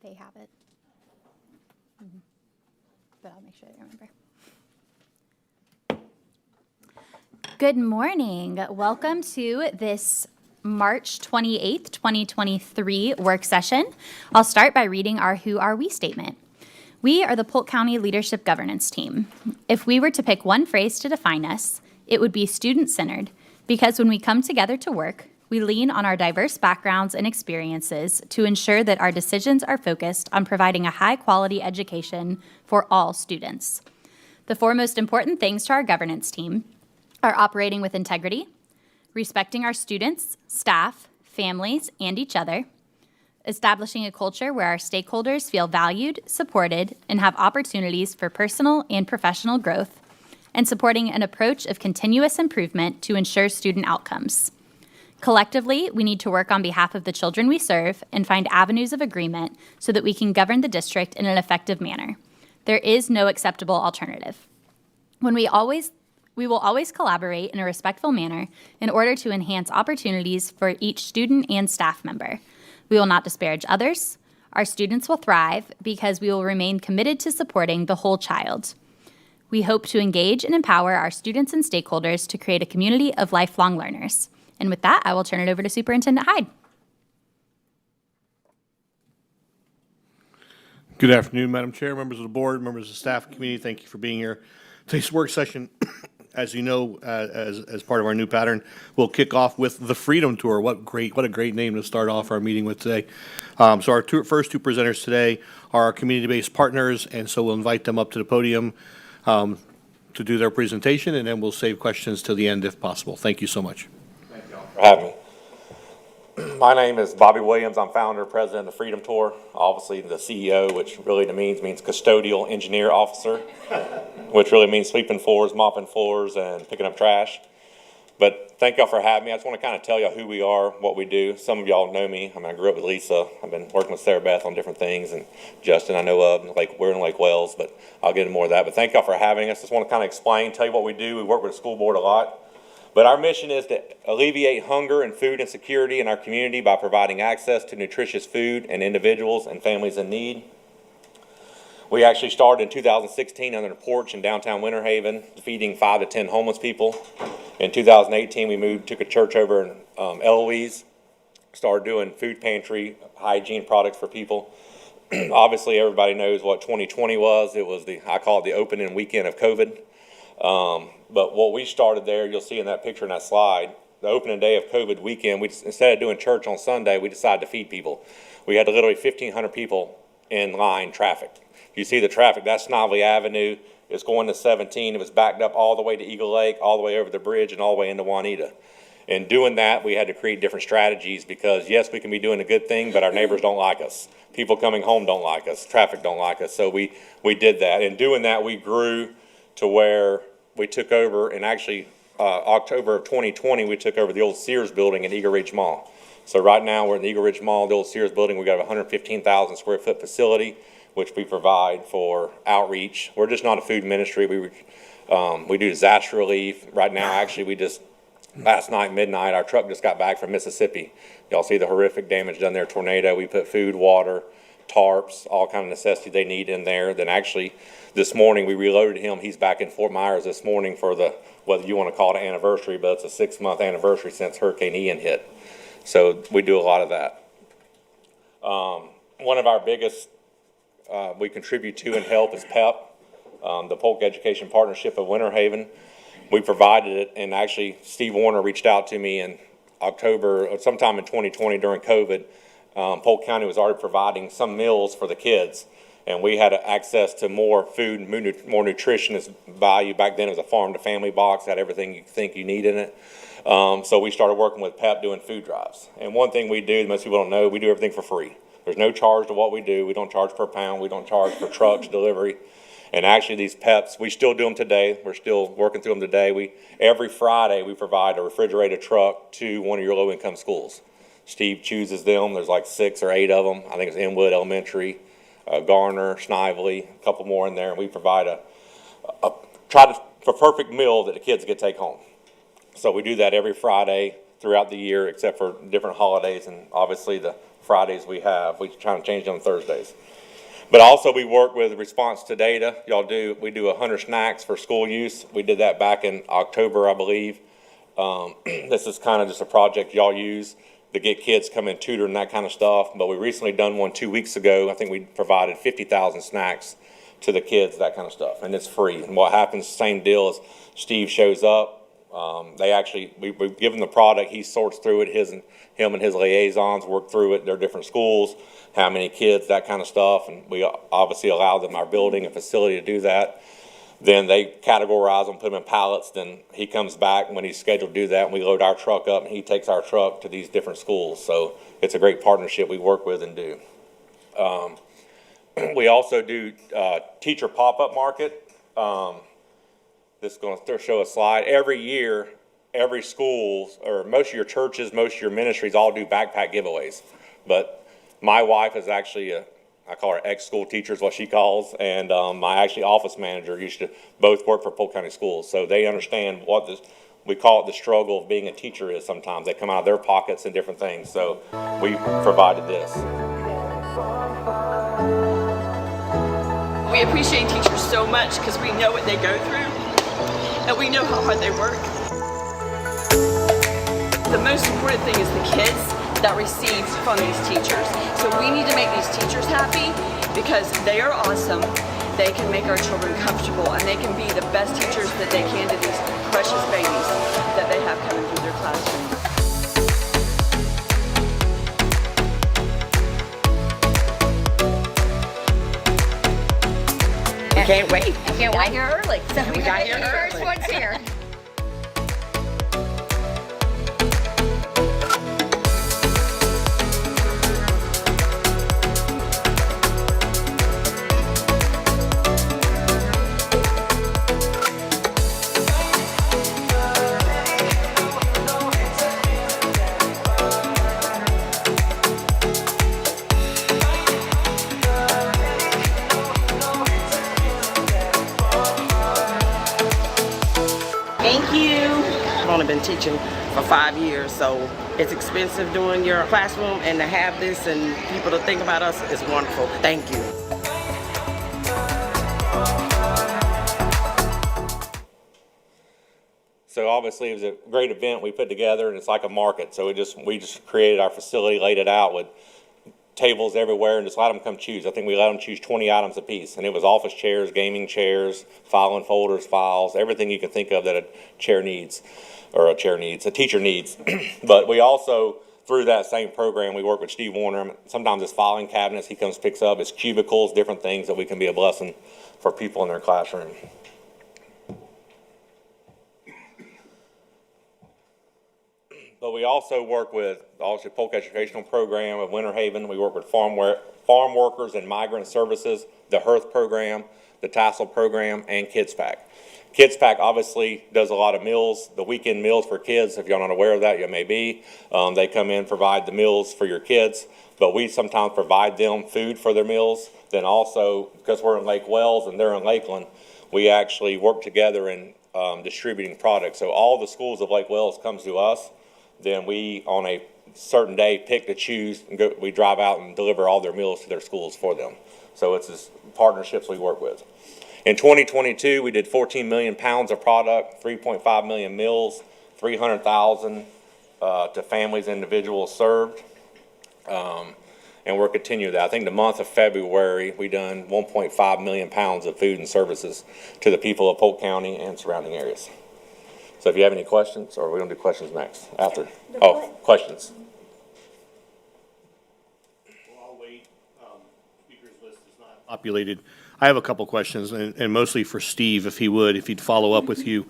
They have it. But I'll make sure they remember. Good morning. Welcome to this March 28th, 2023 work session. I'll start by reading our Who Are We statement. We are the Polk County Leadership Governance Team. If we were to pick one phrase to define us, it would be student-centered, because when we come together to work, we lean on our diverse backgrounds and experiences to ensure that our decisions are focused on providing a high-quality education for all students. The four most important things to our governance team are operating with integrity, respecting our students, staff, families, and each other, establishing a culture where our stakeholders feel valued, supported, and have opportunities for personal and professional growth, and supporting an approach of continuous improvement to ensure student outcomes. Collectively, we need to work on behalf of the children we serve and find avenues of agreement so that we can govern the district in an effective manner. There is no acceptable alternative. We will always collaborate in a respectful manner in order to enhance opportunities for each student and staff member. We will not disparage others. Our students will thrive because we will remain committed to supporting the whole child. We hope to engage and empower our students and stakeholders to create a community of lifelong learners. And with that, I will turn it over to Superintendent Hyde. Good afternoon, Madam Chair, members of the board, members of the staff and community. Thank you for being here. Today's work session, as you know, as part of our new pattern, we'll kick off with the Freedom Tour. What a great name to start off our meeting with today. So our first two presenters today are our community-based partners, and so we'll invite them up to the podium to do their presentation, and then we'll save questions till the end if possible. Thank you so much. Thank you all for having me. My name is Bobby Williams. I'm founder and president of the Freedom Tour. Obviously the CEO, which really means custodial engineer officer, which really means sweeping floors, mopping floors, and picking up trash. But thank y'all for having me. I just want to kind of tell y'all who we are, what we do. Some of y'all know me. I mean, I grew up with Lisa. I've been working with Sarah Beth on different things, and Justin I know of. We're in Lake Wells, but I'll get into more of that. But thank y'all for having us. Just want to kind of explain, tell you what we do. We work with the school board a lot. But our mission is to alleviate hunger and food insecurity in our community by providing access to nutritious food and individuals and families in need. We actually started in 2016 under a porch in downtown Winter Haven, feeding 5 to 10 homeless people. In 2018, we took a church over in Eloise, started doing food pantry, hygiene products for people. Obviously, everybody knows what 2020 was. It was I call it the opening weekend of COVID. But what we started there, you'll see in that picture in that slide, the opening day of COVID weekend, instead of doing church on Sunday, we decided to feed people. We had literally 1,500 people in line trafficked. You see the traffic, that's Snively Avenue. It's going to 17. It was backed up all the way to Eagle Lake, all the way over the bridge, and all the way into Juanita. In doing that, we had to create different strategies because, yes, we can be doing a good thing, but our neighbors don't like us. People coming home don't like us. Traffic don't like us. So we did that. In doing that, we grew to where we took over, and actually October of 2020, we took over the old Sears building at Eagle Ridge Mall. So right now we're in the Eagle Ridge Mall, the old Sears building. We got a 115,000 square foot facility, which we provide for outreach. We're just not a food ministry. We do disaster relief. Right now, actually, last night, midnight, our truck just got back from Mississippi. Y'all see the horrific damage done there, tornado. We put food, water, tarps, all kind of necessity they need in there. Then actually, this morning we reloaded him. He's back in Fort Myers this morning for whether you want to call it an anniversary, but it's a 6-month anniversary since Hurricane Ian hit. So we do a lot of that. One of our biggest we contribute to and help is PEP, the Polk Education Partnership of Winter Haven. We provided it, and actually Steve Warner reached out to me in October, sometime in 2020 during COVID. Polk County was already providing some meals for the kids, and we had access to more food, more nutritionist value. Back then it was a farm to family box, had everything you think you need in it. So we started working with PEP doing food drives. And one thing we do, most people don't know, we do everything for free. There's no charge to what we do. We don't charge per pound. We don't charge for trucks, delivery. And actually these PEPs, we still do them today. We're still working through them today. Every Friday we provide a refrigerated truck to one of your low-income schools. Steve chooses them. There's like 6 or 8 of them. I think it's Inwood Elementary, Garner, Snively, a couple more in there. And we provide a perfect meal that the kids can take home. So we do that every Friday throughout the year, except for different holidays, and obviously the Fridays we try to change them Thursdays. But also we work with response to data. We do 100 snacks for school use. We did that back in October, I believe. This is kind of just a project y'all use to get kids come in tutor and that kind of stuff. But we recently done one 2 weeks ago. I think we provided 50,000 snacks to the kids, that kind of stuff, and it's free. And what happens, same deal, is Steve shows up. We give him the product. He sorts through it. Him and his liaisons work through it. Their different schools, how many kids, that kind of stuff. And we obviously allow them our building and facility to do that. Then they categorize them, put them in pallets. Then he comes back when he's scheduled to do that, and we load our truck up, and he takes our truck to these different schools. So it's a great partnership we work with and do. We also do teacher pop-up market. This is going to show a slide. Every year, every school, or most of your churches, most of your ministries all do backpack giveaways. But my wife is actually I call her ex-school teacher is what she calls, and my actually office manager used to both work for Polk County Schools. So they understand what we call it the struggle of being a teacher is sometimes. They come out of their pockets and different things. So we provided this. We appreciate teachers so much because we know what they go through and we know how hard they work. The most important thing is the kids that receive from these teachers. So we need to make these teachers happy because they are awesome. They can make our children comfortable and they can be the best teachers that they can to these precious babies that they have coming through their classroom. Can't wait. Can't wait here early. So we got here the first early. one's here. Thank you. I've only been teaching for 5 years, so it's expensive doing your classroom, and to have this and people to think about us is wonderful. Thank you. So obviously it was a great event we put together, and it's like a market. So we just created our facility, laid it out with tables everywhere, and just let them come choose. I think we let them choose 20 items apiece, and it was office chairs, gaming chairs, filing folders, files, everything you can think of that a teacher needs. But we also, through that same program, we work with Steve Warner. Sometimes it's filing cabinets he comes picks up, it's cubicles, different things that we can be a blessing for people in their classroom. But we also work with the Polk Educational Program of Winter Haven. We work with farm workers and migrant services, the HEARTH program, the Tassel program, and Kids Pack. Kids Pack obviously does a lot of meals, the weekend meals for kids. If you're not aware of that, you may be. They come in, provide the meals for your kids, but we sometimes provide them food for their meals. Then also, because we're in Lake Wells and they're in Lakeland, we actually work together in distributing products. So all the schools of Lake Wells comes to us. Then we, on a certain day, pick to choose, and we drive out and deliver all their meals to their schools for them. So it's just partnerships we work with. In 2022, we did 14 million pounds of product, 3.5 million meals, 300,000 to families, individuals served. And we're continuing that. I think the month of February, we done 1.5 million pounds of food and services to the people of Polk County and surrounding areas. So if you have any questions, or we're going to do questions next, after. Questions. Well, I'll wait. Speaker's list is not populated. I have a couple questions, and mostly for Steve, if he'd follow up with you.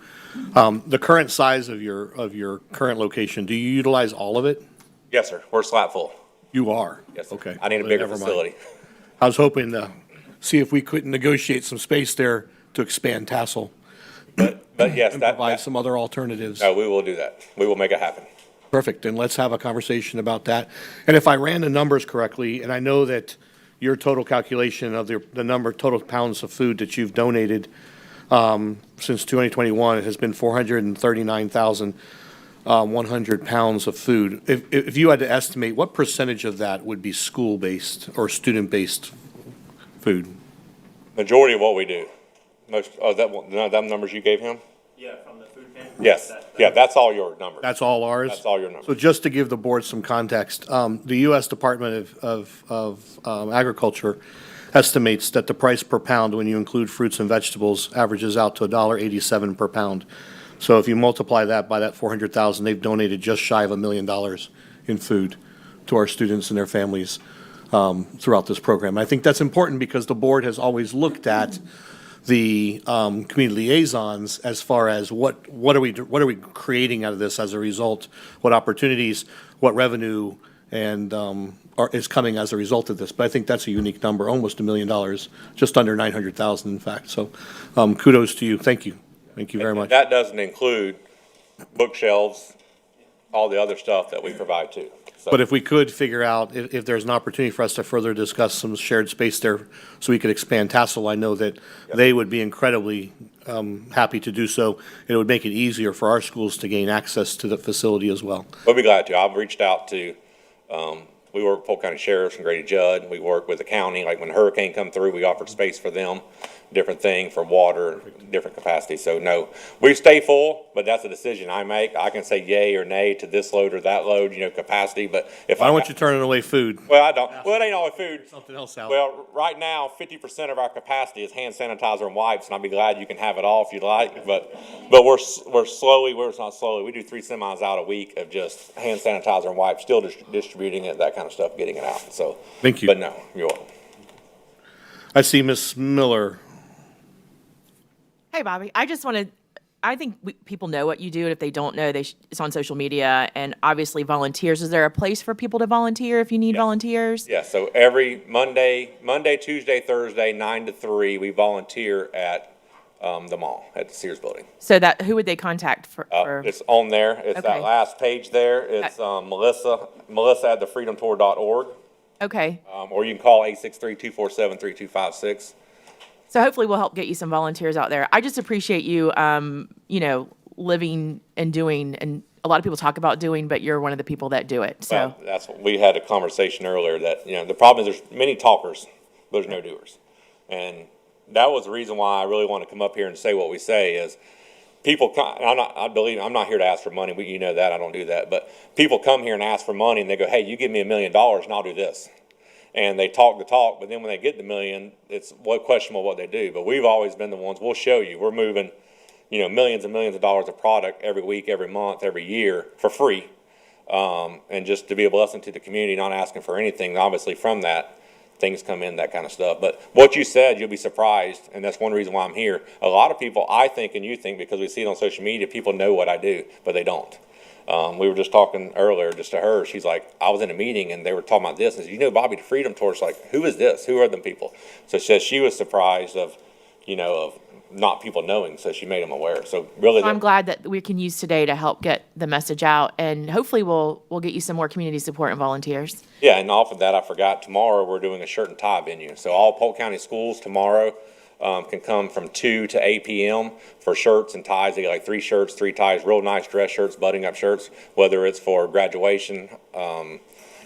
The current size of your current location, do you utilize all of it? Yes, sir. We're slap full. You are? Yes, sir. Okay. I need a bigger Never mind. facility. I was hoping to see if we couldn't negotiate some space there to expand Tassel But yes, and that, provide some other alternatives. no, we will do that. We will make it happen. Perfect, and let's have a conversation about that. And if I ran the numbers correctly, and I know that your total calculation of the number of total pounds of food that you've donated since 2021 has been 439,000. 100 pounds of food. If you had to estimate, what percentage of that would be school-based or student-based food? Majority of what we do. Most, them numbers you gave him? Yeah, from the food pantry? Yes. Yeah, that's all your numbers. That's all ours? That's all your numbers. So just to give the board some context, the U.S. Department of Agriculture estimates that the price per pound, when you include fruits and vegetables, averages out to $1.87 per pound. So if you multiply that by that 400,000, they've donated just shy of $1 million in food to our students and their families throughout this program. I think that's important because the board has always looked at the community liaisons as far as what are we creating out of this as a result, what opportunities, what revenue, and is coming as a result of this. But I think that's a unique number, almost $1 million, just under 900,000 in fact. So kudos to you. Thank you. Thank you very much. That doesn't include bookshelves, all the other stuff that we provide too. So, But if we could figure out if there's an opportunity for us to further discuss some shared space there so we could expand Tassel, I know that they would be incredibly happy to do so. It would make it easier for our schools to gain access to the facility as well. we'll be glad to. I've reached out to, we work with Polk County Sheriffs and Grady Judd. We work with the county. Like when a hurricane come through, we offered space for them, different thing for water, different capacity. So no, we stay full, but that's a decision I make. I can say yay or nay to this load or that load, capacity, but if I don't want you turning away food. Well, I don't. Well, it ain't all food. Something else out. Well, right now, 50% of our capacity is hand sanitizer and wipes, and I'd be glad you can have it all if you'd like. But we're slowly, we're not slowly. We do 3 semis out a week of just hand sanitizer and wipes, still distributing it, that kind of stuff, getting it out. So Thank you. But no, you're welcome. I see Ms. Miller. Hey, Bobby. I think people know what you do, and if they don't know, it's on social media, and obviously volunteers. Is there a place for people to volunteer if you need volunteers? Yeah, so every Monday, Tuesday, Thursday, 9 to 3, we volunteer at the mall, at the Sears building. So who would they contact for? It's on there. It's Okay. that last page there. It's Melissa at thefreedomtour.org. Okay. Or you can call 863-247-3256. So hopefully we'll help get you some volunteers out there. I just appreciate you, living and doing, and a lot of people talk about doing, but you're one of the people that do it. So Well, that's what we had a conversation earlier that, the problem is there's many talkers, there's no doers. And that was the reason why I really want to come up here and say what we say is people, I'm not here to ask for money. You know that, I don't do that. But people come here and ask for money and they go, hey, you give me $1 million and I'll do this. And they talk the talk, but then when they get the million, it's questionable what they do. But we've always been the ones, we'll show you. We're moving, millions and millions of dollars of product every week, every month, every year for free. And just to be a blessing to the community, not asking for anything, obviously from that, things come in, that kind of stuff. But what you said, you'll be surprised, and that's one reason why I'm here. A lot of people, I think, and you think, because we see it on social media, people know what I do, but they don't. We were just talking earlier, just to her. She's like, I was in a meeting and they were talking about this. And said, Bobby, the Freedom Tour. She's like, who is this? Who are them people? So she says she was surprised of not people knowing. So she made them aware. So really, I'm glad that we can use today to help get the message out, and hopefully we'll get you some more community support and volunteers. yeah. And off of that, I forgot. Tomorrow we're doing a shirt and tie venue. So all Polk County schools tomorrow can come from 2 to 8 p.m. for shirts and ties. They get like 3 shirts, 3 ties, real nice dress shirts, butting up shirts, whether it's for graduation,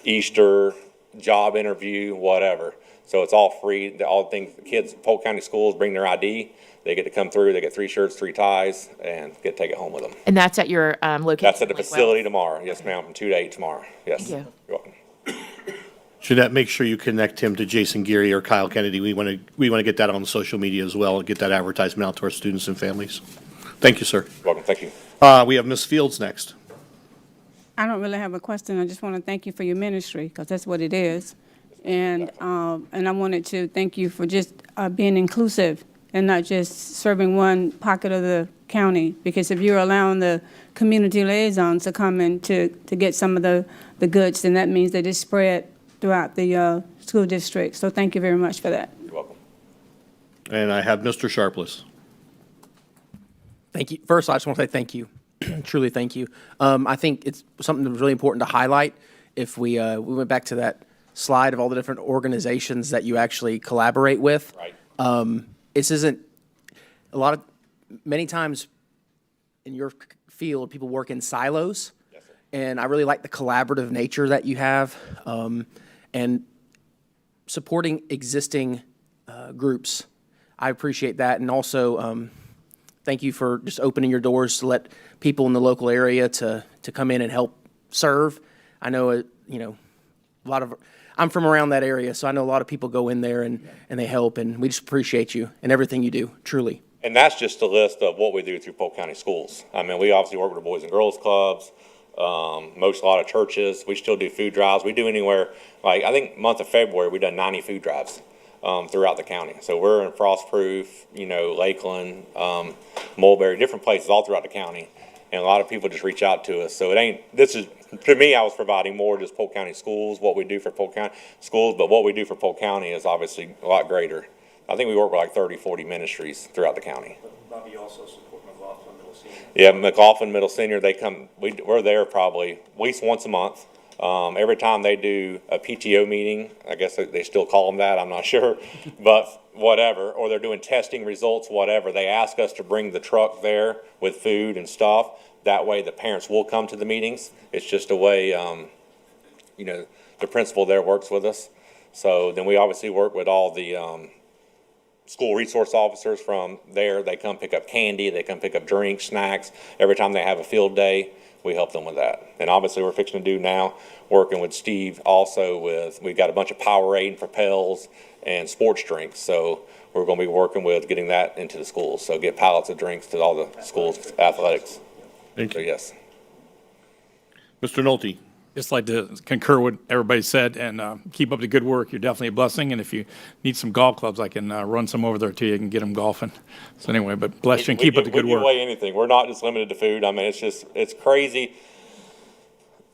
Easter, job interview, whatever. So it's all free. All the things, the kids, Polk County schools bring their ID. They get to come through. They get 3 shirts, 3 ties, and get to take it home with them. And that's at your location. That's at the Lakewell. facility tomorrow. Yes, ma'am, from 2 to 8 tomorrow. Yes. Thank you. You're welcome. Jeanette, make sure you connect him to Jason Geary or Kyle Kennedy. We want to get that on social media as well, and get that advertisement out to our students and families. Thank you, sir. You're welcome. Thank you. We have Ms. Fields next. I don't really have a question. I just want to thank you for your ministry, because that's what it is. And I wanted to thank you for just being inclusive and not just serving one pocket of the county. Because if you're allowing the community liaisons to come in to get some of the goods, then that means that it's spread throughout the school district. So thank you very much for that. You're welcome. And I have Mr. Sharpless. Thank you. First, I just want to say thank you. Truly, thank you. I think it's something that's really important to highlight. If we went back to that slide of all the different organizations that you actually collaborate with. Right. This isn't many times in your field, people work in silos. Yes, sir. And I really like the collaborative nature that you have, and supporting existing groups. I appreciate that. And also, thank you for just opening your doors to let people in the local area to come in and help serve. I know, a lot of, I'm from around that area, so I know a lot of people go in there and they help, and we just appreciate you and everything you do, truly. And that's just a list of what we do through Polk County Schools. I mean, we obviously work with the Boys and Girls Clubs, a lot of churches. We still do food drives. We do anywhere, like, I think month of February, we've done 90 food drives throughout the county. So we're in Frostproof, Lakeland, Mulberry, different places all throughout the county. And a lot of people just reach out to us. So to me, I was providing more just Polk County Schools, what we do for Polk County Schools, but what we do for Polk County is obviously a lot greater. I think we work with like 30, 40 ministries throughout the county. Bobby, you also support McLaughlin Middle Senior. Yeah, McLaughlin Middle Senior, we're there probably at least once a month. Every time they do a PTO meeting, I guess they still call them that, I'm not sure, but whatever, or they're doing testing results, whatever, they ask us to bring the truck there with food and stuff. That way the parents will come to the meetings. It's just a way, the principal there works with us. So then we obviously work with all the school resource officers from there. They come pick up candy, they come pick up drinks, snacks. Every time they have a field day, we help them with that. And obviously we're fixing to do now, working with Steve also we've got a bunch of Powerade and Propels and sports drinks. So we're going to be working with getting that into the schools. So get pallets of drinks to all the schools, athletics. Thank So you. yes. Mr. Nolte. Just like to concur what everybody said and keep up the good work. You're definitely a blessing. And if you need some golf clubs, I can run some over there to you and get them golfing. So anyway, but bless you and keep up the good We give work. away anything. We're not just limited to food. I mean, it's crazy.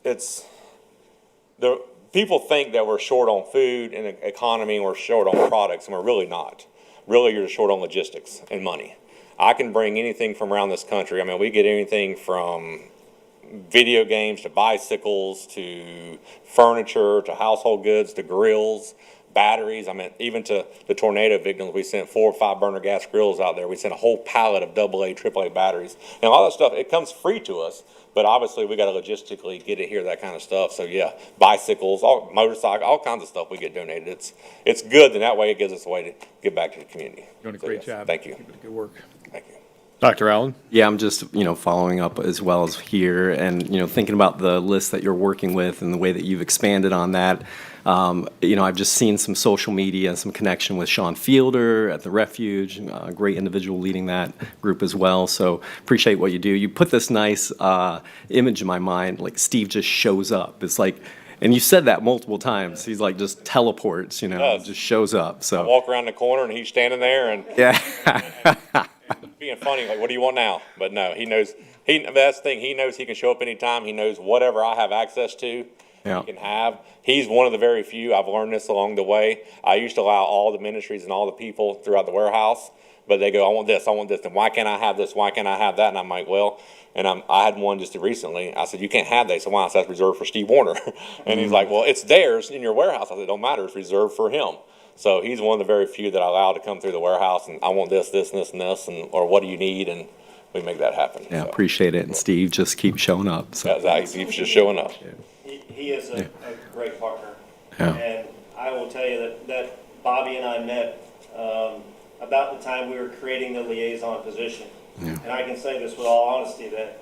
The people think that we're short on food and the economy and we're short on products, and we're really not. Really, you're short on logistics and money. I can bring anything from around this country. I mean, we get anything from video games to bicycles to furniture to household goods to grills, batteries. I mean, even to the tornado victims, we sent 4 or 5 burner gas grills out there. We sent a whole pallet of AA, AAA batteries. And a lot of that stuff, it comes free to us, but obviously we got to logistically get it here, that kind of stuff. So yeah, bicycles, motorcycles, all kinds of stuff we get donated. It's good, and that way it gives us a way to give back to the community. You're doing a So, great yes, job. Thank you. Keep up the good work. Thank you. Dr. Allen. Yeah, I'm just, following up as well as here and, thinking about the list that you're working with and the way that you've expanded on that. I've just seen some social media and some connection with Sean Fielder at the Refuge, a great individual leading that group as well. So appreciate what you do. You put this nice image in my mind, like Steve just shows up. It's like, and you said that multiple times. He's like just teleports, does. just shows up. So Walk around the corner and he's standing there and yeah. being funny, like, what do you want now? But no, he knows, that's the thing, he knows he can show up anytime. He knows whatever I have access to, Yeah. he can have. He's one of the very few, I've learned this along the way. I used to allow all the ministries and all the people throughout the warehouse, but they go, I want this, and why can't I have this, why can't I have that? And I'm like, well, and I had one just recently. I said, you can't have that. So why? I said, that's reserved for Steve Warner. And he's like, well, it's theirs in your warehouse. I said, it don't matter, it's reserved for him. So he's one of the very few that I allow to come through the warehouse and I want this, this, and this, and this, or what do you need? And we make that happen. Yeah, So, appreciate it. And Steve, just keep showing up. So. he's just showing up. He is a great partner. Yeah. And I will tell you that Bobby and I met about the time we were creating the liaison position. Yeah. And I can say this with all honesty, that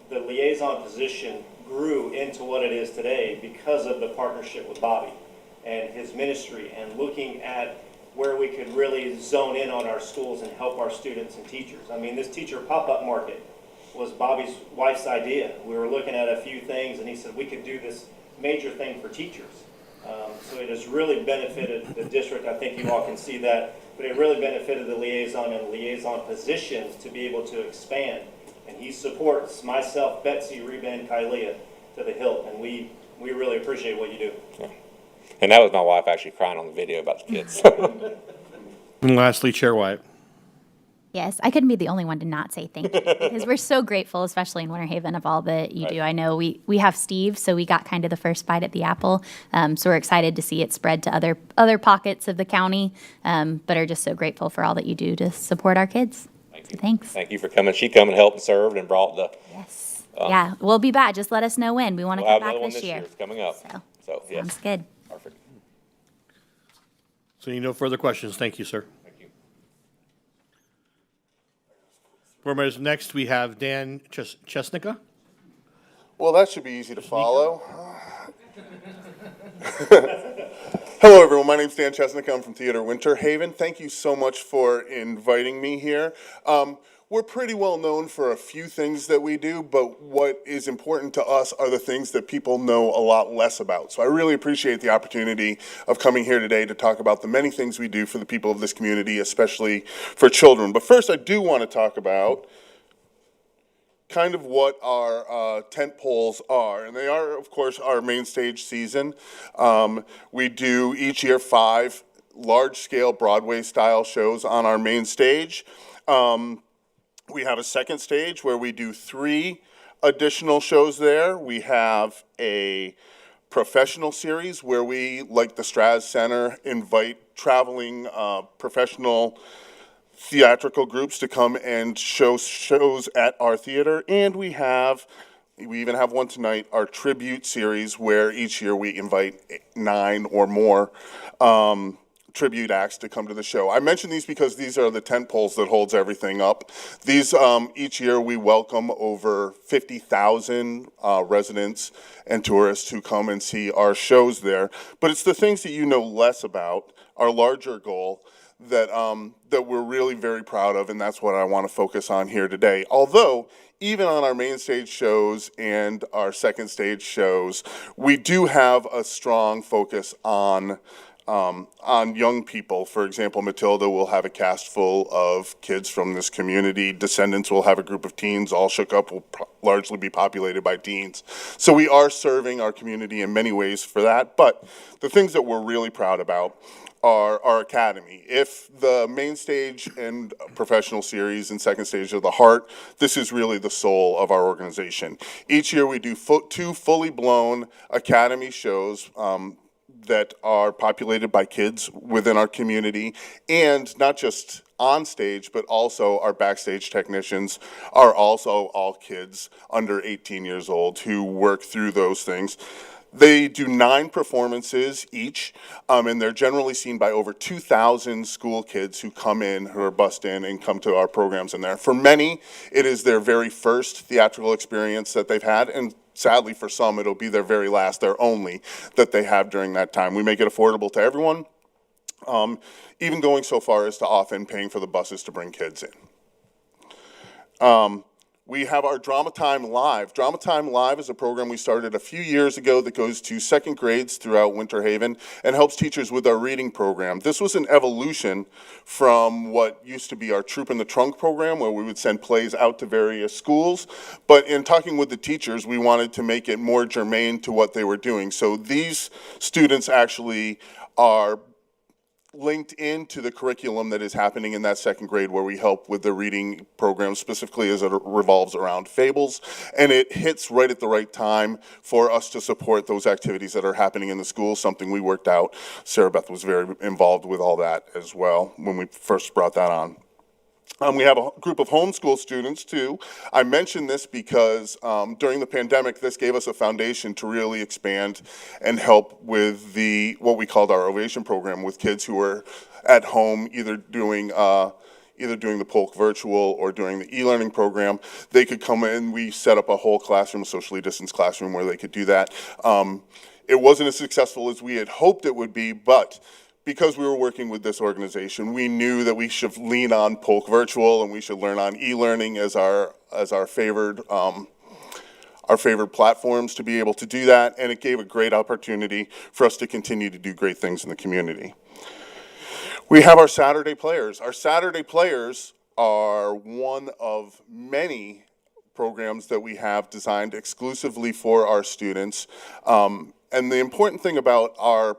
the liaison position grew into what it is today because of the partnership with Bobby and his ministry and looking at where we could really zone in on our schools and help our students and teachers. I mean, this teacher pop-up market was Bobby's wife's idea. We were looking at a few things and he said we could do this major thing for teachers. So it has really benefited the district. I think you all can see that, but it really benefited the liaison and liaison positions to be able to expand. And he supports myself, Betsy, Reba, and Kylea to the hilt, and we really appreciate what you do. Yeah. And that was my wife actually crying on the video about the kids. And lastly, Chair Wyatt. Yes, I couldn't be the only one to not say thank you because we're so grateful, especially in Winter Haven, of all that you do. I know we have Steve, so we got kind of the first bite at the apple. So we're excited to see it spread to other pockets of the county, but are just so grateful for all that you do to support our kids. Thank Thanks. Thank you for coming. She come and helped and served and brought the, Yes. Yeah, we'll be back. Just let us know when. We want to we'll have come back another one this this year. year. It's coming up. So, yes. Sounds good. Perfect. So no further questions. Thank you, sir. Thank you. Board members, next we have Dan Chesnica. Well, that should be easy to follow. Hello, everyone. My name's Dan Chesnick. I'm from Theater Winter Haven. Thank you so much for inviting me here. We're pretty well known for a few things that we do, but what is important to us are the things that people know a lot less about. So I really appreciate the opportunity of coming here today to talk about the many things we do for the people of this community, especially for children. But first, I do want to talk about kind of what our tent poles are. And they are, of course, our main stage season. We do each year 5 large-scale Broadway-style shows on our main stage. We have a second stage where we do 3 additional shows there. We have a professional series where we, like the Straz Center, invite traveling professional theatrical groups to come and show shows at our theater. And we even have one tonight, our tribute series, where each year we invite 9 or more tribute acts to come to the show. I mention these because these are the tent poles that holds everything up. These, each year we welcome over 50,000 residents and tourists who come and see our shows there. But it's the things that you know less about, our larger goal, that we're really very proud of, and that's what I want to focus on here today. Although, even on our main stage shows and our second stage shows, we do have a strong focus on young people. For example, Matilda will have a cast full of kids from this community. Descendants will have a group of teens. All Shook Up will largely be populated by teens. So we are serving our community in many ways for that. But the things that we're really proud about are our academy. If the main stage and professional series and second stage are the heart, this is really the soul of our organization. Each year we do 2 fully blown academy shows that are populated by kids within our community, and not just on stage, but also our backstage technicians are also all kids under 18 years old who work through those things. They do 9 performances each, and they're generally seen by over 2,000 school kids who come in, who are bussed in and come to our programs in there. For many, it is their very first theatrical experience that they've had, and sadly for some, it'll be their very last, their only, that they have during that time. We make it affordable to everyone, even going so far as to often paying for the buses to bring kids in. We have our Drama Time Live. Drama Time Live is a program we started a few years ago that goes to second grades throughout Winter Haven and helps teachers with our reading program. This was an evolution from what used to be our Troop in the Trunk program, where we would send plays out to various schools. But in talking with the teachers, we wanted to make it more germane to what they were doing. So these students actually are linked into the curriculum that is happening in that second grade, where we help with the reading program, specifically as it revolves around fables, and it hits right at the right time for us to support those activities that are happening in the school, something we worked out. Sarah Beth was very involved with all that as well when we first brought that on. We have a group of homeschool students too. I mention this because during the pandemic, this gave us a foundation to really expand and help with what we called our Ovation program with kids who were at home, either doing the Polk virtual or doing the e-learning program. They could come in. We set up a whole classroom, a socially distanced classroom, where they could do that. It wasn't as successful as we had hoped it would be, but because we were working with this organization, we knew that we should lean on Polk Virtual and we should learn on e-learning as our favored platforms to be able to do that, and it gave a great opportunity for us to continue to do great things in the community. We have our Saturday Players. Our Saturday Players are one of many programs that we have designed exclusively for our students, and the important thing about our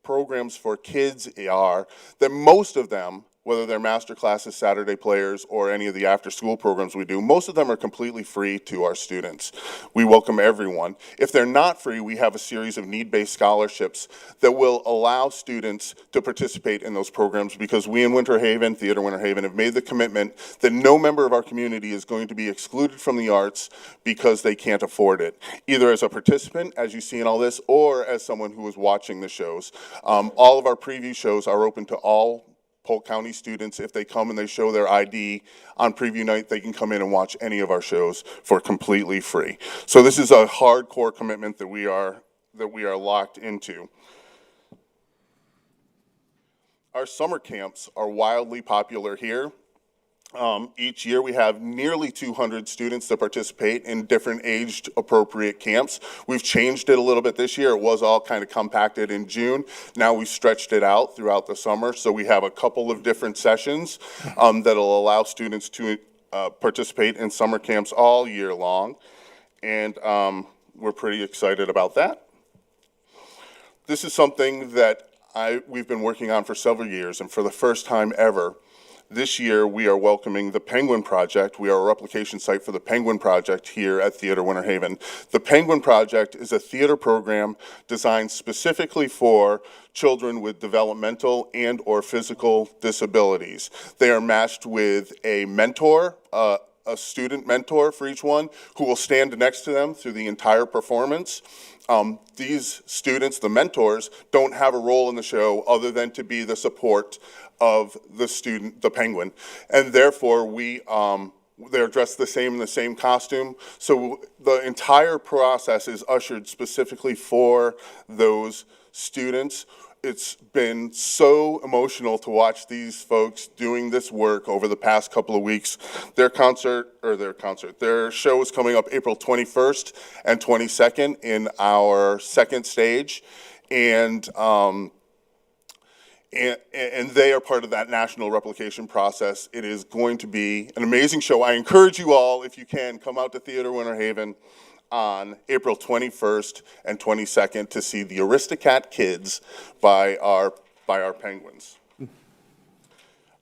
programs for kids are that most of them whether they're master classes, Saturday players, or any of the after-school programs we do. Most of them are completely free to our students. We welcome everyone. If they're not free, we have a series of need-based scholarships that will allow students to participate in those programs, because we in Winter Haven, Theater Winter Haven, have made the commitment that no member of our community is going to be excluded from the arts because they can't afford it, either as a participant, as you see in all this, or as someone who is watching the shows. All of our preview shows are open to all Polk County students. If they come and they show their ID on preview night, they can come in and watch any of our shows for completely free. So this is a hardcore commitment that we are locked into. Our summer camps are wildly popular here. Each year we have nearly 200 students that participate in different aged appropriate camps. We've changed it a little bit this year. It was all kind of compacted in June. Now we stretched it out throughout the summer. So we have a couple of different sessions that'll allow students to participate in summer camps all year long. And we're pretty excited about that. This is something that we've been working on for several years, and for the first time ever, this year, we are welcoming the Penguin Project. We are a replication site for the Penguin Project here at Theater Winter Haven. The Penguin Project is a theater program designed specifically for children with developmental and or physical disabilities. They are matched with a mentor, a student mentor for each one, who will stand next to them through the entire performance. These students, the mentors, don't have a role in the show other than to be the support of the student, the penguin. And therefore, they're dressed the same in the same costume. So the entire process is ushered specifically for those students. It's been so emotional to watch these folks doing this work over the past couple of weeks. Their show is coming up April 21st and 22nd in our second stage. And they are part of that national replication process. It is going to be an amazing show. I encourage you all, if you can, come out to Theater Winter Haven on April 21st and 22nd to see the Aristocat Kids by our Penguins.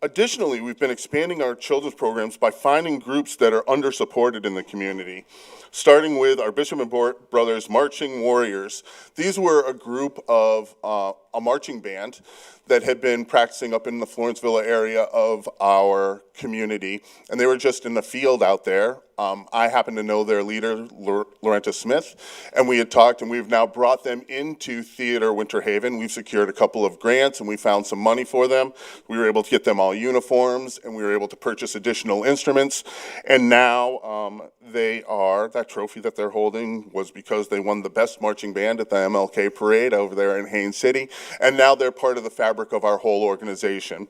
Additionally, we've been expanding our children's programs by finding groups that are under-supported in the community, starting with our Bishop and Brothers Marching Warriors. These were a group of a marching band that had been practicing up in the Florenceville area of our community, and they were just in the field out there. I happen to know their leader, Lorenta Smith, and we had talked, and we've now brought them into Theater Winter Haven. We've secured a couple of grants, and we found some money for them. We were able to get them all uniforms, and we were able to purchase additional instruments, and now that trophy that they're holding was because they won the best marching band at the MLK parade over there in Haines City, and now they're part of the fabric of our whole organization.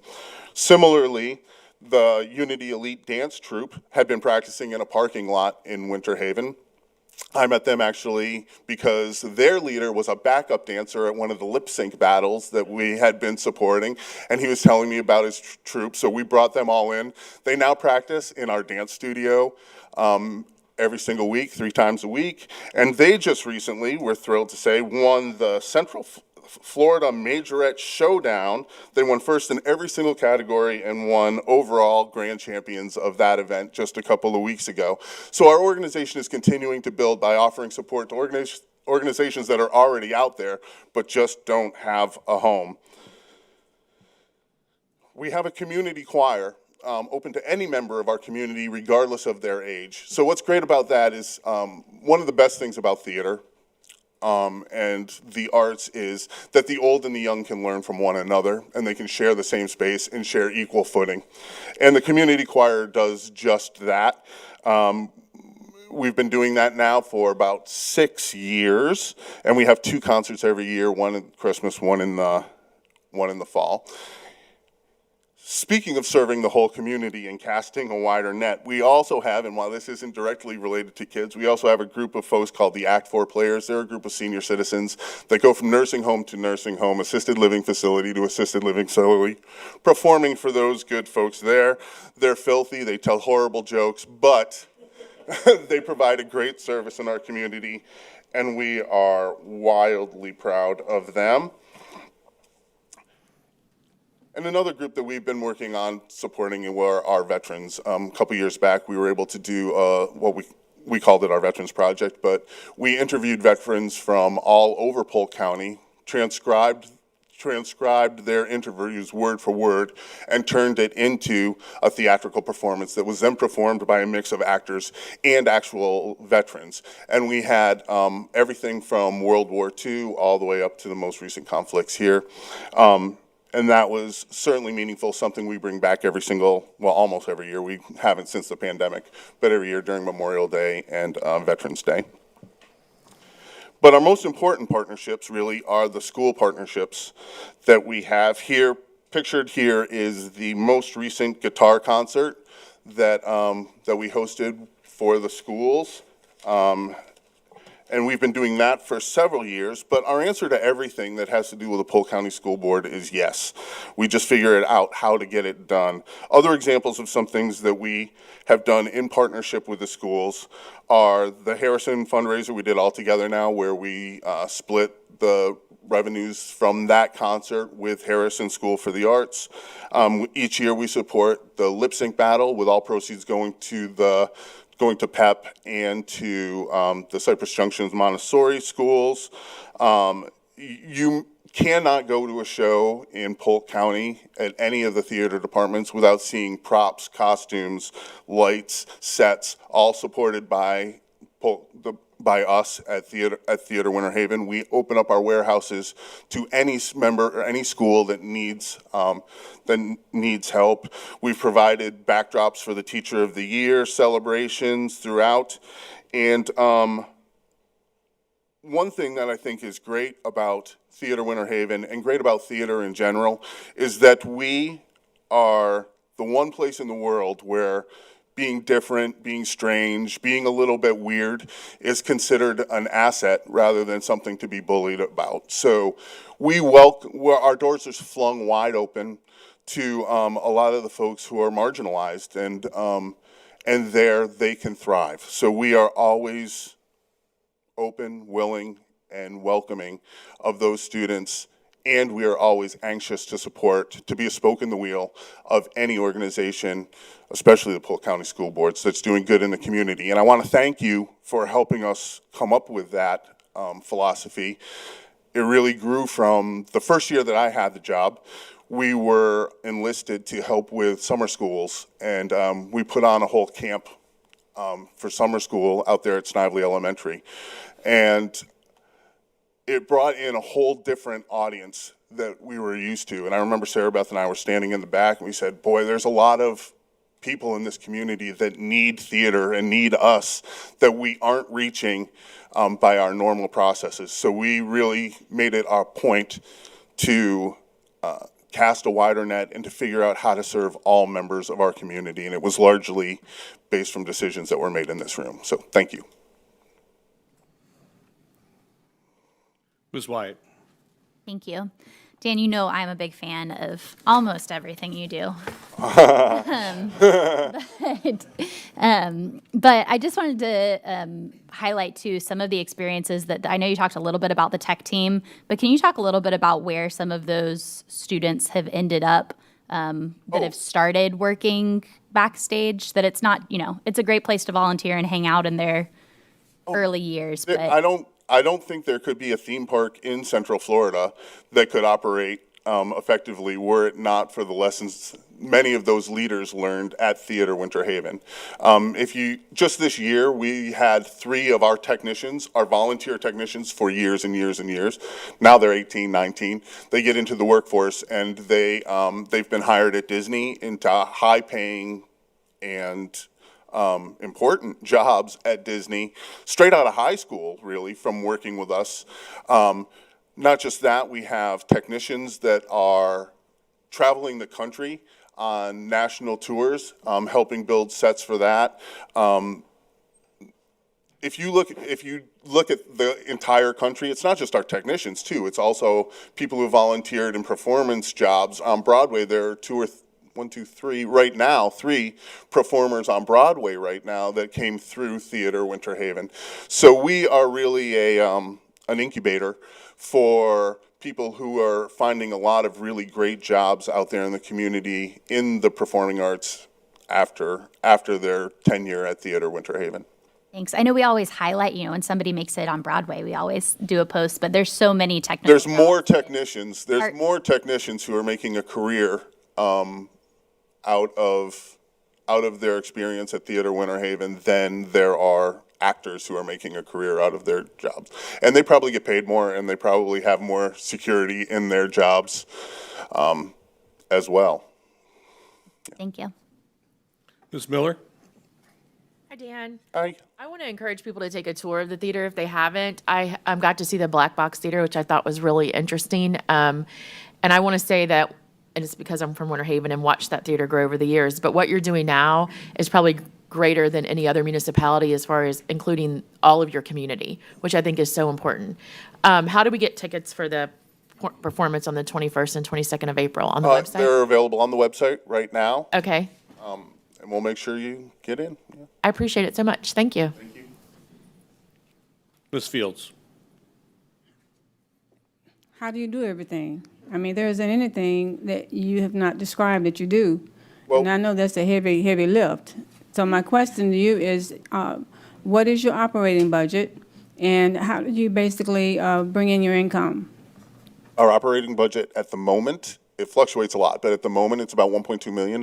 Similarly, the Unity Elite Dance Troupe had been practicing in a parking lot in Winter Haven. I met them actually because their leader was a backup dancer at one of the lip sync battles that we had been supporting, and he was telling me about his troupe, so we brought them all in. They now practice in our dance studio every single week, 3 times a week, and they just recently, we're thrilled to say, won the Central Florida Majorette Showdown. They won first in every single category and won overall grand champions of that event just a couple of weeks ago. So our organization is continuing to build by offering support to organizations that are already out there but just don't have a home. We have a community choir open to any member of our community regardless of their age. So what's great about that is one of the best things about theater and the arts is that the old and the young can learn from one another, and they can share the same space and share equal footing. And the community choir does just that. We've been doing that now for about 6 years, and we have 2 concerts every year, one at Christmas, one in the fall. Speaking of serving the whole community and casting a wider net, we also have, and while this isn't directly related to kids, we also have a group of folks called the Act 4 Players. They're a group of senior citizens that go from nursing home to nursing home, assisted living facility to assisted living facility, performing for those good folks there. They're filthy, they tell horrible jokes, but they provide a great service in our community, and we are wildly proud of them. And another group that we've been working on supporting were our veterans. A couple years back, we were able to do what we called it our Veterans Project, but we interviewed veterans from all over Polk County, transcribed their interviews word for word, and turned it into a theatrical performance that was then performed by a mix of actors and actual veterans. And we had everything from World War II all the way up to the most recent conflicts here. And that was certainly meaningful, something we bring back almost every year. We haven't since the pandemic, but every year during Memorial Day and Veterans Day. But our most important partnerships really are the school partnerships that we have here. Pictured here is the most recent guitar concert that we hosted for the schools. And we've been doing that for several years, but our answer to everything that has to do with the Polk County School Board is yes. We just figure it out how to get it done. Other examples of some things that we have done in partnership with the schools are the Harrison fundraiser we did all together now, where we split the revenues from that concert with Harrison School for the Arts. Each year we support the lip sync battle, with all proceeds going to PEP and to the Cypress Junction's Montessori schools. You cannot go to a show in Polk County at any of the theater departments without seeing props, costumes, lights, sets, all supported by us at Theater Winter Haven. We open up our warehouses to any member or any school that needs help. We've provided backdrops for the Teacher of the Year celebrations throughout. And one thing that I think is great about Theater Winter Haven and great about theater in general is that we are the one place in the world where being different, being strange, being a little bit weird is considered an asset rather than something to be bullied about. So our doors are flung wide open to a lot of the folks who are marginalized, and there they can thrive. So we are always open, willing, and welcoming of those students, and we are always anxious to be a spoke in the wheel of any organization, especially the Polk County School Boards, that's doing good in the community. And I want to thank you for helping us come up with that philosophy. It really grew from the first year that I had the job. We were enlisted to help with summer schools, and we put on a whole camp for summer school out there at Snively Elementary. And it brought in a whole different audience that we were used to. And I remember Sarah Beth and I were standing in the back, and we said, boy, there's a lot of people in this community that need theater and need us that we aren't reaching by our normal processes. So we really made it our point to cast a wider net and to figure out how to serve all members of our community. And it was largely based from decisions that were made in this room. So thank you. Ms. Wyatt. Thank you. Dan, you know I'm a big fan of almost everything you do. But I just wanted to highlight, too, some of the experiences that I know you talked a little bit about the tech team, but can you talk a little bit about where some of those students have ended up that have started working backstage, that it's not, it's a great place to volunteer and hang out in their early years. But I don't think there could be a theme park in Central Florida that could operate effectively were it not for the lessons many of those leaders learned at Theater Winter Haven. Just this year, we had 3 of our technicians, our volunteer technicians for years and years and years. Now they're 18, 19. They get into the workforce, and they've been hired at Disney into high-paying and important jobs at Disney, straight out of high school, really, from working with us. Not just that, we have technicians that are traveling the country on national tours, helping build sets for that. If you look at the entire country, it's not just our technicians, too. It's also people who volunteered in performance jobs on Broadway. There are 3 performers on Broadway right now that came through Theater Winter Haven. So we are really an incubator for people who are finding a lot of really great jobs out there in the community in the performing arts after their tenure at Theater Winter Haven. Thanks. I know we always highlight, when somebody makes it on Broadway, we always do a post, but there's so many technical. There's more technicians. There's Art. more technicians who are making a career out of their experience at Theater Winter Haven than there are actors who are making a career out of their jobs. And they probably get paid more, and they probably have more security in their jobs as well. Thank you. Ms. Miller? Hi, Dan. Hi. I want to encourage people to take a tour of the theater if they haven't. I got to see the Black Box Theater, which I thought was really interesting. And I want to say that, and it's because I'm from Winter Haven and watched that theater grow over the years, but what you're doing now is probably greater than any other municipality as far as including all of your community, which I think is so important. How do we get tickets for the performance on the 21st and 22nd of April on the website? They're available on the website right now, Okay. and we'll make sure you get in. Yeah. I appreciate it so much. Thank you. Ms. Fields? How do you do everything? I mean, there isn't anything that you have not described that you do. Well- And I know that's a heavy, heavy lift. So my question to you is, what is your operating budget? And how do you basically bring in your income? Our operating budget at the moment, it fluctuates a lot, but at the moment it's about $1.2 million.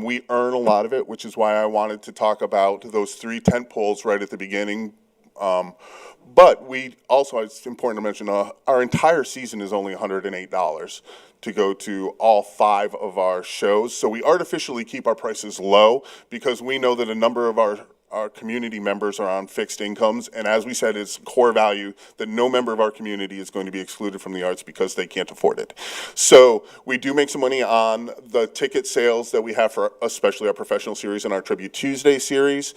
We earn a lot of it, which is why I wanted to talk about those 3 tent poles right at the beginning. But we also, it's important to mention, our entire season is only $108 to go to all 5 of our shows. So we artificially keep our prices low because we know that a number of our community members are on fixed incomes, and as we said, it's core value that no member of our community is going to be excluded from the arts because they can't afford it. So we do make some money on the ticket sales that we have for especially our professional series and our Tribute Tuesday series.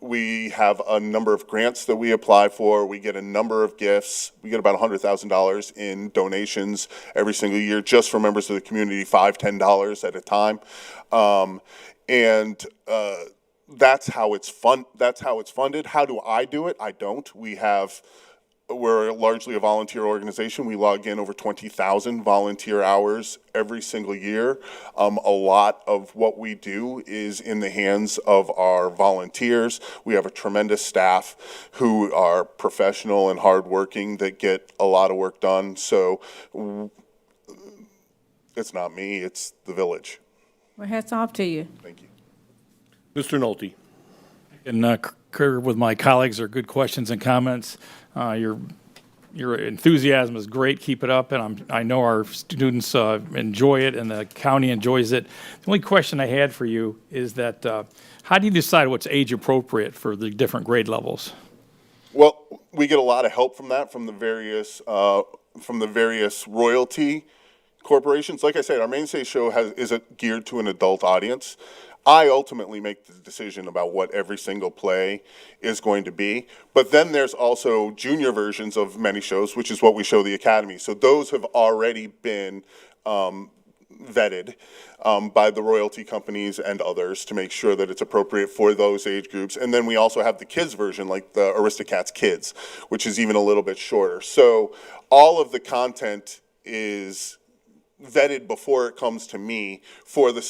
We have a number of grants that we apply for. We get a number of gifts. We get about $100,000 in donations every single year just for members of the community, $5, $10 at a time. That's how it's funded. How do I do it? I don't. We're largely a volunteer organization. We log in over 20,000 volunteer hours every single year. A lot of what we do is in the hands of our volunteers. We have a tremendous staff who are professional and hardworking that get a lot of work done. So it's not me, it's the village. Well, hats off to you. Thank you. Mr. Nolte? And concur with my colleagues, they're good questions and comments. Your enthusiasm is great. Keep it up, and I know our students enjoy it, and the county enjoys it. The only question I had for you is that how do you decide what's age appropriate for the different grade levels? Well, we get a lot of help from that from the various royalty corporations. Like I said, our mainstay show is geared to an adult audience. I ultimately make the decision about what every single play is going to be. But then there's also junior versions of many shows, which is what we show the Academy. So those have already been vetted by the royalty companies and others to make sure that it's appropriate for those age groups. And then we also have the kids version, like the Aristocats Kids, which is even a little bit shorter. So all of the content is vetted before it comes to me for the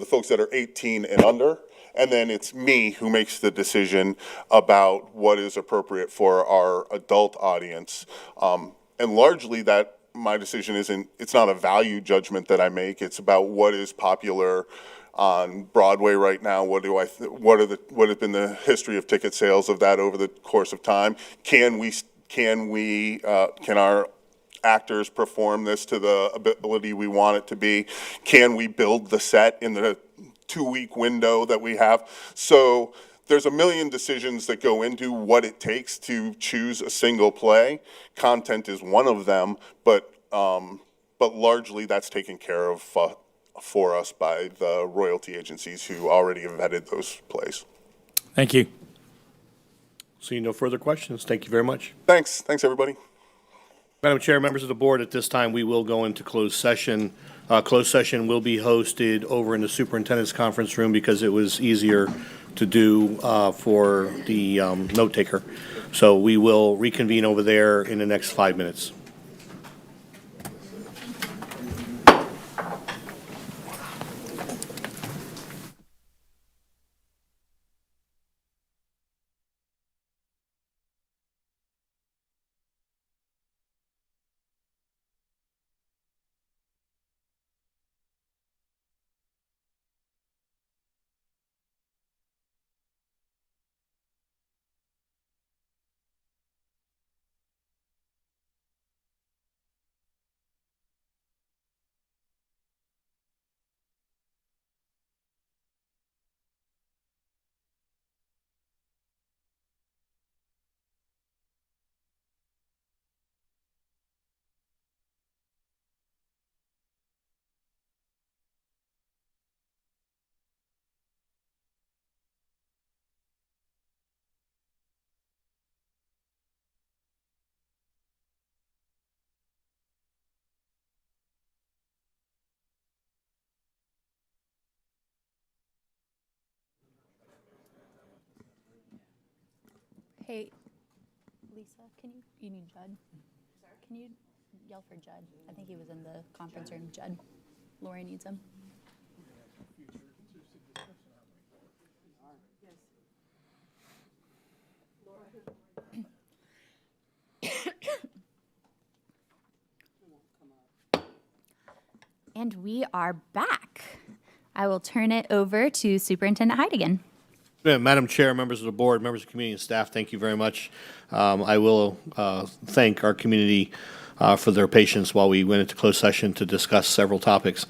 folks that are 18 and under, and then it's me who makes the decision about what is appropriate for our adult audience. And largely that my decision it's not a value judgment that I make, it's about what is popular on Broadway right now. What has been the history of ticket sales of that over the course of time? Can our actors perform this to the ability we want it to be? Can we build the set in the 2-week window that we have? So there's a million decisions that go into what it takes to choose a single play. Content is one of them, but largely that's taken care of for us by the royalty agencies who already have vetted those plays. Thank you. Seeing no further questions, thank you very much. Thanks everybody. Madam Chair, members of the board, at this time, we will go into closed session. Closed session will be hosted over in the superintendent's conference room because it was easier to do for the note taker. So we will reconvene over there in the next 5 minutes. Hey, Lisa, you need Judd? Can you yell for Judd? I think he was in the conference room. Judd, Lori needs him. And we are back. I will turn it over to Superintendent Hyde again. Yeah, Madam Chair, members of the board, members of the community and staff, thank you very much. I will thank our community for their patience while we went into closed session to discuss several topics.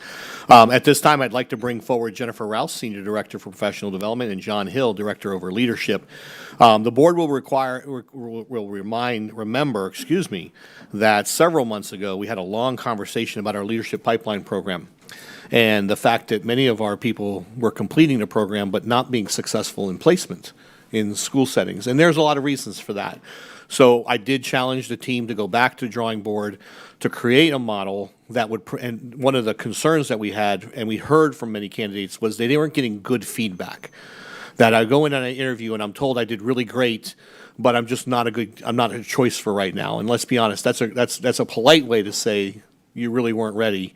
At this time, I'd like to bring forward Jennifer Rouse, Senior Director for Professional Development, and John Hill, Director over Leadership. The board will remember, that several months ago, we had a long conversation about our Leadership Pipeline program and the fact that many of our people were completing the program but not being successful in placement in school settings. And there's a lot of reasons for that. So I did challenge the team to go back to the drawing board to create a model that would, and one of the concerns that we had, and we heard from many candidates, was they weren't getting good feedback. That I go in on an interview and I'm told I did really great, but I'm just not I'm not a choice for right now. And let's be honest, that's a polite way to say you really weren't ready.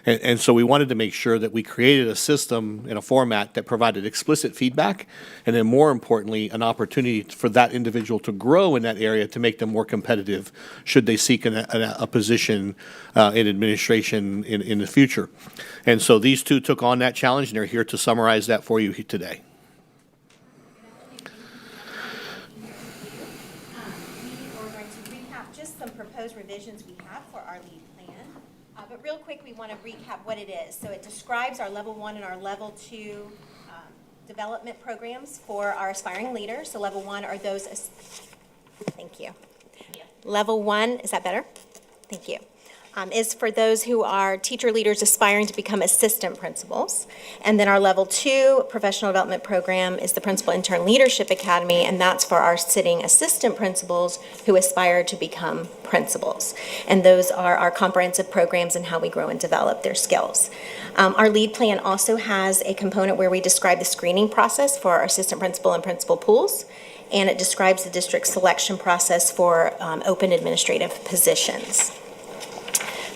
And so we wanted to make sure that we created a system in a format that provided explicit feedback, and then more importantly, an opportunity for that individual to grow in that area to make them more competitive should they seek a position in administration in the future. And so these two took on that challenge, and they're here to summarize that for you today. We are going to recap just some proposed revisions we have for our lead plan. But real quick, we want to recap what it is. So it describes our level 1 and our level 2 development programs for our aspiring leaders. So level 1 are those, thank you. Level 1, is that better? Thank you. Is for those who are teacher leaders aspiring to become assistant principals. And then our level 2 professional development program is the Principal Intern Leadership Academy, and that's for our sitting assistant principals who aspire to become principals. And those are our comprehensive programs and how we grow and develop their skills. Our lead plan also has a component where we describe the screening process for our assistant principal and principal pools, and it describes the district selection process for open administrative positions.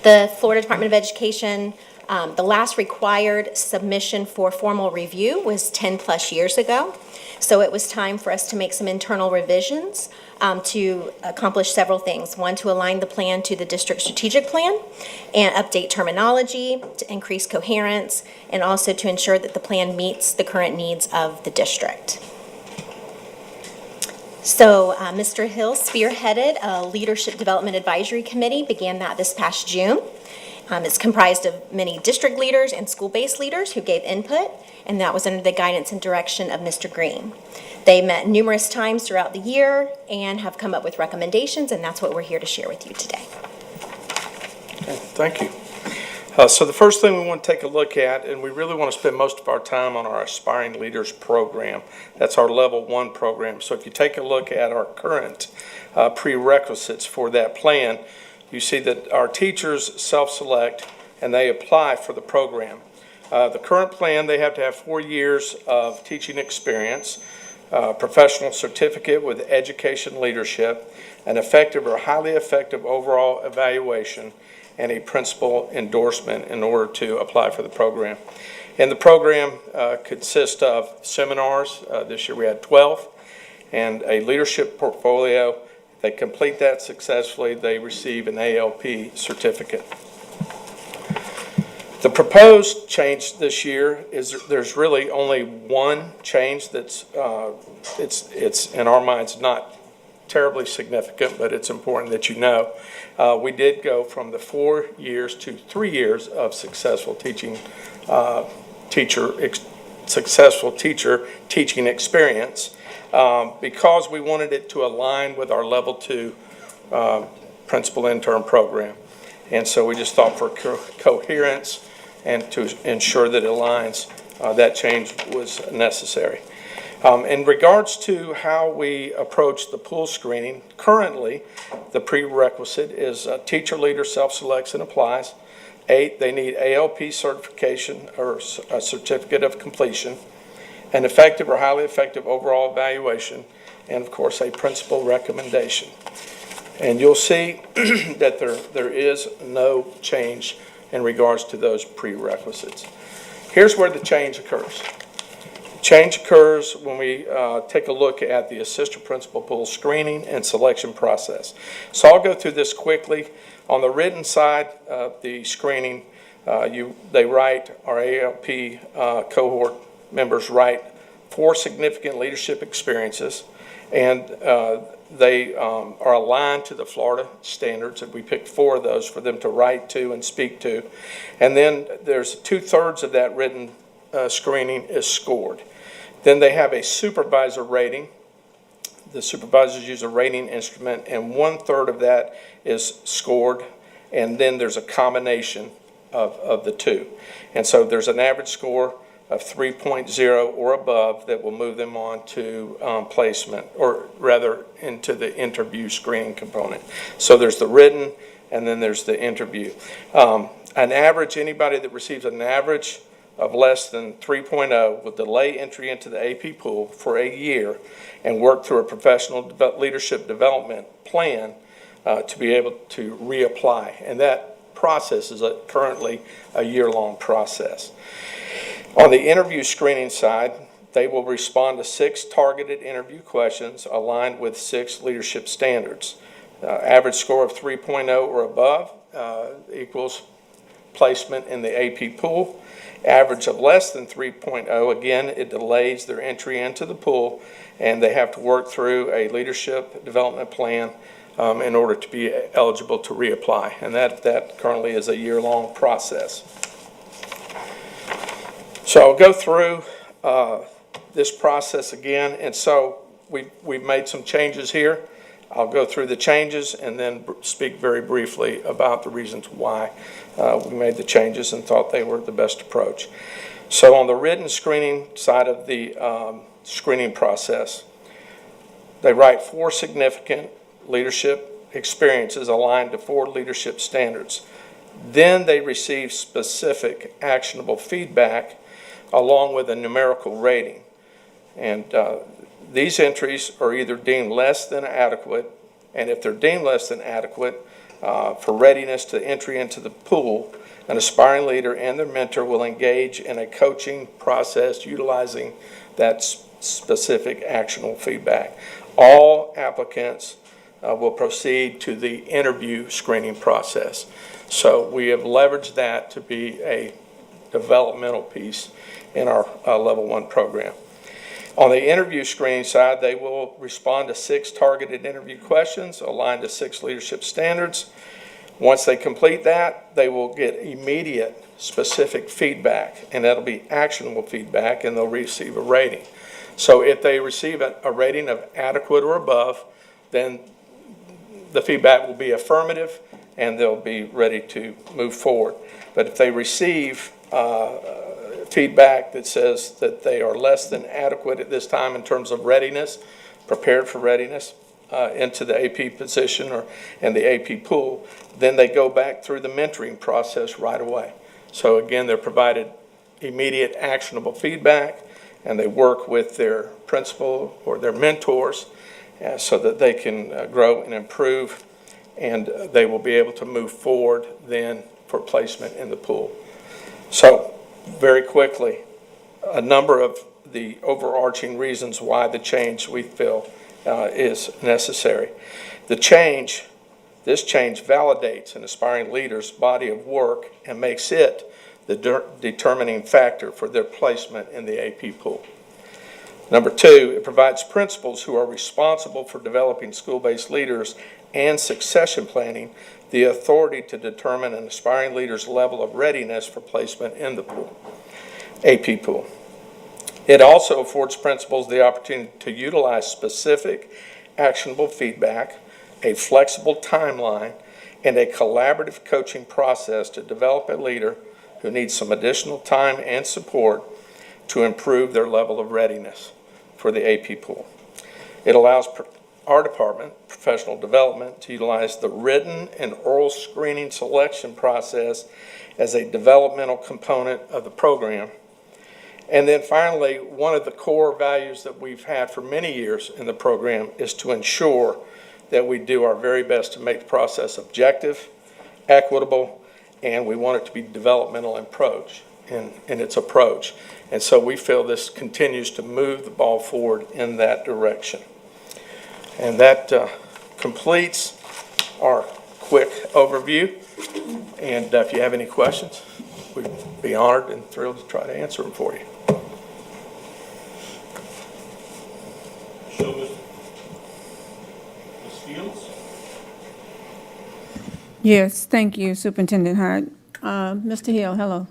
The Florida Department of Education, the last required submission for formal review was 10 plus years ago. So it was time for us to make some internal revisions to accomplish several things. One, to align the plan to the district strategic plan and update terminology to increase coherence, and also to ensure that the plan meets the current needs of the district. So Mr. Hill spearheaded a Leadership Development Advisory Committee, began that this past June. It's comprised of many district leaders and school-based leaders who gave input, and that was under the guidance and direction of Mr. Green. They met numerous times throughout the year and have come up with recommendations, and that's what we're here to share with you today. Okay, thank you. So the first thing we want to take a look at, and we really want to spend most of our time on our Aspiring Leaders program. That's our level 1 program. So if you take a look at our current prerequisites for that plan, you see that our teachers self-select and they apply for the program. The current plan, they have to have 4 years of teaching experience. professional certificate with education leadership, an effective or highly effective overall evaluation, and a principal endorsement in order to apply for the program. And the program consists of seminars. This year we had 12, and a leadership portfolio. If they complete that successfully, they receive an ALP certificate. The proposed change this year is there's really only one change that's it's in our minds not terribly significant, but it's important that you know. We did go from the 4 years to 3 years of successful successful teacher teaching experience because we wanted it to align with our level 2 principal intern program. And so we just thought for coherence and to ensure that it aligns, that change was necessary. In regards to how we approach the pool screening, currently the prerequisite is a teacher leader self-selects and applies. 8, they need ALP certification or a certificate of completion, an effective or highly effective overall evaluation, and of course a principal recommendation. And you'll see that there is no change in regards to those prerequisites. Here's where the change occurs. Change occurs when we take a look at the assistant principal pool screening and selection process. So I'll go through this quickly. On the written side of the screening, they write, our ALP cohort members write 4 significant leadership experiences, and they are aligned to the Florida standards, and we picked 4 of those for them to write to and speak to. And then there's 2/3 of that written screening is scored. Then they have a supervisor rating. The supervisors use a rating instrument, and 1/3 of that is scored, and then there's a combination of the two. And so there's an average score of 3.0 or above that will move them on to placement, or rather into the interview screening component. So there's the written, and then there's the interview. An average, anybody that receives an average of less than 3.0 will delay entry into the AP pool for a year and work through a professional leadership development plan to be able to reapply. And that process is currently a year-long process. On the interview screening side, they will respond to 6 targeted interview questions aligned with 6 leadership standards. Average score of 3.0 or above equals placement in the AP pool. Average of less than 3.0, again, it delays their entry into the pool, and they have to work through a leadership development plan in order to be eligible to reapply. And that currently is a year-long process. So I'll go through this process again, and so we've made some changes here. I'll go through the changes and then speak very briefly about the reasons why we made the changes and thought they were the best approach. So on the written screening side of the screening process, they write 4 significant leadership experiences aligned to 4 leadership standards. Then they receive specific actionable feedback along with a numerical rating. And these entries are either deemed less than adequate, and if they're deemed less than adequate for readiness to entry into the pool, an aspiring leader and their mentor will engage in a coaching process utilizing that specific actionable feedback. All applicants will proceed to the interview screening process. So we have leveraged that to be a developmental piece in our Level 1 program. On the interview screening side, they will respond to 6 targeted interview questions aligned to 6 leadership standards. Once they complete that, they will get immediate specific feedback, and that'll be actionable feedback, and they'll receive a rating. So if they receive a rating of adequate or above, then the feedback will be affirmative, and they'll be ready to move forward. But if they receive feedback that says that they are less than adequate at this time in terms of readiness, prepared for readiness into the AP position and the AP pool, then they go back through the mentoring process right away. So again, they're provided immediate actionable feedback, and they work with their principal or their mentors so that they can grow and improve, and they will be able to move forward then for placement in the pool. So, very quickly, a number of the overarching reasons why the change we feel is necessary. This change validates an aspiring leader's body of work and makes it the determining factor for their placement in the AP pool. Number two, it provides principals who are responsible for developing school-based leaders and succession planning the authority to determine an aspiring leader's level of readiness for placement in the pool, AP pool. It also affords principals the opportunity to utilize specific, actionable feedback, a flexible timeline, and a collaborative coaching process to develop a leader who needs some additional time and support to improve their level of readiness for the AP pool. It allows our department, professional development, to utilize the written and oral screening selection process as a developmental component of the program. And then finally, one of the core values that we've had for many years in the program is to ensure that we do our very best to make the process objective, equitable, and we want it to be developmental in its approach. And so we feel this continues to move the ball forward in that direction. And that completes our quick overview. And if you have any questions, we'd be honored and thrilled to try to answer them for you. Ms. Fields? Yes, thank you, Superintendent Hyde. Mr. Hill, hello.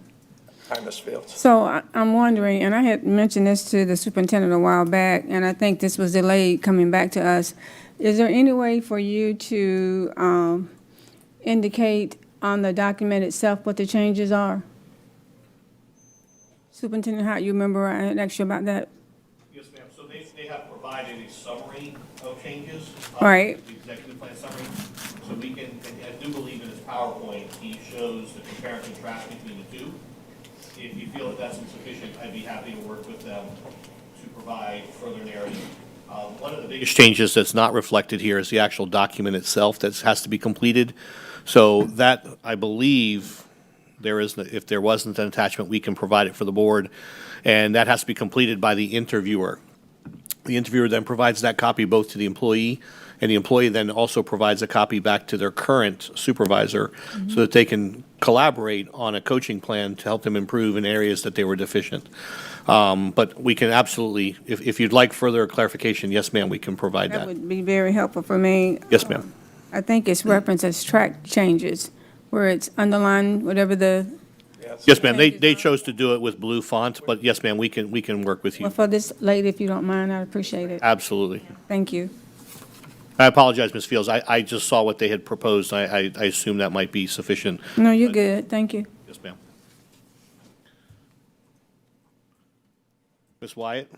Hi, Ms. Fields. So I'm wondering, and I had mentioned this to the superintendent a while back, and I think this was delayed coming back to us. Is there any way for you to indicate on the document itself what the changes are? Superintendent Hyde, you remember I had asked you about that? Yes, ma'am. So they have provided a summary of changes. Right. The executive plan summary. So we can, and I do believe in his PowerPoint, he shows the compare and contrast between the two. If you feel that that's insufficient, I'd be happy to work with them to provide further narrative. One of the biggest changes that's not reflected here is the actual document itself that has to be completed. So that, I believe, if there wasn't an attachment, we can provide it for the board, and that has to be completed by the interviewer. The interviewer then provides that copy both to the employee, and the employee then also provides a copy back to their current supervisor so that they can collaborate on a coaching plan to help them improve in areas that they were deficient. But we can absolutely, if you'd like further clarification, yes, ma'am, we can provide That that. would be very helpful for me. Yes, ma'am. I think it's referenced as track changes, where it's underlined, whatever the, Yes, ma'am. They chose to do it with blue font, but yes, ma'am, we can work with well, you. for this lady, if you don't mind, I'd appreciate it. Absolutely. Thank you. I apologize, Ms. Fields. I just saw what they had proposed. I assume that might be sufficient. No, you're good. Thank you. Yes, ma'am. Ms. Wyatt?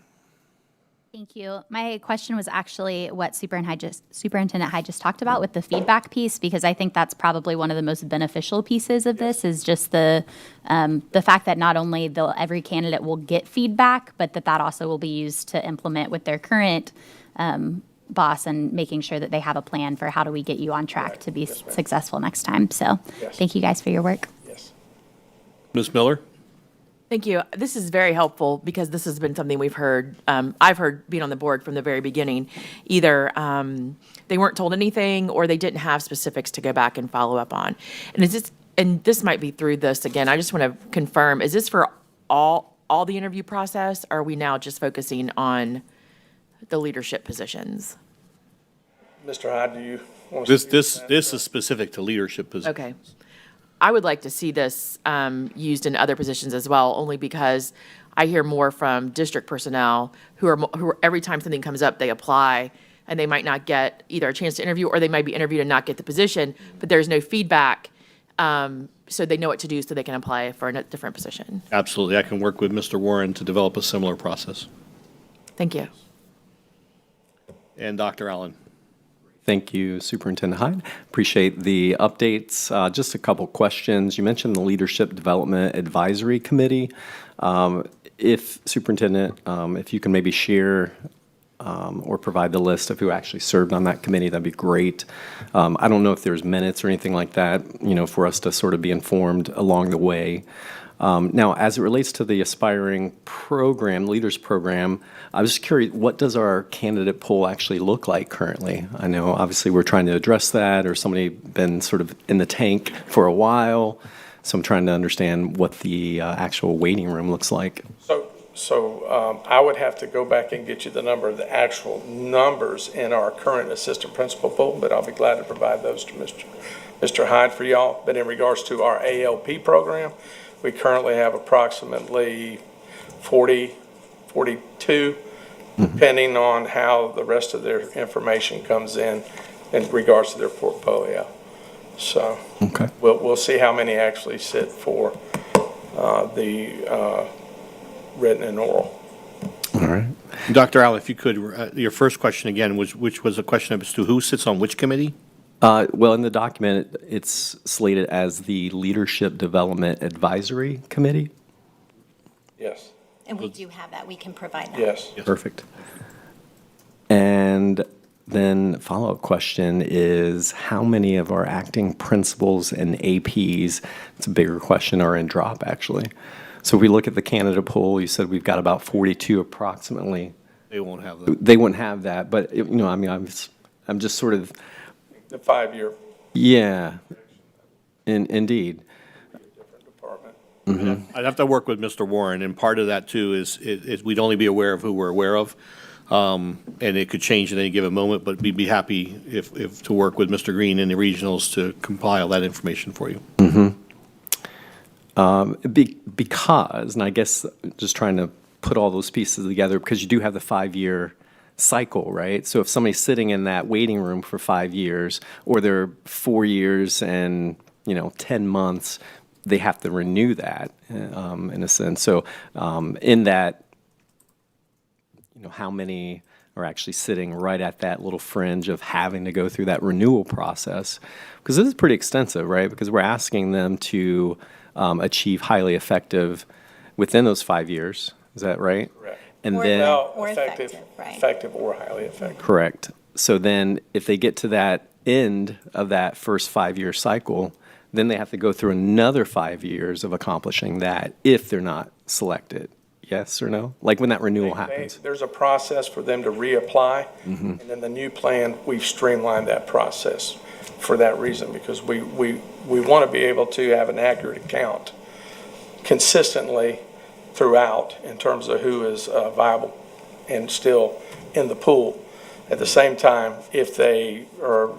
Thank you. My question was actually what Superintendent Hyde just talked about with the feedback piece, because I think that's probably one of the most beneficial pieces of this is just the fact that not only every candidate will get feedback, but that also will be used to implement with their current boss and making sure that they have a plan for how do we get you on track to be successful next time. So thank you guys for your work. Yes. Ms. Miller? Thank you. This is very helpful because this has been something we've heard, I've heard being on the board from the very beginning. Either they weren't told anything or they didn't have specifics to go back and follow up on. And this might be through this again, I just want to confirm, is this for all the interview process? Or are we now just focusing on the leadership positions? Mr. Hyde, do you want to? This is specific to leadership positions. Okay. I would like to see this used in other positions as well, only because I hear more from district personnel who are every time something comes up, they apply, and they might not get either a chance to interview, or they might be interviewed and not get the position, but there's no feedback, so they know what to do so they can apply for a different position. Absolutely. I can work with Mr. Warren to develop a similar process. Thank you. And Dr. Allen? Thank you, Superintendent Hyde. Appreciate the updates. Just a couple questions. You mentioned the Leadership Development Advisory Committee. If Superintendent, if you can maybe share or provide the list of who actually served on that committee, that'd be great. I don't know if there's minutes or anything like that, for us to sort of be informed along the way. Now, as it relates to the Aspiring Program, Leaders Program, I was just curious, what does our candidate pool actually look like currently? I know, obviously, we're trying to address that, or somebody been sort of in the tank for a while, so I'm trying to understand what the actual waiting room looks like. So I would have to go back and get you the actual numbers in our current assistant principal pool, but I'll be glad to provide those to Mr. Hyde for y'all. But in regards to our ALP program, we currently have approximately 40, 42, depending on how the rest of their information comes in regards to their portfolio. So Okay. we'll see how many actually sit for the written and oral. All right. Dr. Al, if you could, your first question again, which was a question as to who sits on which committee? Well, in the document, it's slated as the Leadership Development Advisory Committee. Yes. And we do have that. We can provide that. Yes. Perfect. And then follow-up question is, how many of our acting principals and APs, it's a bigger question, are in drop, actually? So if we look at the candidate pool, you said we've got about 42 approximately. They won't have that. They wouldn't have that, but, I'm just sort of, The 5-year yeah, indeed. different department. I'd have to work with Mr. Warren, and part of that too is we'd only be aware of who we're aware of. And it could change at any given moment, but we'd be happy if to work with Mr. Green and the regionals to compile that information for you. Because, and I guess just trying to put all those pieces together, because you do have the 5-year cycle, right? So if somebody's sitting in that waiting room for 5 years, or they're 4 years and, 10 months, they have to renew that, in a sense. So in that, how many are actually sitting right at that little fringe of having to go through that renewal process? Because this is pretty extensive, right? Because we're asking them to achieve highly effective within those 5 years. Is that right? Correct. And Or then Or effective, right. Effective or highly effective. correct. So then if they get to that end of that first 5-year cycle, then they have to go through another 5 years of accomplishing that if they're not selected. Yes or no? Like when that renewal happens. There's a process for them to reapply, and then the new plan, we've streamlined that process for that reason, because we want to be able to have an accurate account consistently throughout in terms of who is viable and still in the pool. At the same time, if they are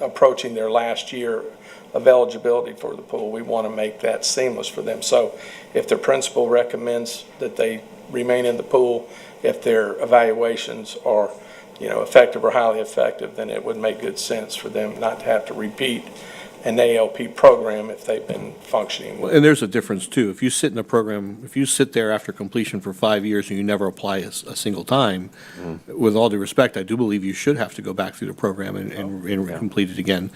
approaching their last year of eligibility for the pool, we want to make that seamless for them. So if their principal recommends that they remain in the pool, if their evaluations are, effective or highly effective, then it would make good sense for them not to have to repeat an ALP program if they've been functioning well. And there's a difference too. If you sit in a program, if you sit there after completion for 5 years and you never apply a single time, with all due respect, I do believe you should have to go back through the program and complete it again.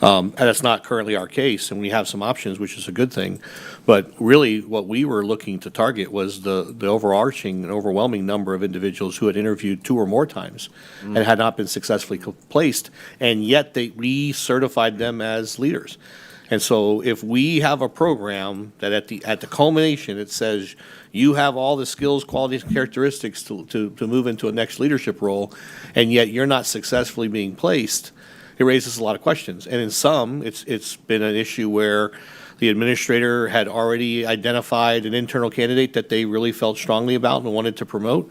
And that's not currently our case, and we have some options, which is a good thing. But really, what we were looking to target was the overarching and overwhelming number of individuals who had interviewed 2 or more times and had not been successfully placed, and yet we certified them as leaders. And so if we have a program that at the culmination, it says you have all the skills, qualities, characteristics to move into a next leadership role, and yet you're not successfully being placed, it raises a lot of questions. And in some, it's been an issue where the administrator had already identified an internal candidate that they really felt strongly about and wanted to promote.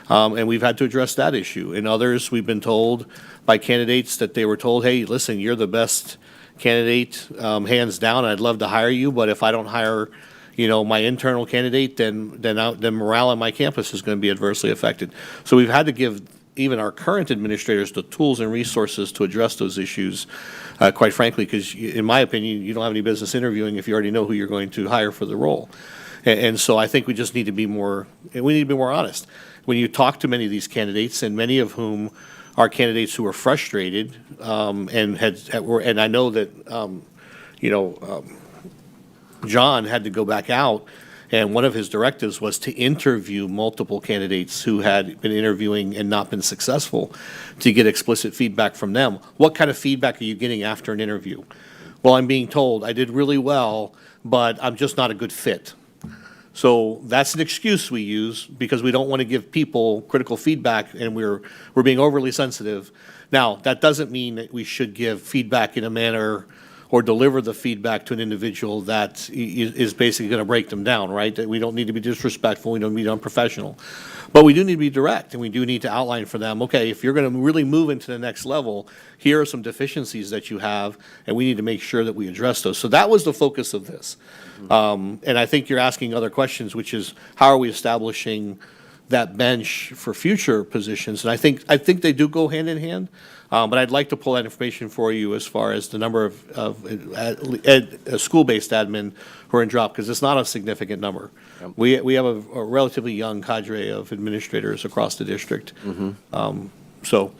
And we've had to address that issue. In others, we've been told by candidates that they were told, hey, listen, you're the best candidate, hands down. I'd love to hire you, but if I don't hire, my internal candidate, then morale on my campus is going to be adversely affected. So we've had to give even our current administrators the tools and resources to address those issues, quite frankly, because in my opinion, you don't have any business interviewing if you already know who you're going to hire for the role. And so I think we just need to be more honest. When you talk to many of these candidates, and many of whom our candidates who were frustrated and I know that John had to go back out, and one of his directives was to interview multiple candidates who had been interviewing and not been successful to get explicit feedback from them. What kind of feedback are you getting after an interview? Well, I'm being told I did really well, but I'm just not a good fit. So that's an excuse we use because we don't want to give people critical feedback, and we're being overly sensitive. Now, that doesn't mean that we should give feedback in a manner or deliver the feedback to an individual that is basically going to break them down, right? That we don't need to be disrespectful, we don't need to be unprofessional. But we do need to be direct, and we do need to outline for them, okay, if you're going to really move into the next level, here are some deficiencies that you have, and we need to make sure that we address those. So that was the focus of this. And I think you're asking other questions, which is how are we establishing that bench for future positions? And I think they do go hand in hand. But I'd like to pull that information for you as far as the number of school-based admin who are in drop, because it's not a significant number. Yep. We have a relatively young cadre of administrators across the district. So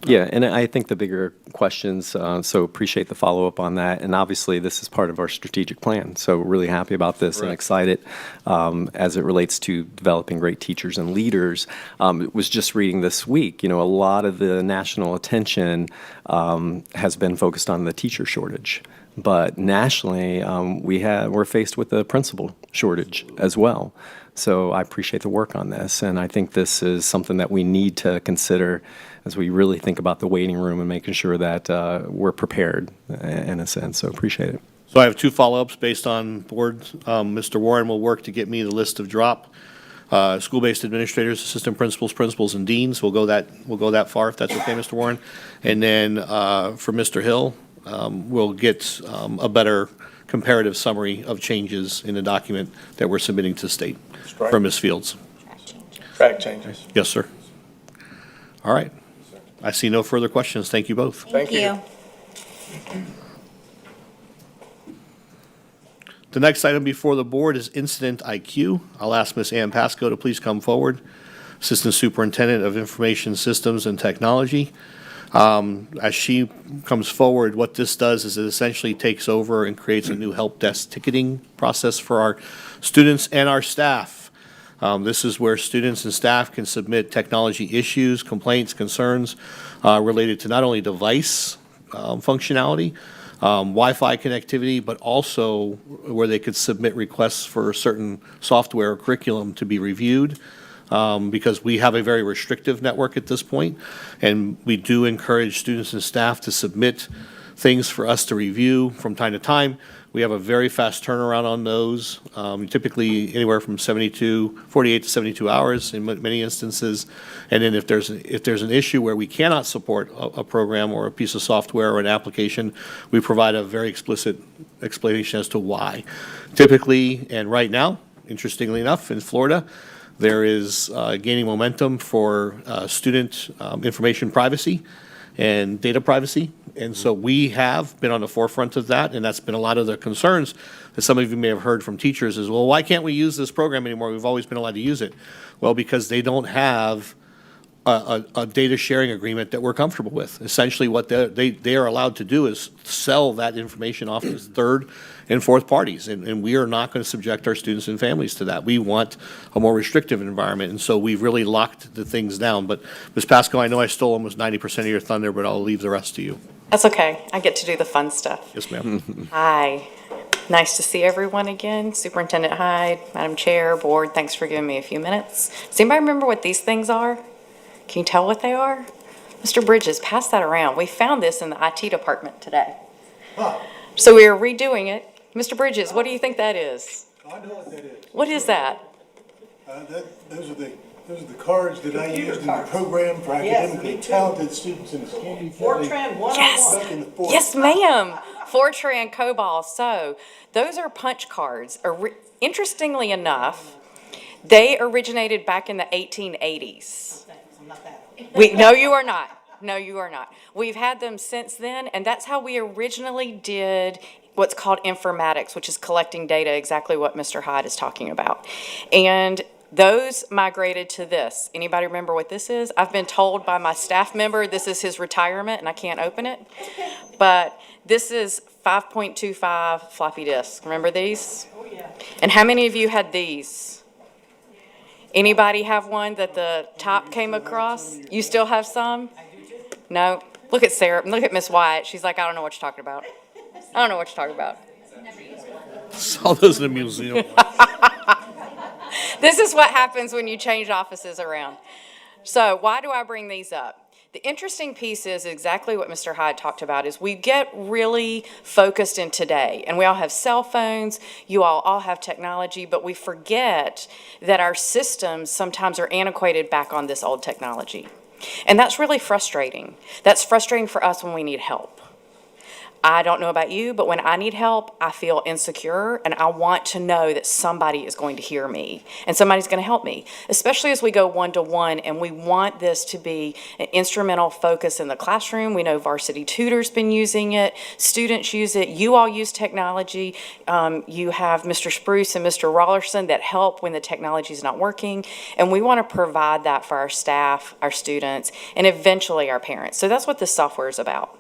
Yeah, and I think the bigger questions, so appreciate the follow-up on that. And obviously, this is part of our strategic plan. So we're really happy about this and excited as it relates to developing great teachers and leaders. Was just reading this week, a lot of the national attention has been focused on the teacher shortage. But nationally, we're faced with a principal shortage as well. So I appreciate the work on this, and I think this is something that we need to consider as we really think about the waiting room and making sure that we're prepared in a sense. So appreciate it. I have 2 follow-ups based on boards. Mr. Warren will work to get me the list of drop school-based administrators, assistant principals, principals, and deans. We'll go that far if that's okay, Mr. Warren. And then for Mr. Hill, we'll get a better comparative summary of changes in the document that we're submitting to the state from Ms. Fields. Track changes. Yes, sir. All right. I see no further questions. Thank you both. Thank you. The next item before the board is Incident IQ. I'll ask Ms. Ann Pasco to please come forward, Assistant Superintendent of Information Systems and Technology. As she comes forward, what this does is it essentially takes over and creates a new help desk ticketing process for our students and our staff. This is where students and staff can submit technology issues, complaints, concerns related to not only device functionality, Wi-Fi connectivity, but also where they could submit requests for certain software or curriculum to be reviewed. Because we have a very restrictive network at this point, and we do encourage students and staff to submit things for us to review from time to time. We have a very fast turnaround on those, typically anywhere from 48 to 72 hours in many instances. And then if there's an issue where we cannot support a program or a piece of software or an application, we provide a very explicit explanation as to why. Typically, and right now, interestingly enough, in Florida, there is gaining momentum for student information privacy and data privacy. And so we have been on the forefront of that, and that's been a lot of the concerns that some of you may have heard from teachers is, well, why can't we use this program anymore? We've always been allowed to use it. Well, because they don't have a data sharing agreement that we're comfortable with. Essentially, what they are allowed to do is sell that information off as third and fourth parties, and we are not going to subject our students and families to that. We want a more restrictive environment, and so we've really locked the things down. But Ms. Pasco, I know I stole almost 90% of your thunder, but I'll leave the rest to you. That's okay. I get to do the fun stuff. Yes, ma'am. Hi. Nice to see everyone again. Superintendent Hyde, Madam Chair, Board, thanks for giving me a few minutes. Does anybody remember what these things are? Can you tell what they are? Mr. Bridges, pass that around. We found this in the IT department today. So we are redoing it. Mr. Bridges, what do you think that is? I know what that is. What is that? Those are the cards that I used in the program for academically talented students in Escambia County. Fortran 101. Yes, ma'am. Fortran COBOL. So those are punch cards. Interestingly enough, they originated back in the 1880s. No, you are not. No, you are not. We've had them since then, and that's how we originally did what's called informatics, which is collecting data, exactly what Mr. Hyde is talking about. And Those migrated to this. Anybody remember what this is? I've been told by my staff member this is his retirement and I can't open it. But this is 5.25 floppy disks. Remember these? Oh, yeah. And how many of you had these? Anybody have one that the top came across? You still have some? No? Look at Sarah. Look at Miss Wyatt. She's like, I don't know what you're talking about. I don't know what you're talking about. Saw those in the museum. This is what happens when you change offices around. So why do I bring these up? The interesting piece is exactly what Mr. Hyde talked about, is we get really focused in today, and we all have cell phones, you all have technology, but we forget that our systems sometimes are antiquated back on this old technology. And that's really frustrating. That's frustrating for us when we need help. I don't know about you, but when I need help, I feel insecure, and I want to know that somebody is going to hear me and somebody's going to help me, especially as we go one-to-one, and we want this to be an instrumental focus in the classroom. We know Varsity Tutor's been using it. Students use it. You all use technology. You have Mr. Spruce and Mr. Rollerson that help when the technology is not working, and we want to provide that for our staff, our students, and eventually our parents. So that's what this software is about.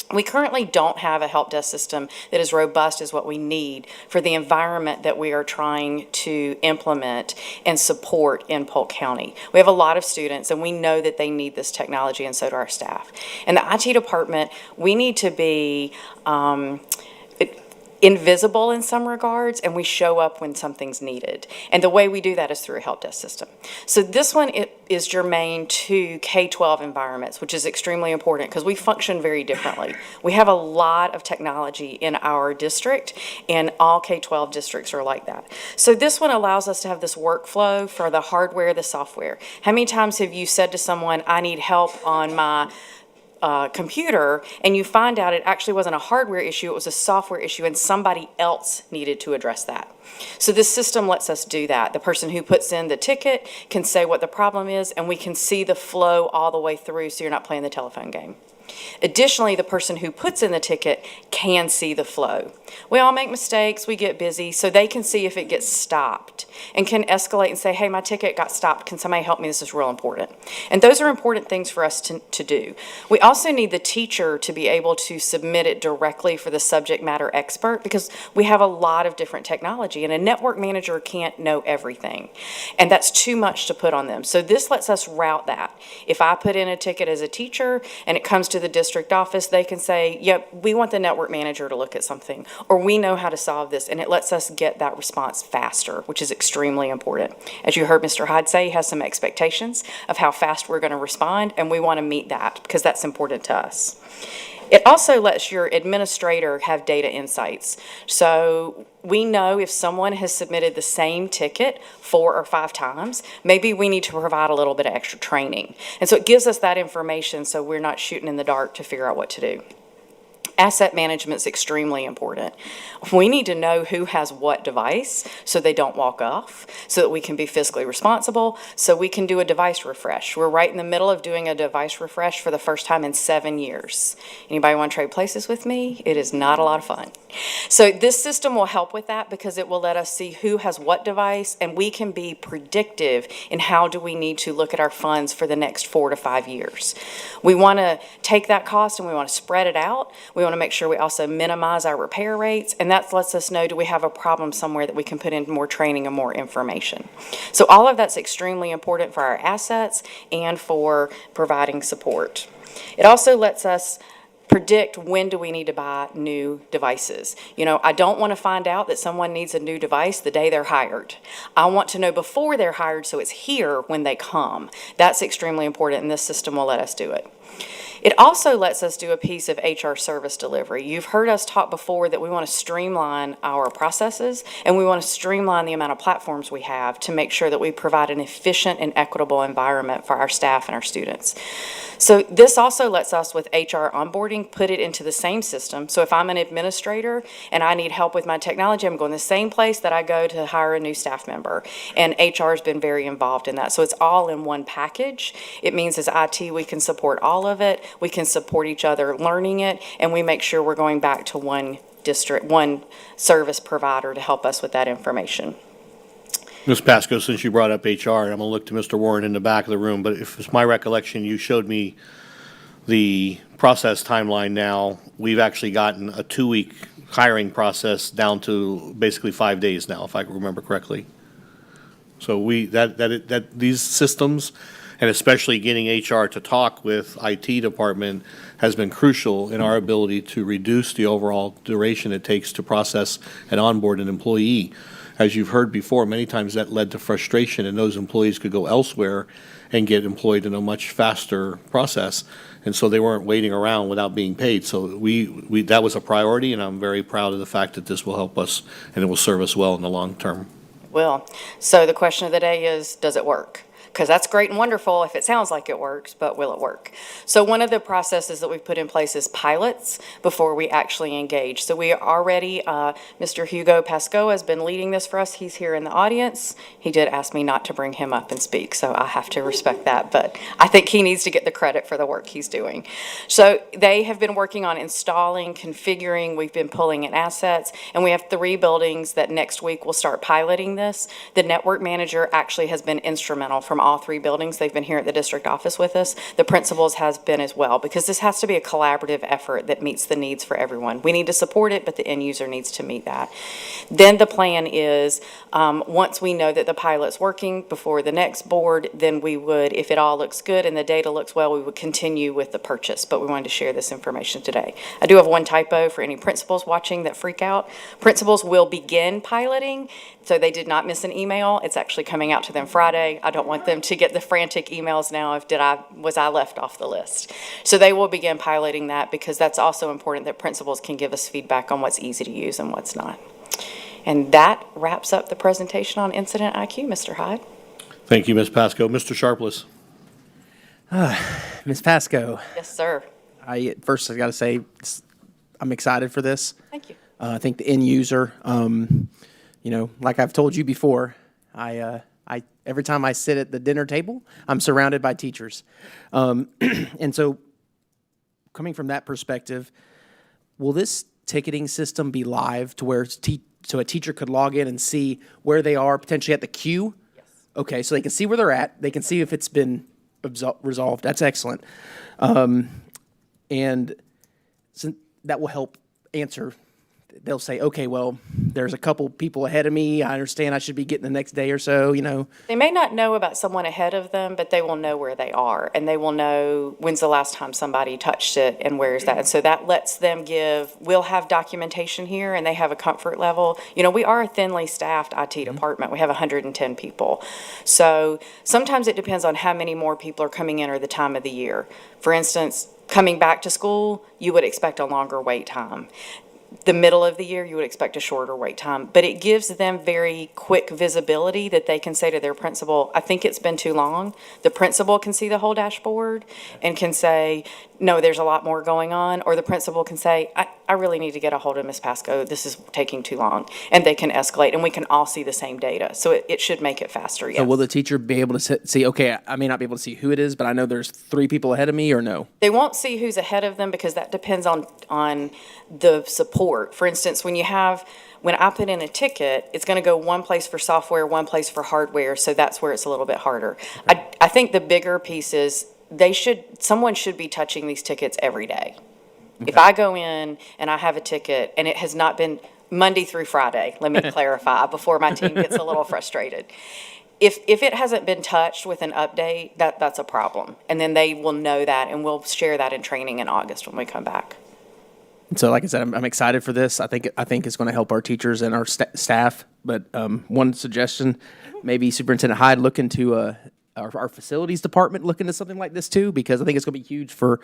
We currently don't have a help desk system that is robust as what we need for the environment that we are trying to implement and support in Polk County. We have a lot of students, and we know that they need this technology, and so do our staff. In the IT department, we need to be invisible in some regards, and we show up when something's needed. And the way we do that is through a help desk system. So this one is germane to K-12 environments, which is extremely important because we function very differently. We have a lot of technology in our district, and all K-12 districts are like that. So this one allows us to have this workflow for the hardware, the software. How many times have you said to someone, I need help on my computer, and you find out it actually wasn't a hardware issue, it was a software issue, and somebody else needed to address that. So this system lets us do that. The person who puts in the ticket can say what the problem is, and we can see the flow all the way through, so you're not playing the telephone game. Additionally, the person who puts in the ticket can see the flow. We all make mistakes, we get busy, so they can see if it gets stopped and can escalate and say, hey, my ticket got stopped, can somebody help me, this is real important. And those are important things for us to do. We also need the teacher to be able to submit it directly for the subject matter expert, because we have a lot of different technology, and a network manager can't know everything, and that's too much to put on them. So this lets us route that. If I put in a ticket as a teacher and it comes to the district office, they can say, yep, we want the network manager to look at something, or we know how to solve this, and it lets us get that response faster, which is extremely important. As you heard Mr. Hyde say, he has some expectations of how fast we're going to respond, and we want to meet that because that's important to us. It also lets your administrator have data insights. So we know if someone has submitted the same ticket 4 or 5 times, maybe we need to provide a little bit of extra training. And so it gives us that information so we're not shooting in the dark to figure out what to do. Asset management is extremely important. We need to know who has what device so they don't walk off, so that we can be fiscally responsible, so we can do a device refresh. We're right in the middle of doing a device refresh for the first time in 7 years. Anybody want to trade places with me? It is not a lot of fun. So this system will help with that because it will let us see who has what device, and we can be predictive in how do we need to look at our funds for the next 4 to 5 years. We want to take that cost and we want to spread it out. We want to make sure we also minimize our repair rates, and that lets us know, do we have a problem somewhere that we can put in more training and more information. So all of that's extremely important for our assets and for providing support. It also lets us predict when do we need to buy new devices. You know, I don't want to find out that someone needs a new device the day they're hired. I want to know before they're hired so it's here when they come. That's extremely important, and this system will let us do it. It also lets us do a piece of HR service delivery. You've heard us talk before that we want to streamline our processes, and we want to streamline the amount of platforms we have to make sure that we provide an efficient and equitable environment for our staff and our students. So this also lets us, with HR onboarding, put it into the same system. So if I'm an administrator and I need help with my technology, I'm going the same place that I go to hire a new staff member. And HR has been very involved in that. So it's all in one package. It means as IT, we can support all of it. We can support each other learning it, and we make sure we're going back to one district, one service provider to help us with that information. Ms. Pasco, since you brought up HR, and I'm going to look to Mr. Warren in the back of the room, but if it's my recollection, you showed me the process timeline now. We've actually gotten a 2-week hiring process down to basically 5 days now, if I remember correctly. So these systems, and especially getting HR to talk with IT department, has been crucial in our ability to reduce the overall duration it takes to process and onboard an employee. As you've heard before, many times that led to frustration, and those employees could go elsewhere and get employed in a much faster process. And so they weren't waiting around without being paid. So that was a priority, and I'm very proud of the fact that this will help us and it will serve us well in the long term. Will. So the question of the day is, does it work? Because that's great and wonderful if it sounds like it works, but will it work? So one of the processes that we've put in place is pilots before we actually engage. So we already, Mr. Hugo Pasco has been leading this for us. He's here in the audience. He did ask me not to bring him up and speak, so I have to respect that, but I think he needs to get the credit for the work he's doing. So they have been working on installing, configuring, we've been pulling in assets, and we have 3 buildings that next week will start piloting this. The network manager actually has been instrumental from all 3 buildings. They've been here at the district office with us. The principals has been as well, because this has to be a collaborative effort that meets the needs for everyone. We need to support it, but the end user needs to meet that. Then the plan is, once we know that the pilot's working before the next board, then we would, if it all looks good and the data looks well, we would continue with the purchase, but we wanted to share this information today. I do have one typo for any principals watching that freak out. Principals will begin piloting, so they did not miss an email. It's actually coming out to them Friday. I don't want them to get the frantic emails now if was I left off the list. So they will begin piloting that, because that's also important that principals can give us feedback on what's easy to use and what's not. And that wraps up the presentation on Incident IQ, Mr. Hyde. Thank you, Ms. Pasco. Mr. Sharpless. Ms. Pasco, Yes, sir. first I got to say, I'm excited for this. Thank you. I think the end user, like I've told you before, I every time I sit at the dinner table, I'm surrounded by teachers. And so coming from that perspective, will this ticketing system be live to where so a teacher could log in and see where they are potentially at the queue? Yes. Okay, so they can see where they're at. They can see if it's been resolved. That's excellent. And so that will help answer. They'll say, okay, well, there's a couple people ahead of me. I understand I should be getting the next day or so, They may not know about someone ahead of them, but they will know where they are, and they will know when's the last time somebody touched it and where is that. And so that lets them we'll have documentation here, and they have a comfort level. We are a thinly staffed IT department. We have 110 people. So sometimes it depends on how many more people are coming in or the time of the year. For instance, coming back to school, you would expect a longer wait time. The middle of the year, you would expect a shorter wait time, but it gives them very quick visibility that they can say to their principal, I think it's been too long. The principal can see the whole dashboard and can say, no, there's a lot more going on. Or the principal can say, I really need to get a hold of Ms. Pasco. This is taking too long. And they can escalate, and we can all see the same data. So it should make it faster, yes. So will the teacher be able to see, okay, I may not be able to see who it is, but I know there's 3 people ahead of me, or no? They won't see who's ahead of them, because that depends on the support. For instance, when I put in a ticket, it's going to go one place for software, one place for hardware, so that's where it's a little bit harder. I think the bigger piece is someone should be touching these tickets every day. Okay. If I go in and I have a ticket and it has not been Monday through Friday, let me clarify before my team gets a little frustrated. If it hasn't been touched with an update, that's a problem. And then they will know that, and we'll share that in training in August when we come back. So like I said, I'm excited for this. I think it's going to help our teachers and our staff. But one suggestion, maybe Superintendent Hyde look into our facilities department, look into something like this too, because I think it's going to be huge for,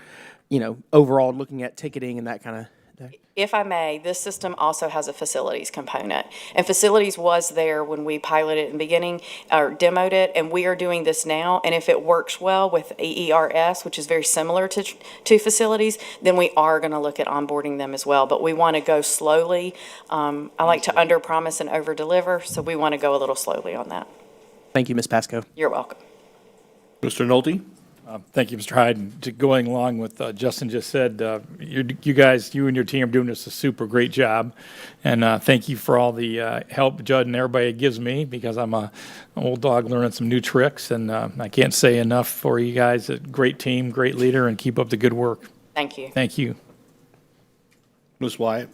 overall looking at ticketing and that kind of. If I may, this system also has a facilities component. And facilities was there when we piloted it in the beginning, or demoed it, and we are doing this now. And if it works well with EERS, which is very similar to facilities, then we are going to look at onboarding them as well. But we want to go slowly. I like to under-promise and over-deliver, so we want to go a little slowly on that. Thank you, Ms. Pasco. You're welcome. Mr. Nolte? Thank you, Mr. Hyde. Going along with Justin just said, you guys, you and your team are doing just a super great job. And thank you for all the help Judd and everybody gives me, because I'm an old dog learning some new tricks. And I can't say enough for you guys. A great team, great leader, and keep up the good work. Thank you. Thank you. Ms. Wyatt?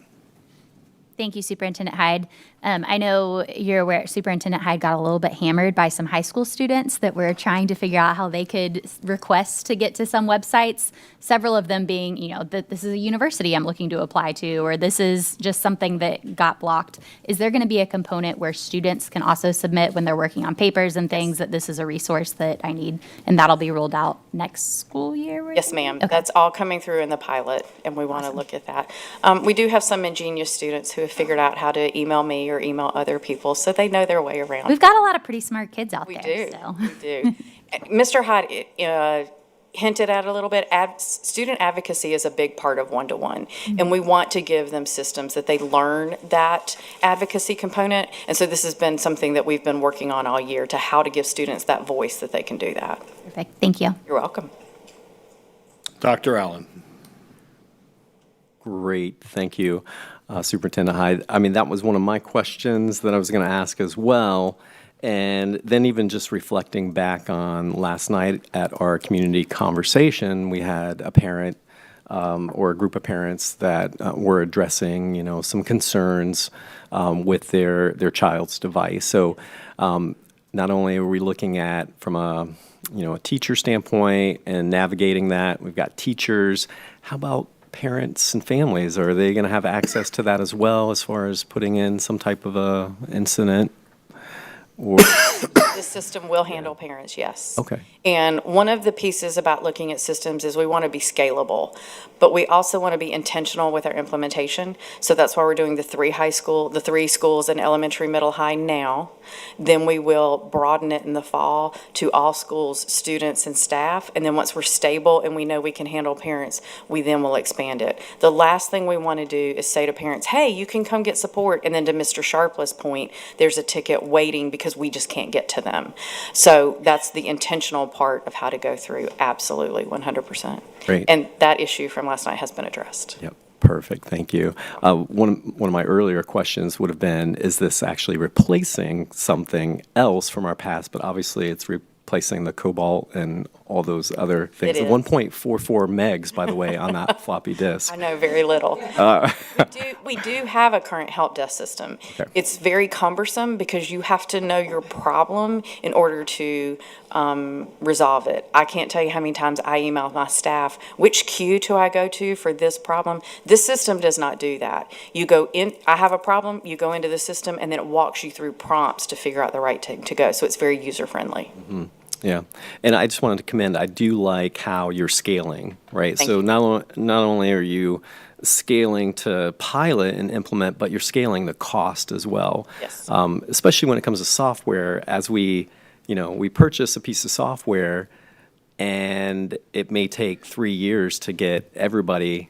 Thank you, Superintendent Hyde. I know you're aware Superintendent Hyde got a little bit hammered by some high school students that were trying to figure out how they could request to get to some websites, several of them being, that this is a university I'm looking to apply to, or this is just something that got blocked. Is there going to be a component where students can also submit when they're working on papers and things, that this is a resource that I need, and that'll be rolled out next school year? Yes, ma'am. Okay. That's all coming through in the pilot, and we want to look at that. We do have some ingenious students who have figured out how to email me or email other people, so they know their way around. We've got a lot of pretty smart kids out We there. do, So. we do. Mr. Hyde hinted at it a little bit. Student advocacy is a big part of one-to-one, and we want to give them systems that they learn that advocacy component. And so this has been something that we've been working on all year, to how to give students that voice that they can do that. Perfect. Thank you. You're welcome. Dr. Allen? Great, thank you, Superintendent Hyde. I mean, that was one of my questions that I was going to ask as well. And then even just reflecting back on last night at our community conversation, we had a parent or a group of parents that were addressing, some concerns with their child's device. So not only are we looking at from a teacher standpoint and navigating that, we've got teachers. How about parents and families? Are they going to have access to that as well, as far as putting in some type of a incident? Or The system will handle parents, yes. Okay. And one of the pieces about looking at systems is we want to be scalable, but we also want to be intentional with our implementation. So that's why we're doing the three schools in elementary, middle, high now. Then we will broaden it in the fall to all schools, students, and staff. And then once we're stable and we know we can handle parents, we then will expand it. The last thing we want to do is say to parents, hey, you can come get support. And then to Mr. Sharpless' point, there's a ticket waiting because we just can't get to them. So that's the intentional part of how to go through. Absolutely, 100%. Great. And that issue from last night has been addressed. Yep, perfect, thank you. One of my earlier questions would have been, is this actually replacing something else from our past? But obviously, it's replacing the Cobalt and all those other things. It The is. 1.44 megs, by the way, on that floppy disk. I know very little. We do have a current help desk system. Okay. It's very cumbersome because you have to know your problem in order to resolve it. I can't tell you how many times I email my staff, which queue do I go to for this problem? This system does not do that. You go in, I have a problem, you go into the system, and then it walks you through prompts to figure out the right thing to go. So it's very user-friendly. Yeah, and I just wanted to commend, I do like how you're scaling, right? Thank So you. not only are you scaling to pilot and implement, but you're scaling the cost as well. Yes. Especially when it comes to software, as we purchase a piece of software, and it may take 3 years to get everybody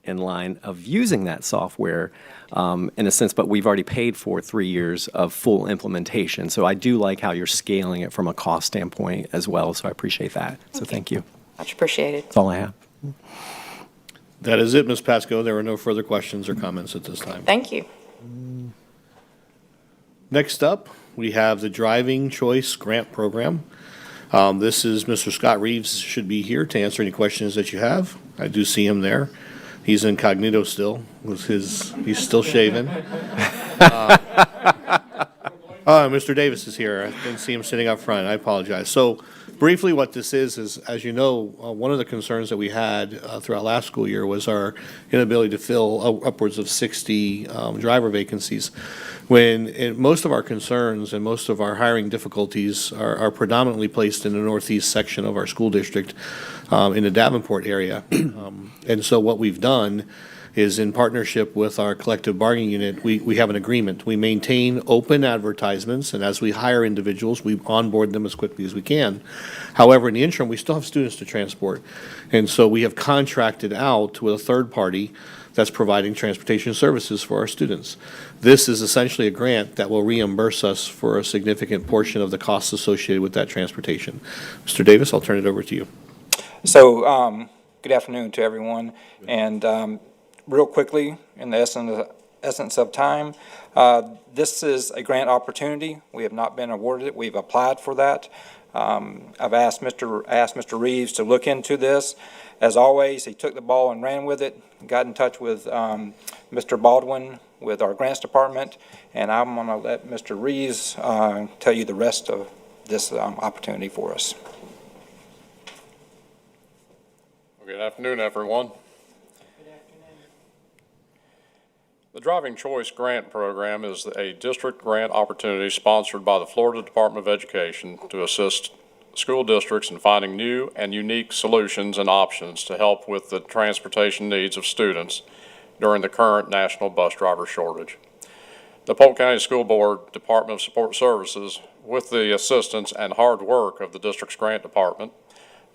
in line of using that software, in a sense, but we've already paid for 3 years of full implementation. So I do like how you're scaling it from a cost standpoint as well, so I appreciate that. So thank you. Much appreciated. That's all I have. That is it, Ms. Pasco. There are no further questions or comments at this time. Thank you. Next up, we have the Driving Choice Grant Program. This is Mr. Scott Reeves should be here to answer any questions that you have. I do see him there. He's incognito still with he's still shaving. Mr. Davis is here. I didn't see him sitting up front. I apologize. So briefly, what this is, as you know, one of the concerns that we had throughout last school year was our inability to fill upwards of 60 driver vacancies. When most of our concerns and most of our hiring difficulties are predominantly placed in the northeast section of our school district, in the Davenport area. And so what we've done is, in partnership with our collective bargaining unit, we have an agreement. We maintain open advertisements, and as we hire individuals, we onboard them as quickly as we can. However, in the interim, we still have students to transport. And so we have contracted out with a third party that's providing transportation services for our students. This is essentially a grant that will reimburse us for a significant portion of the costs associated with that transportation. Mr. Davis, I'll turn it over to you. So, good afternoon to everyone. And real quickly, in the essence of time, this is a grant opportunity. We have not been awarded it. We've applied for that. I've asked Mr. Reeves to look into this. As always, he took the ball and ran with it, got in touch with Mr. Baldwin with our grants department, and I'm going to let Mr. Reeves tell you the rest of this opportunity for us. Good afternoon, everyone. Good afternoon. The Driving Choice Grant Program is a district grant opportunity sponsored by the Florida Department of Education to assist school districts in finding new and unique solutions and options to help with the transportation needs of students during the current national bus driver shortage. The Polk County School Board Department of Support Services, with the assistance and hard work of the district's grant department,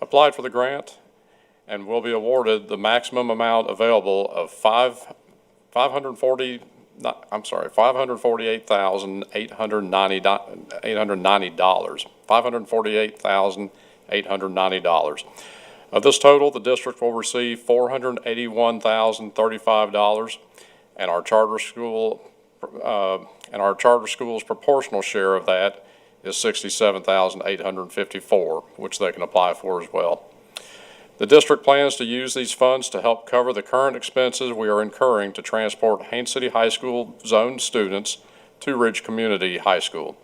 applied for the grant and will be awarded the maximum amount available of $548,890. $548,890. Of this total, the district will receive $481,035, and our charter school's proportional share of that is $67,854, which they can apply for as well. The district plans to use these funds to help cover the current expenses we are incurring to transport Haines City High School zone students to Ridge Community High School.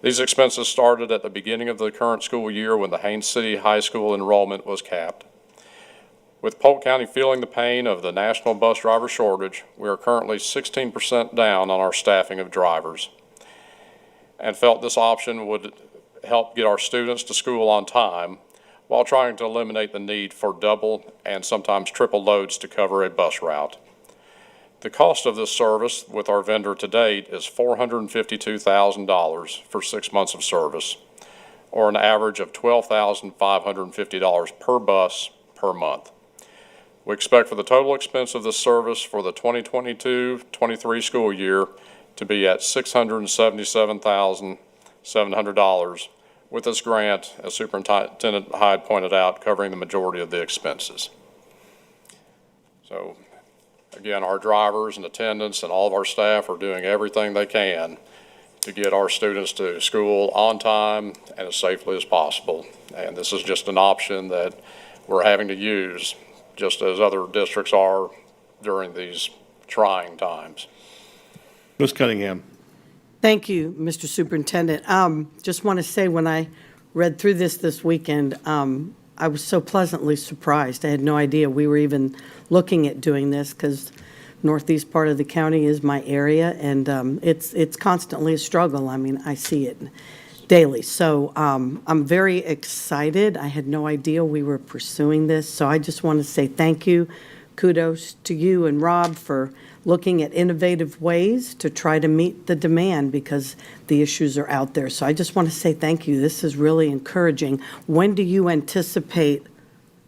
These expenses started at the beginning of the current school year when the Haines City High School enrollment was capped. With Polk County feeling the pain of the national bus driver shortage, we are currently 16% down on our staffing of drivers, and felt this option would help get our students to school on time while trying to eliminate the need for double and sometimes triple loads to cover a bus route. The cost of this service with our vendor to date is $452,000 for 6 months of service, or an average of $12,550 per bus per month. We expect for the total expense of this service for the 2022-23 school year to be at $677,700, with this grant, as Superintendent Hyde pointed out, covering the majority of the expenses. So, again, our drivers and attendants and all of our staff are doing everything they can to get our students to school on time and as safely as possible. And this is just an option that we're having to use, just as other districts are during these trying times. Ms. Cunningham. Thank you, Mr. Superintendent. Just want to say, when I read through this weekend, I was so pleasantly surprised. I had no idea we were even looking at doing this, because northeast part of the county is my area, and it's constantly a struggle. I mean, I see it daily. So I'm very excited. I had no idea we were pursuing this. So I just want to say thank you. Kudos to you and Rob for looking at innovative ways to try to meet the demand, because the issues are out there. So I just want to say thank you. This is really encouraging. When do you anticipate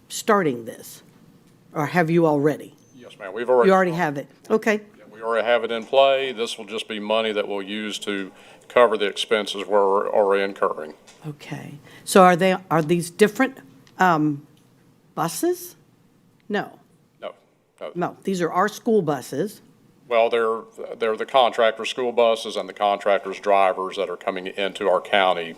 starting this? Or have you already? Yes, ma'am. We've already. You already have it? Okay. We already have it in play. This will just be money that we'll use to cover the expenses we're already incurring. Okay. So are these different buses? No. No, these are our school buses. Well, they're the contractor school buses and the contractor's drivers that are coming into our county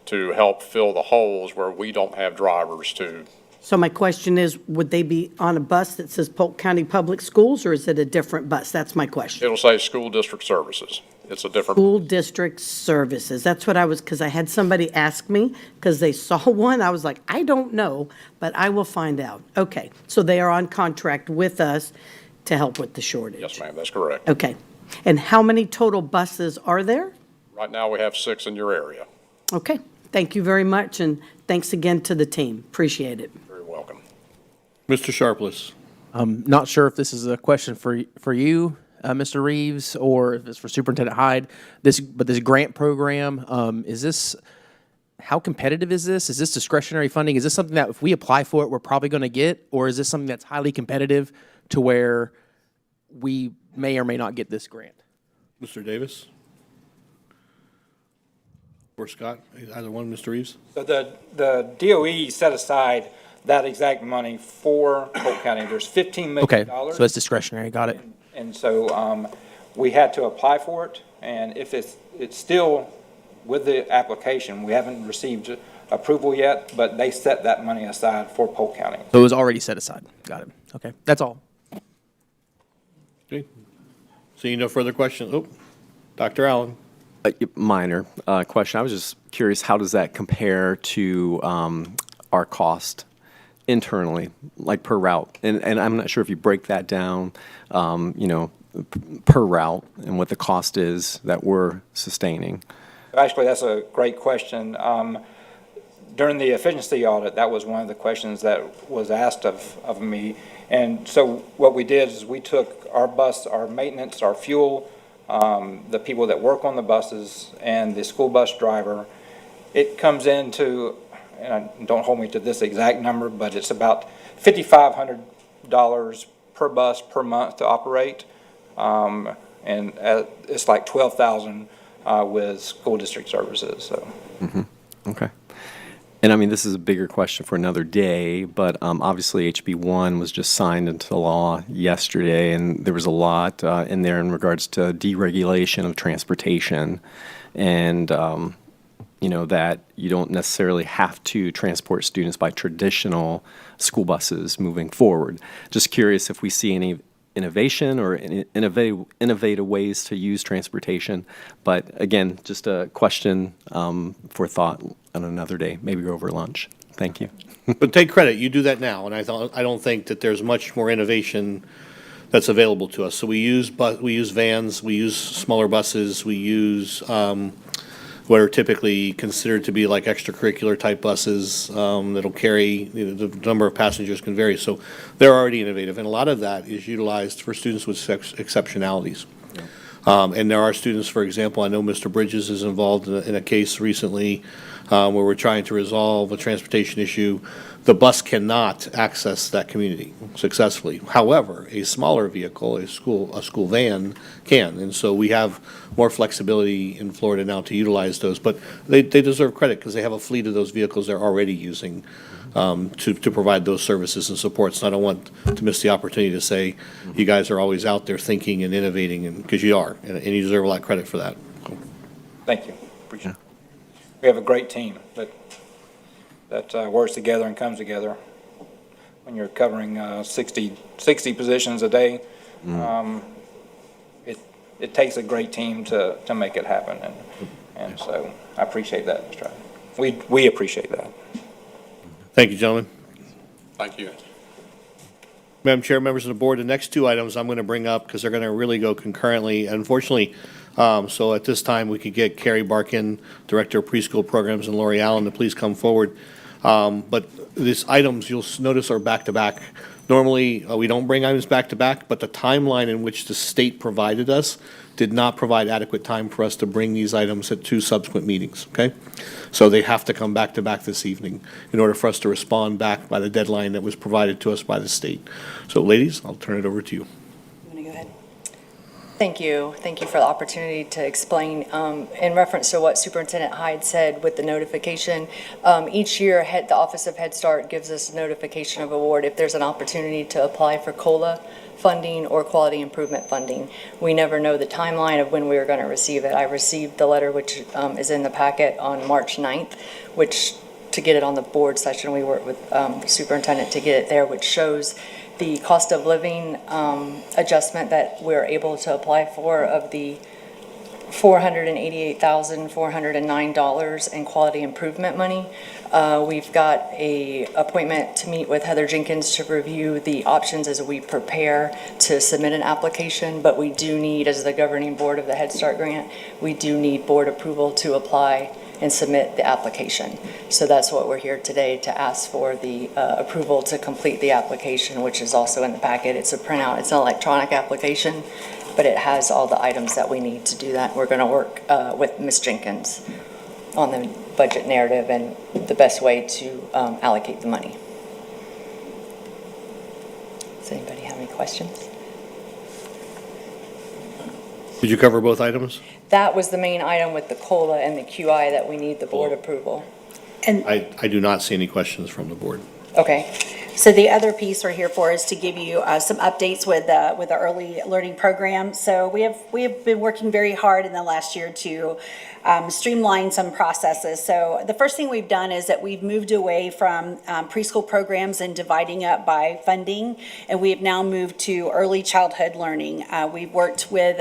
to help fill the holes where we don't have drivers to. So my question is, would they be on a bus that says Polk County Public Schools, or is it a different bus? That's my question. It'll say school district services. It's a different. School district services. That's what I was, because I had somebody ask me, because they saw one. I was like, I don't know, but I will find out. Okay, so they are on contract with us to help with the shortage. Yes, ma'am, that's correct. Okay. And how many total buses are there? Right now, we have 6 in your area. Okay. Thank you very much, and thanks again to the team. Appreciate it. Very welcome. Mr. Sharpless. I'm not sure if this is a question for you, Mr. Reeves, or if it's for Superintendent Hyde. But this grant program, how competitive is this? Is this discretionary funding? Is this something that if we apply for it, we're probably going to get? Or is this something that's highly competitive to where we may or may not get this grant. Mr. Davis? Or Scott? Either one, Mr. Reeves? So the DOE set aside that exact money for Polk County. There's $15 million. Okay, so it's discretionary, got it. And so we had to apply for it, and if it's still with the application, we haven't received approval yet, but they set that money aside for Polk County. So it was already set aside, got it. Okay, that's all. Okay. Seeing no further questions. Oh, Dr. Allen. Minor question. I was just curious, how does that compare to our cost internally, like per route? And I'm not sure if you break that down, per route and what the cost is that we're sustaining. Actually, that's a great question. During the efficiency audit, that was one of the questions that was asked of me. And so what we did is we took our bus, our maintenance, our fuel, the people that work on the buses, and the school bus driver. It comes into, and don't hold me to this exact number, but it's about $5,500 per bus per month to operate. And it's like $12,000 with school district services. So. Okay. And I mean, this is a bigger question for another day, but obviously HB1 was just signed into law yesterday, and there was a lot in there in regards to deregulation of transportation, and that you don't necessarily have to transport students by traditional school buses moving forward. Just curious if we see any innovation or innovative ways to use transportation. But again, just a question for thought on another day, maybe over lunch. Thank you. But take credit, you do that now, and I don't think that there's much more innovation that's available to us. So we use vans, we use smaller buses, we use what are typically considered to be like extracurricular type buses that'll carry, the number of passengers can vary. So they're already innovative, and a lot of that is utilized for students with exceptionalities. And there are students, for example, I know Mr. Bridges is involved in a case recently where we're trying to resolve a transportation issue. The bus cannot access that community successfully. However, a smaller vehicle, a school van can. And so we have more flexibility in Florida now to utilize those. But they deserve credit because they have a fleet of those vehicles they're already using to provide those services and supports. And I don't want to miss the opportunity to say you guys are always out there thinking and innovating, and because you are, and you deserve a lot of credit for that. Thank you. Appreciate it. We have a great team that works together and comes together. When you're covering 60 positions a day, it takes a great team to make it happen. And so I appreciate that, Mr. Allen. We appreciate that. Thank you, gentlemen. Thank you. Madam Chair, members of the board, the next two items I'm going to bring up because they're going to really go concurrently. Unfortunately, so at this time, we could get Carrie Barkin, Director of Preschool Programs, and Lori Allen to please come forward. But these items, you'll notice, are back-to-back. Normally, we don't bring items back-to-back, but the timeline in which the state provided us did not provide adequate time for us to bring these items at two subsequent meetings, okay? So they have to come back-to-back this evening in order for us to respond back by the deadline that was provided to us by the state. So ladies, I'll turn it over to you. You want to go ahead? Thank you. Thank you for the opportunity to explain. In reference to what Superintendent Hyde said with the notification, each year the Office of Head Start gives us a notification of award if there's an opportunity to apply for COLA funding or quality improvement funding. We never know the timeline of when we are going to receive it. I received the letter, which is in the packet, on March 9th, which to get it on the board session, we worked with the superintendent to get it there, which shows the cost of living adjustment that we're able to apply for of the $488,409 in quality improvement money. We've got an appointment to meet with Heather Jenkins to review the options as we prepare to submit an application, but we do need, as the governing board of the Head Start grant, we do need board approval to apply and submit the application. So that's what we're here today to ask for, the approval to complete the application, which is also in the packet. It's a printout. It's an electronic application, but it has all the items that we need to do that. We're going to work with Ms. Jenkins on the budget narrative and the best way to allocate the money. Does anybody have any questions? Did you cover both items? That was the main item with the COLA and the QI that we need the board approval. I do not see any questions from the board. Okay. So the other piece we're here for is to give you some updates with the early learning program. So we have been working very hard in the last year to streamline some processes. So the first thing we've done is that we've moved away from preschool programs and dividing up by funding, and we have now moved to early childhood learning. We've worked with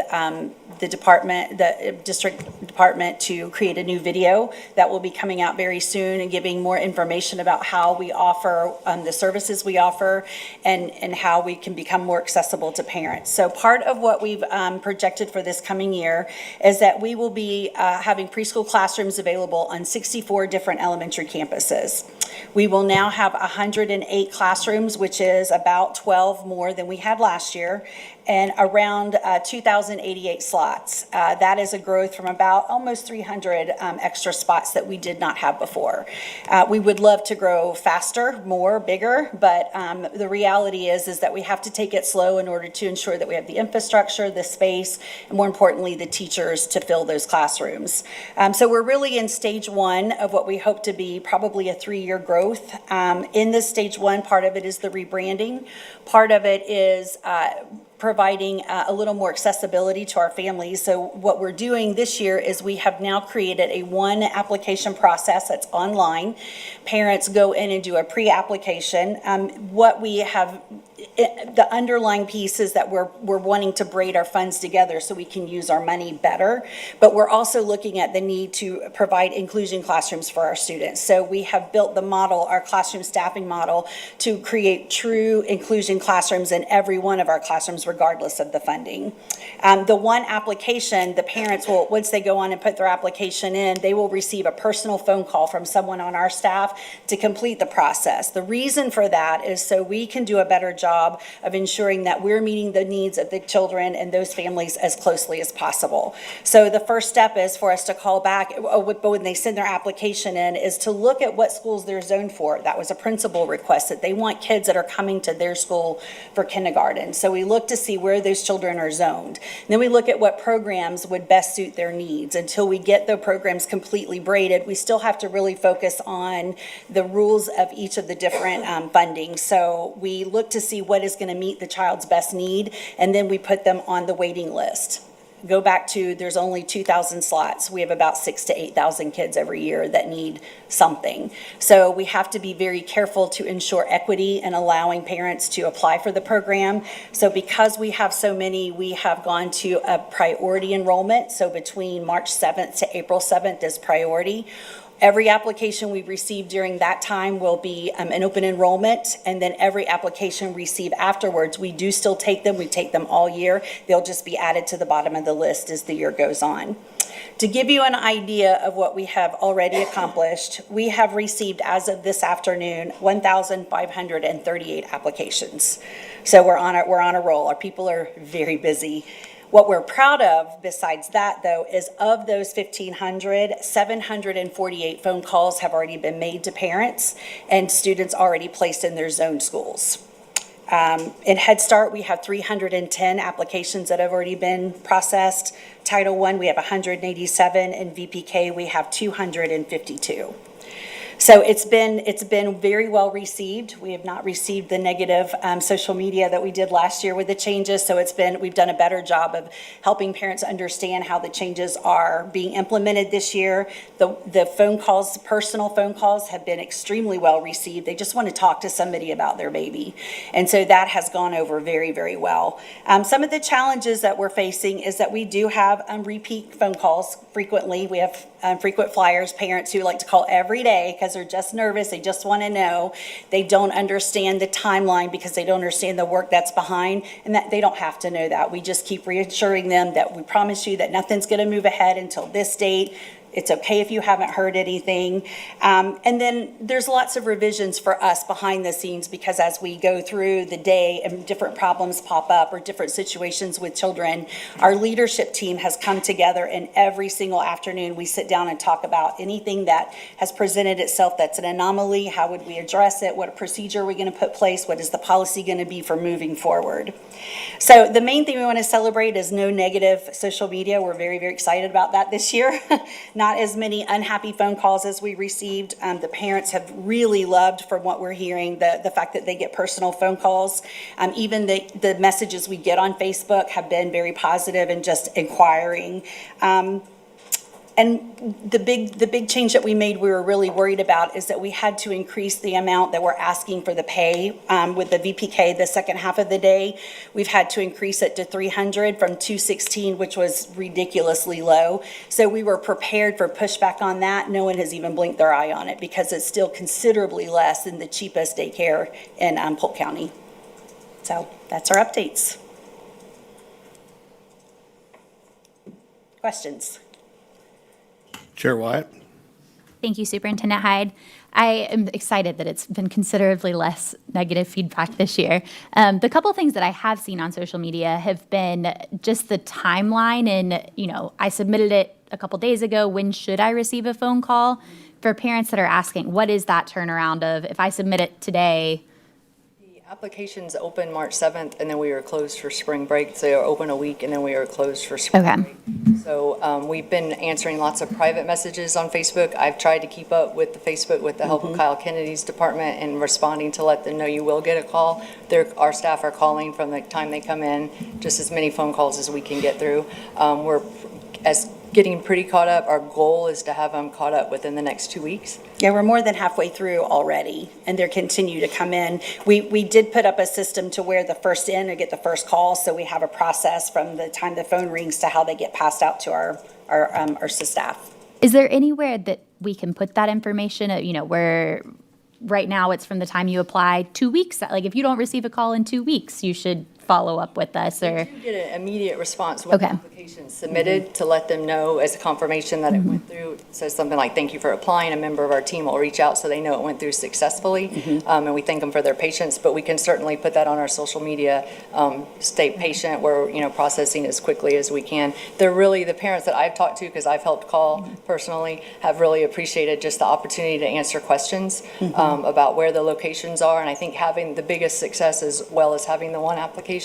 the district department to create a new video that will be coming out very soon and giving more information about how we offer the services we offer and how we can become more accessible to parents. So part of what we've projected for this coming year is that we will be having preschool classrooms available on 64 different elementary campuses. We will now have 108 classrooms, which is about 12 more than we had last year, and around 2,088 slots. That is a growth from about almost 300 extra spots that we did not have before. We would love to grow faster, more, bigger, but the reality is that we have to take it slow in order to ensure that we have the infrastructure, the space, and more importantly, the teachers to fill those classrooms. So we're really in stage one of what we hope to be probably a 3-year growth. In this stage one, part of it is the rebranding. Part of it is providing a little more accessibility to our families. So what we're doing this year is we have now created a one application process that's online. Parents go in and do a pre-application. What we have, the underlying piece is that we're wanting to braid our funds together so we can use our money better, but we're also looking at the need to provide inclusion classrooms for our students. So we have built the model, our classroom staffing model, to create true inclusion classrooms in every one of our classrooms, regardless of the funding. The one application, the parents will, once they go on and put their application in, they will receive a personal phone call from someone on our staff to complete the process. The reason for that is so we can do a better job of ensuring that we're meeting the needs of the children and those families as closely as possible. So the first step is for us to call back, when they send their application in, is to look at what schools they're zoned for. That was a principal request, that they want kids that are coming to their school for kindergarten. So we look to see where those children are zoned. And then we look at what programs would best suit their needs. Until we get the programs completely braided, we still have to really focus on the rules of each of the different funding. So we look to see what is going to meet the child's best need, and then we put them on the waiting list. Go back to, there's only 2,000 slots. We have about 6,000 to 8,000 kids every year that need something. So we have to be very careful to ensure equity and allowing parents to apply for the program. So because we have so many, we have gone to a priority enrollment. So between March 7th to April 7th is priority. Every application we receive during that time will be an open enrollment, and then every application received afterwards, we do still take them. We take them all year. They'll just be added to the bottom of the list as the year goes on. To give you an idea of what we have already accomplished, we have received, as of this afternoon, 1,538 applications. So we're on a roll. Our people are very busy. What we're proud of, besides that, though, is of those 1,500, 748 phone calls have already been made to parents and students already placed in their zone schools. In Head Start, we have 310 applications that have already been processed. Title I, we have 187, and VPK, we have 252. So it's been very well received. We have not received the negative social media that we did last year with the changes. So we've done a better job of helping parents understand how the changes are being implemented this year. The phone calls, personal phone calls, have been extremely well received. They just want to talk to somebody about their baby. And so that has gone over very, very well. Some of the challenges that we're facing is that we do have repeat phone calls frequently. We have frequent flyers, parents who like to call every day because they're just nervous. They just want to know. They don't understand the timeline because they don't understand the work that's behind, and that they don't have to know that. We just keep reassuring them that we promise you that nothing's going to move ahead until this date. It's okay if you haven't heard anything. And then there's lots of revisions for us behind the scenes, because as we go through the day and different problems pop up or different situations with children, our leadership team has come together, and every single afternoon we sit down and talk about anything that has presented itself that's an anomaly. How would we address it? What procedure are we going to put place? What is the policy going to be for moving forward? So the main thing we want to celebrate is no negative social media. We're very, very excited about that this year. Not as many unhappy phone calls as we received. The parents have really loved, from what we're hearing, the fact that they get personal phone calls. Even the messages we get on Facebook have been very positive and just inquiring. And the big change that we made, we were really worried about, is that we had to increase the amount that we're asking for the pay with the VPK the second half of the day. We've had to increase it to $300 from $216, which was ridiculously low. So we were prepared for pushback on that. No one has even blinked their eye on it, because it's still considerably less than the cheapest daycare in Polk County. So that's our updates. Questions? Chair Wyatt? Thank you, Superintendent Hyde. I am excited that it's been considerably less negative feedback this year. The couple things that I have seen on social media have been just the timeline, and, I submitted it a couple days ago. When should I receive a phone call? For parents that are asking, what is that turnaround of, if I submit it today? Applications open March 7th, and then we were closed for spring break. So they are open a week, and then we are closed for spring break. So we've been answering lots of private messages on Facebook. I've tried to keep up with the Facebook with the help of Kyle Kennedy's department and responding to let them know you will get a call. Our staff are calling from the time they come in, just as many phone calls as we can get through. We're getting pretty caught up. Our goal is to have them caught up within the next 2 weeks. Yeah, we're more than halfway through already, and they continue to come in. We did put up a system to where the first in or get the first call, so we have a process from the time the phone rings to how they get passed out to our staff. Is there anywhere that we can put that information, where right now it's from the time you apply 2 weeks? Like, if you don't receive a call in 2 weeks, you should follow up with us, or? You get an immediate response when the application is submitted to let them know as a confirmation that it went through. So something like, thank you for applying. A member of our team will reach out so they know it went through successfully. And we thank them for their patience, but we can certainly put that on our social media. Stay patient. We're, processing as quickly as we can. They're really, the parents that I've talked to, because I've helped call personally, have really appreciated just the opportunity to answer questions about where the locations are. And I think having the biggest success, as well as having the one application,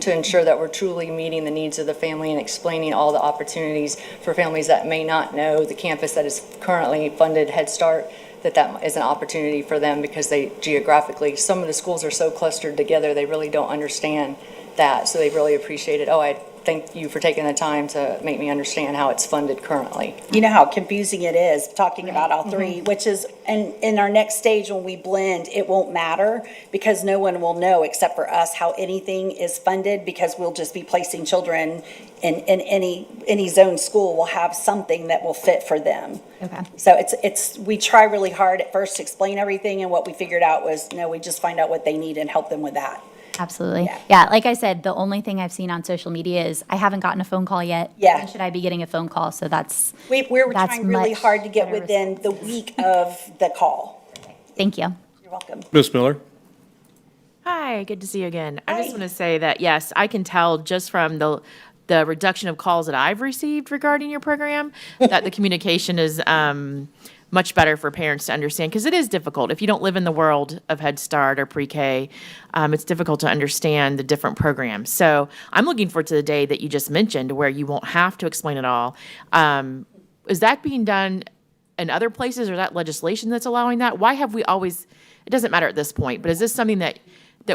to ensure that we're truly meeting the needs of the family and explaining all the opportunities for families that may not know the campus that is currently funded Head Start, that is an opportunity for them, because they geographically, some of the schools are so clustered together, they really don't understand that. So they really appreciate it. I thank you for taking the time to make me understand how it's funded currently. You know how confusing it is talking about all three, which is, and in our next stage when we blend, it won't matter, because no one will know except for us how anything is funded, because we'll just be placing children in any zone school will have something that will fit for them. Okay. So we try really hard at first to explain everything, and what we figured out was, no, we just find out what they need and help them with that. Absolutely. Yeah, like I said, the only thing I've seen on social media is I haven't gotten a phone call yet. Yeah. When should I be getting a phone call? So that's we're that's trying really much hard to get better within the week of the call. Thank you. You're welcome. Ms. Miller? Hi, good to see you again. I just want to say that, yes, I can tell just from the reduction of calls that I've received regarding your program that the communication is much better for parents to understand, because it is difficult. If you don't live in the world of Head Start or pre-K, it's difficult to understand the different programs. So I'm looking forward to the day that you just mentioned where you won't have to explain it all. Is that being done in other places, or that legislation that's allowing that? Why have we always, it doesn't matter at this point, but is this something that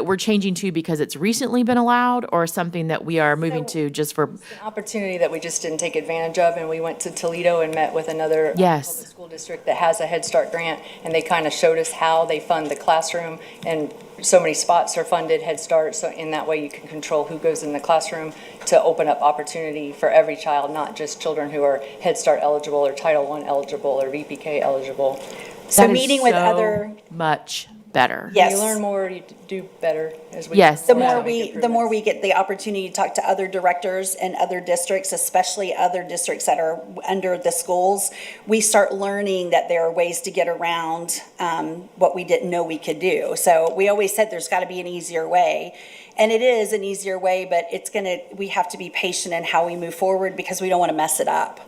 we're changing to because it's recently been allowed, or something that we are moving to just for? It's an opportunity that we just didn't take advantage of, and we went to Toledo and met with another public school district that has a Head Start grant, and they kind of showed us how they fund the classroom, and so many spots are funded Head Start, so in that way you can control who goes in the classroom to open up opportunity for every child, not just children who are Head Start eligible or Title I eligible or VPK eligible. So meeting with other much better. Yes. You learn more, you do better as we. Yes. The learn how more to make the more improvements. we get the opportunity to talk to other directors and other districts, especially other districts that are under the schools, we start learning that there are ways to get around what we didn't know we could do. So we always said there's got to be an easier way. And it is an easier way, but we have to be patient in how we move forward because we don't want to mess it up.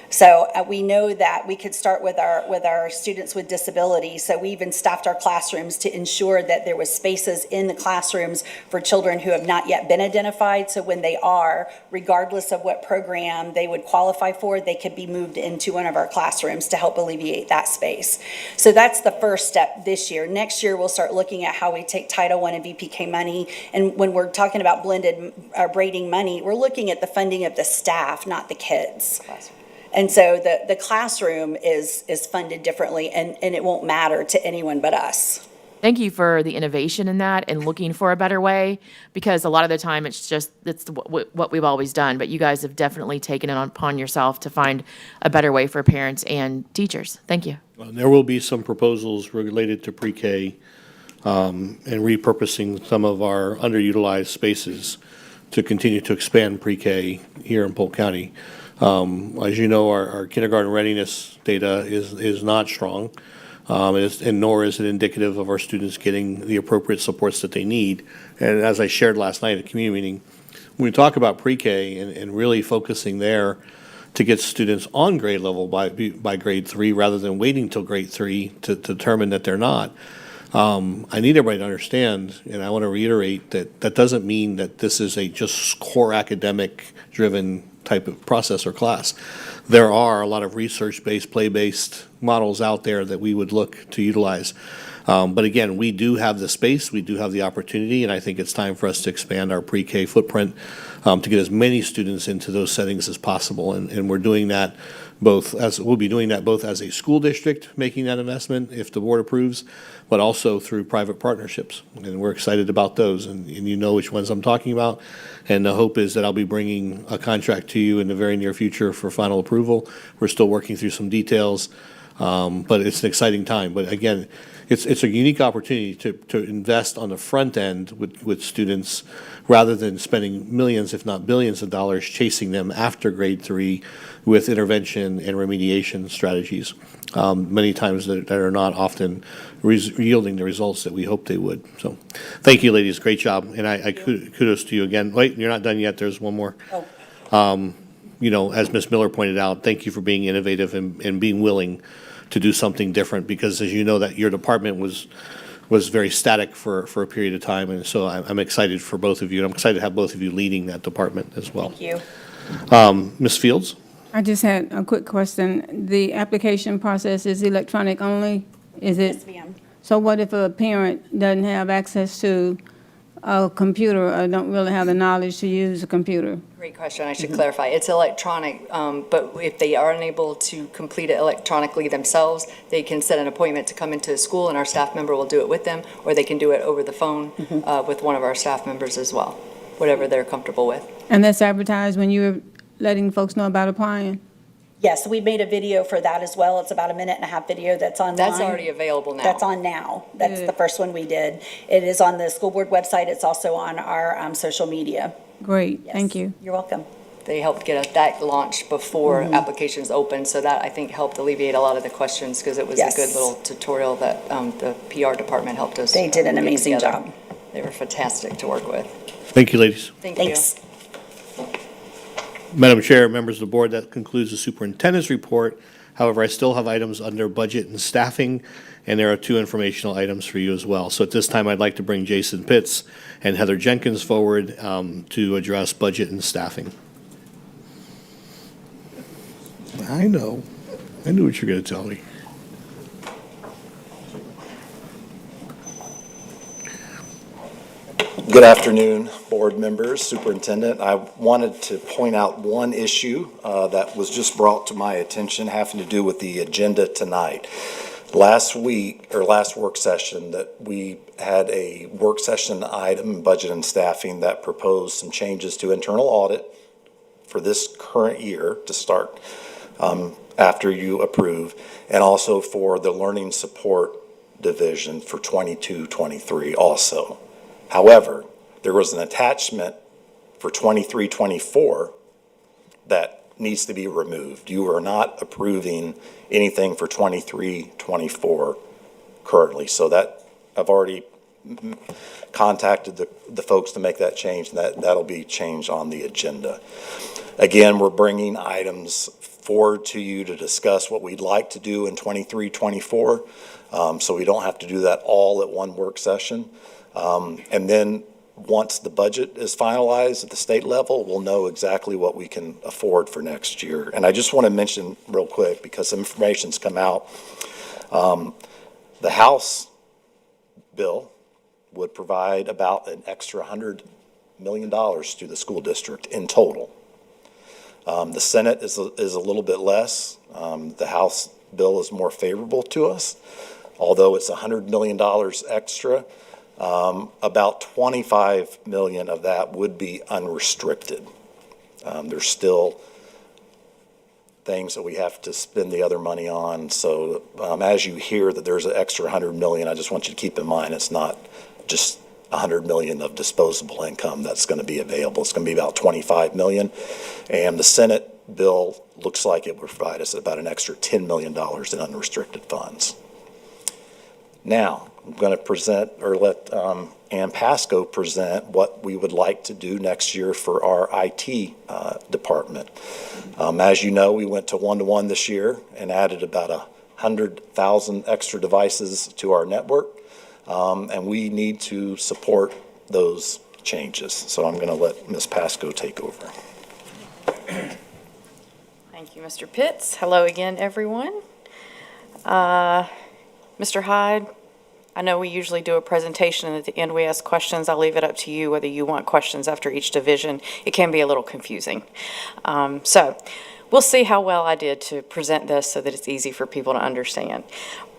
So we know that we could start with our students with disabilities. So we even staffed our classrooms to ensure that there was spaces in the classrooms for children who have not yet been identified. So when they are, regardless of what program they would qualify for, they could be moved into one of our classrooms to help alleviate that space. So that's the first step this year. Next year, we'll start looking at how we take Title I and VPK money. And when we're talking about blended braiding money, we're looking at the funding of the staff, not the kids. And so the classroom is funded differently, and it won't matter to anyone but us. Thank you for the innovation in that and looking for a better way, because a lot of the time it's what we've always done. But you guys have definitely taken it upon yourself to find a better way for parents and teachers. Thank you. There will be some proposals related to pre-K and repurposing some of our underutilized spaces to continue to expand pre-K here in Polk County. As you know, our kindergarten readiness data is not strong, and nor is it indicative of our students getting the appropriate supports that they need. And as I shared last night at a community meeting, when we talk about pre-K and really focusing there to get students on grade level by grade 3 rather than waiting till grade 3 to determine that they're not, I need everybody to understand, and I want to reiterate that doesn't mean that this is a just core academic-driven type of process or class. There are a lot of research-based, play-based models out there that we would look to utilize. But again, we do have the space, we do have the opportunity, and I think it's time for us to expand our pre-K footprint to get as many students into those settings as possible. And we're doing that we'll be doing that both as a school district, making that investment if the board approves, but also through private partnerships. And we're excited about those, and you know which ones I'm talking about. And the hope is that I'll be bringing a contract to you in the very near future for final approval. We're still working through some details, but it's an exciting time. But again, it's a unique opportunity to invest on the front end with students rather than spending millions, if not billions of dollars chasing them after grade 3 with intervention and remediation strategies, many times that are not often yielding the results that we hope they would. So thank you, ladies. Great job. And I kudos to you again. Wait, you're not done yet. There's one more. You know, as Ms. Miller pointed out, thank you for being innovative and being willing to do something different, because as you know that your department was very static for a period of time. And so I'm excited for both of you. And I'm excited to have both of you leading that department as well. Thank you. Ms. Fields? I just had a quick question. The application process is electronic only? Is it? Yes, ma'am. So what if a parent doesn't have access to a computer or don't really have the knowledge to use a computer? Great question. I should clarify. It's electronic, but if they are unable to complete it electronically themselves, they can set an appointment to come into school and our staff member will do it with them, or they can do it over the phone with one of our staff members as well, whatever they're comfortable with. And that's advertised when you're letting folks know about applying? Yes, we made a video for that as well. It's about a 1.5-minute video that's online. That's already available now. That's on now. That's the first one we did. It is on the school board website. It's also on our social media. Great, thank you. You're welcome. They helped get that launched before applications opened, so that I think helped alleviate a lot of the questions because it was a good little tutorial that the PR department helped us. They did an get amazing together. job. They were fantastic to work with. Thank you, ladies. Thanks. Madam Chair, members of the board, that concludes the superintendent's report. However, I still have items under budget and staffing, and there are 2 informational items for you as well. So at this time, I'd like to bring Jason Pitts and Heather Jenkins forward to address budget and staffing. I know. I knew what you were going to tell me. Good afternoon, board members, superintendent. I wanted to point out one issue that was just brought to my attention having to do with the agenda tonight. Last work session that we had a work session item, budget and staffing, that proposed some changes to internal audit for this current year to start after you approve, and also for the learning support division for 22-23 also. However, there was an attachment for 23-24 that needs to be removed. You are not approving anything for 23-24 currently. So that, I've already contacted the folks to make that change, and that'll be changed on the agenda. Again, we're bringing items forward to you to discuss what we'd like to do in 23-24, so we don't have to do that all at one work session. And then once the budget is finalized at the state level, we'll know exactly what we can afford for next year. And I just want to mention real quick, because some information's come out, the House bill would provide about an extra $100 million to the school district in total. The Senate is a little bit less. The House bill is more favorable to us, although it's $100 million extra. About 25 million of that would be unrestricted. There's still things that we have to spend the other money on. So as you hear that there's an extra 100 million, I just want you to keep in mind it's not just 100 million of disposable income that's going to be available. It's going to be about 25 million. And the Senate bill looks like it will provide us about an extra $10 million in unrestricted funds. Now, I'm going to present, or let Ann Pasco present what we would like to do next year for our IT department. As you know, we went to one-to-one this year and added about 100,000 extra devices to our network, and we need to support those changes. So I'm going to let Ms. Pasco take over. Thank you, Mr. Pitts. Hello again, everyone. Mr. Hyde, I know we usually do a presentation and at the end we ask questions. I'll leave it up to you whether you want questions after each division. It can be a little confusing. So we'll see how well I did to present this so that it's easy for people to understand.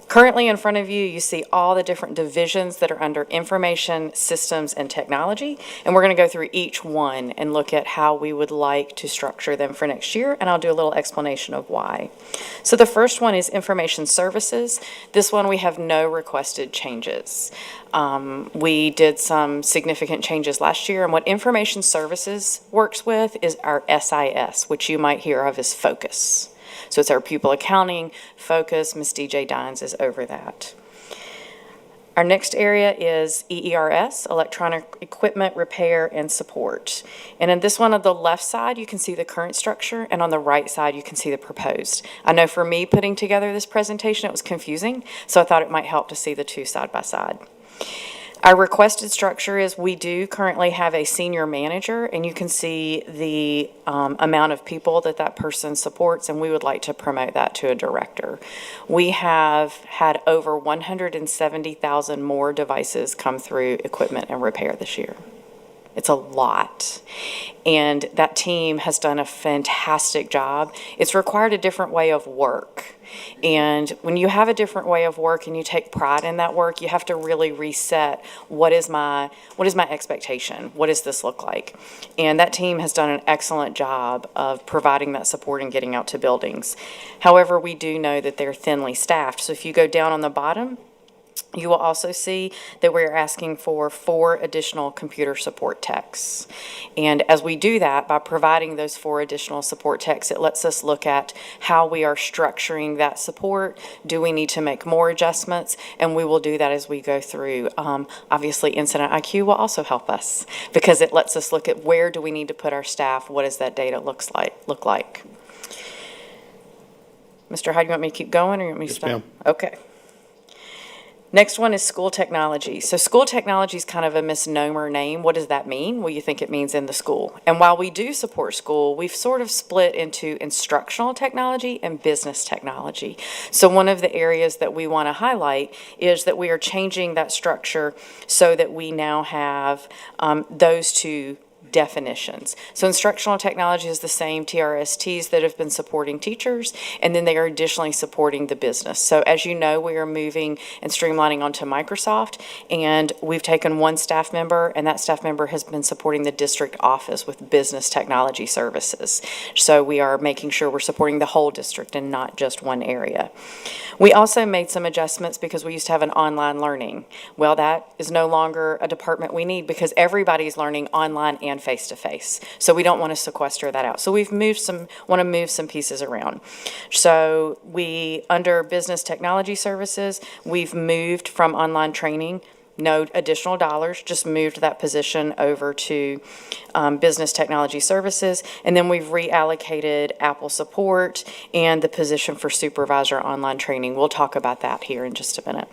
Currently in front of you, you see all the different divisions that are under information systems and technology, and we're going to go through each one and look at how we would like to structure them for next year, and I'll do a little explanation of why. So the first one is information services. This one we have no requested changes. We did some significant changes last year, and what information services works with is our SIS, which you might hear of as Focus. So it's our pupil accounting focus. Ms. DJ Dines is over that. Our next area is EERS, Electronic Equipment Repair and Support. And in this one on the left side, you can see the current structure, and on the right side, you can see the proposed. I know for me putting together this presentation, it was confusing, so I thought it might help to see the two side by side. Our requested structure is we do currently have a senior manager, and you can see the amount of people that that person supports, and we would like to promote that to a director. We have had over 170,000 more devices come through equipment and repair this year. It's a lot. And that team has done a fantastic job. It's required a different way of work. And when you have a different way of work and you take pride in that work, you have to really reset what is my expectation? What does this look like? And that team has done an excellent job of providing that support and getting out to buildings. However, we do know that they're thinly staffed. So if you go down on the bottom, you will also see that we're asking for 4 additional computer support techs. And as we do that, by providing those 4 additional support techs, it lets us look at how we are structuring that support. Do we need to make more adjustments? And we will do that as we go through. Obviously, Incident IQ will also help us because it lets us look at where do we need to put our staff? What does that data look like? Mr. Hyde, you want me to keep going or you want me to stop? Yes, ma'am. Okay. Next one is school technology. So school technology is kind of a misnomer name. What does that mean? Well, you think it means in the school. And while we do support school, we've sort of split into instructional technology and business technology. So one of the areas that we want to highlight is that we are changing that structure so that we now have those two definitions. So instructional technology is the same TRSTs that have been supporting teachers, and then they are additionally supporting the business. So as you know, we are moving and streamlining onto Microsoft, and we've taken one staff member, and that staff member has been supporting the district office with business technology services. So we are making sure we're supporting the whole district and not just one area. We also made some adjustments because we used to have an online learning. Well, that is no longer a department we need because everybody's learning online and face-to-face. So we don't want to sequester that out. So we've want to move some pieces around. So under business technology services, we've moved from online training, no additional dollars, just moved that position over to business technology services. And then we've reallocated Apple support and the position for supervisor online training. We'll talk about that here in just a minute.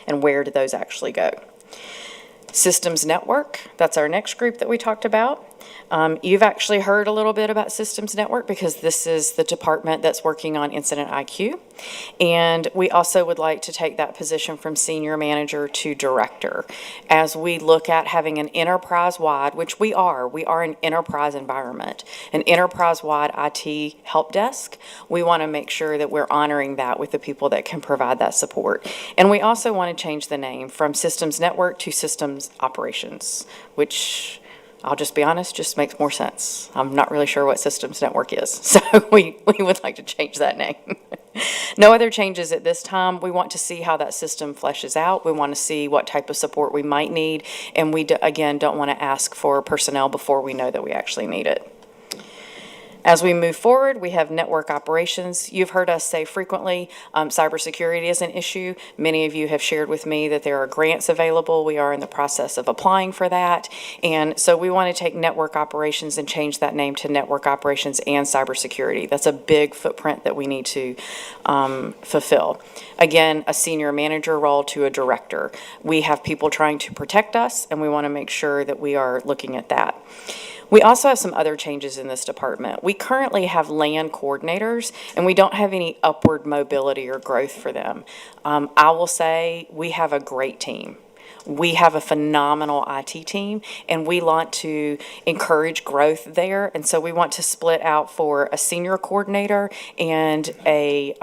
And where do those actually go? Systems Network, that's our next group that we talked about. You've actually heard a little bit about Systems Network because this is the department that's working on Incident IQ. And we also would like to take that position from senior manager to director. As we look at having an enterprise-wide, which we are an enterprise environment, an enterprise-wide IT help desk, we want to make sure that we're honoring that with the people that can provide that support. And we also want to change the name from Systems Network to Systems Operations, which I'll just be honest, just makes more sense. I'm not really sure what Systems Network is, so we would like to change that name. No other changes at this time. We want to see how that system fleshes out. We want to see what type of support we might need, and we, again, don't want to ask for personnel before we know that we actually need it. As we move forward, we have network operations. You've heard us say frequently, cybersecurity is an issue. Many of you have shared with me that there are grants available. We are in the process of applying for that. And so we want to take network operations and change that name to network operations and cybersecurity. That's a big footprint that we need to fulfill. Again, a senior manager role to a director. We have people trying to protect us, and we want to make sure that we are looking at that. We also have some other changes in this department. We currently have LAN coordinators, and we don't have any upward mobility or growth for them. I will say we have a great team. We have a phenomenal IT team, and we want to encourage growth there. And so we want to split out for a senior coordinator and a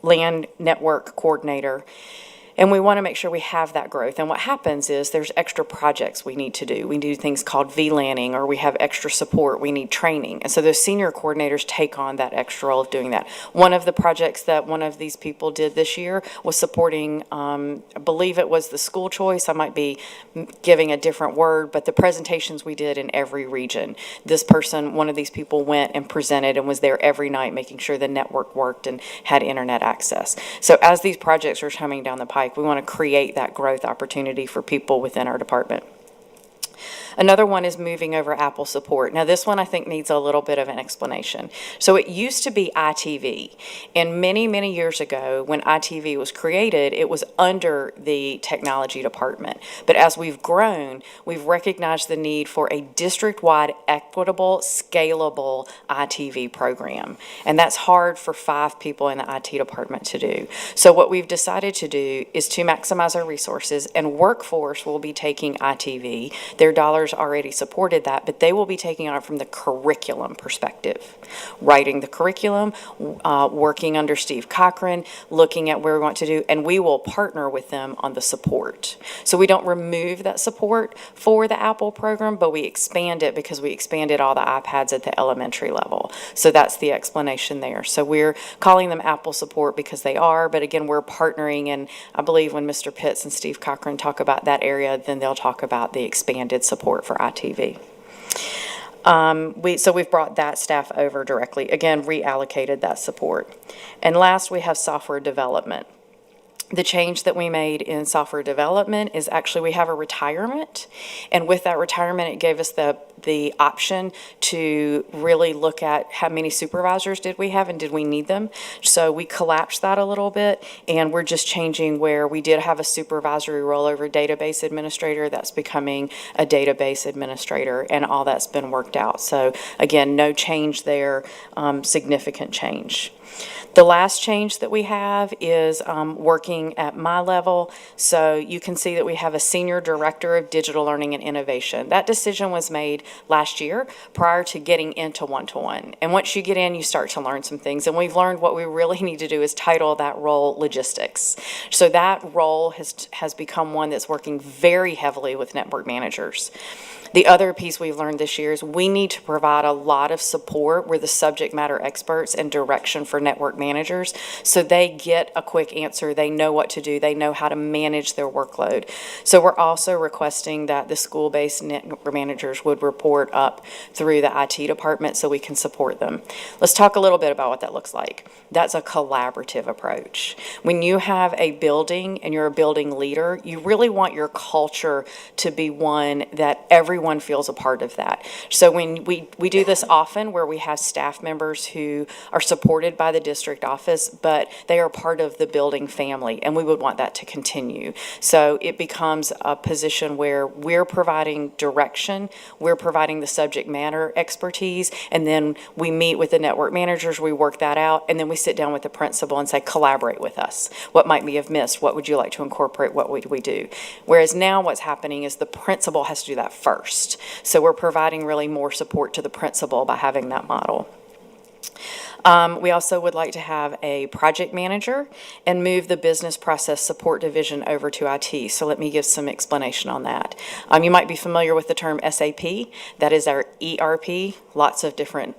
LAN network coordinator. And we want to make sure we have that growth. And what happens is there's extra projects we need to do. We do things called VLANing, or we have extra support. We need training. And so those senior coordinators take on that extra role of doing that. One of the projects that one of these people did this year was supporting, I believe it was the school choice. I might be giving a different word, but the presentations we did in every region. This person, one of these people, went and presented and was there every night making sure the network worked and had internet access. So as these projects are coming down the pike, we want to create that growth opportunity for people within our department. Another one is moving over Apple support. Now, this one I think needs a little bit of an explanation. So it used to be ITV, and many, many years ago when ITV was created, it was under the technology department. But as we've grown, we've recognized the need for a district-wide, equitable, scalable ITV program. And that's hard for 5 people in the IT department to do. So what we've decided to do is to maximize our resources, and Workforce will be taking ITV. Their dollars already supported that, but they will be taking on it from the curriculum perspective, writing the curriculum, working under Steve Cochran, looking at where we want to do, and we will partner with them on the support. So we don't remove that support for the Apple program, but we expand it because we expanded all the iPads at the elementary level. So that's the explanation there. So we're calling them Apple support because they are, but again, we're partnering, and I believe when Mr. Pitts and Steve Cochran talk about that area, then they'll talk about the expanded support for ITV. So we've brought that staff over directly, again, reallocated that support. And last, we have software development. The change that we made in software development is actually we have a retirement, and with that retirement, it gave us the the option to really look at how many supervisors did we have and did we need them. So we collapsed that a little bit, and we're just changing where we did have a supervisory rollover database administrator that's becoming a database administrator, and all that's been worked out. So again, no change there, significant change. The last change that we have is working at my level. So you can see that we have a Senior Director of Digital Learning and Innovation. That decision was made last year prior to getting into one-to-one. And once you get in, you start to learn some things. And we've learned what we really need to do is title that role Logistics. So that role has become one that's working very heavily with network managers. The other piece we've learned this year is we need to provide a lot of support. We're the subject matter experts and direction for network managers, so they get a quick answer. They know what to do. They know how to manage their workload. So we're also requesting that the school-based network managers would report up through the IT department so we can support them. Let's talk a little bit about what that looks like. That's a collaborative approach. When you have a building and you're a building leader, you really want your culture to be one that everyone feels a part of that. So when we do this often where we have staff members who are supported by the district office, but they are part of the building family, and we would want that to continue. So it becomes a position where we're providing direction, we're providing the subject matter expertise, and then we meet with the network managers, we work that out, and then we sit down with the principal and say, collaborate with us. What might we have missed? What would you like to incorporate? What would we do? Whereas now what's happening is the principal has to do that first. So we're providing really more support to the principal by having that model. We also would like to have a project manager and move the business process support division over to IT. So let me give some explanation on that. You might be familiar with the term SAP. That is our ERP, lots of different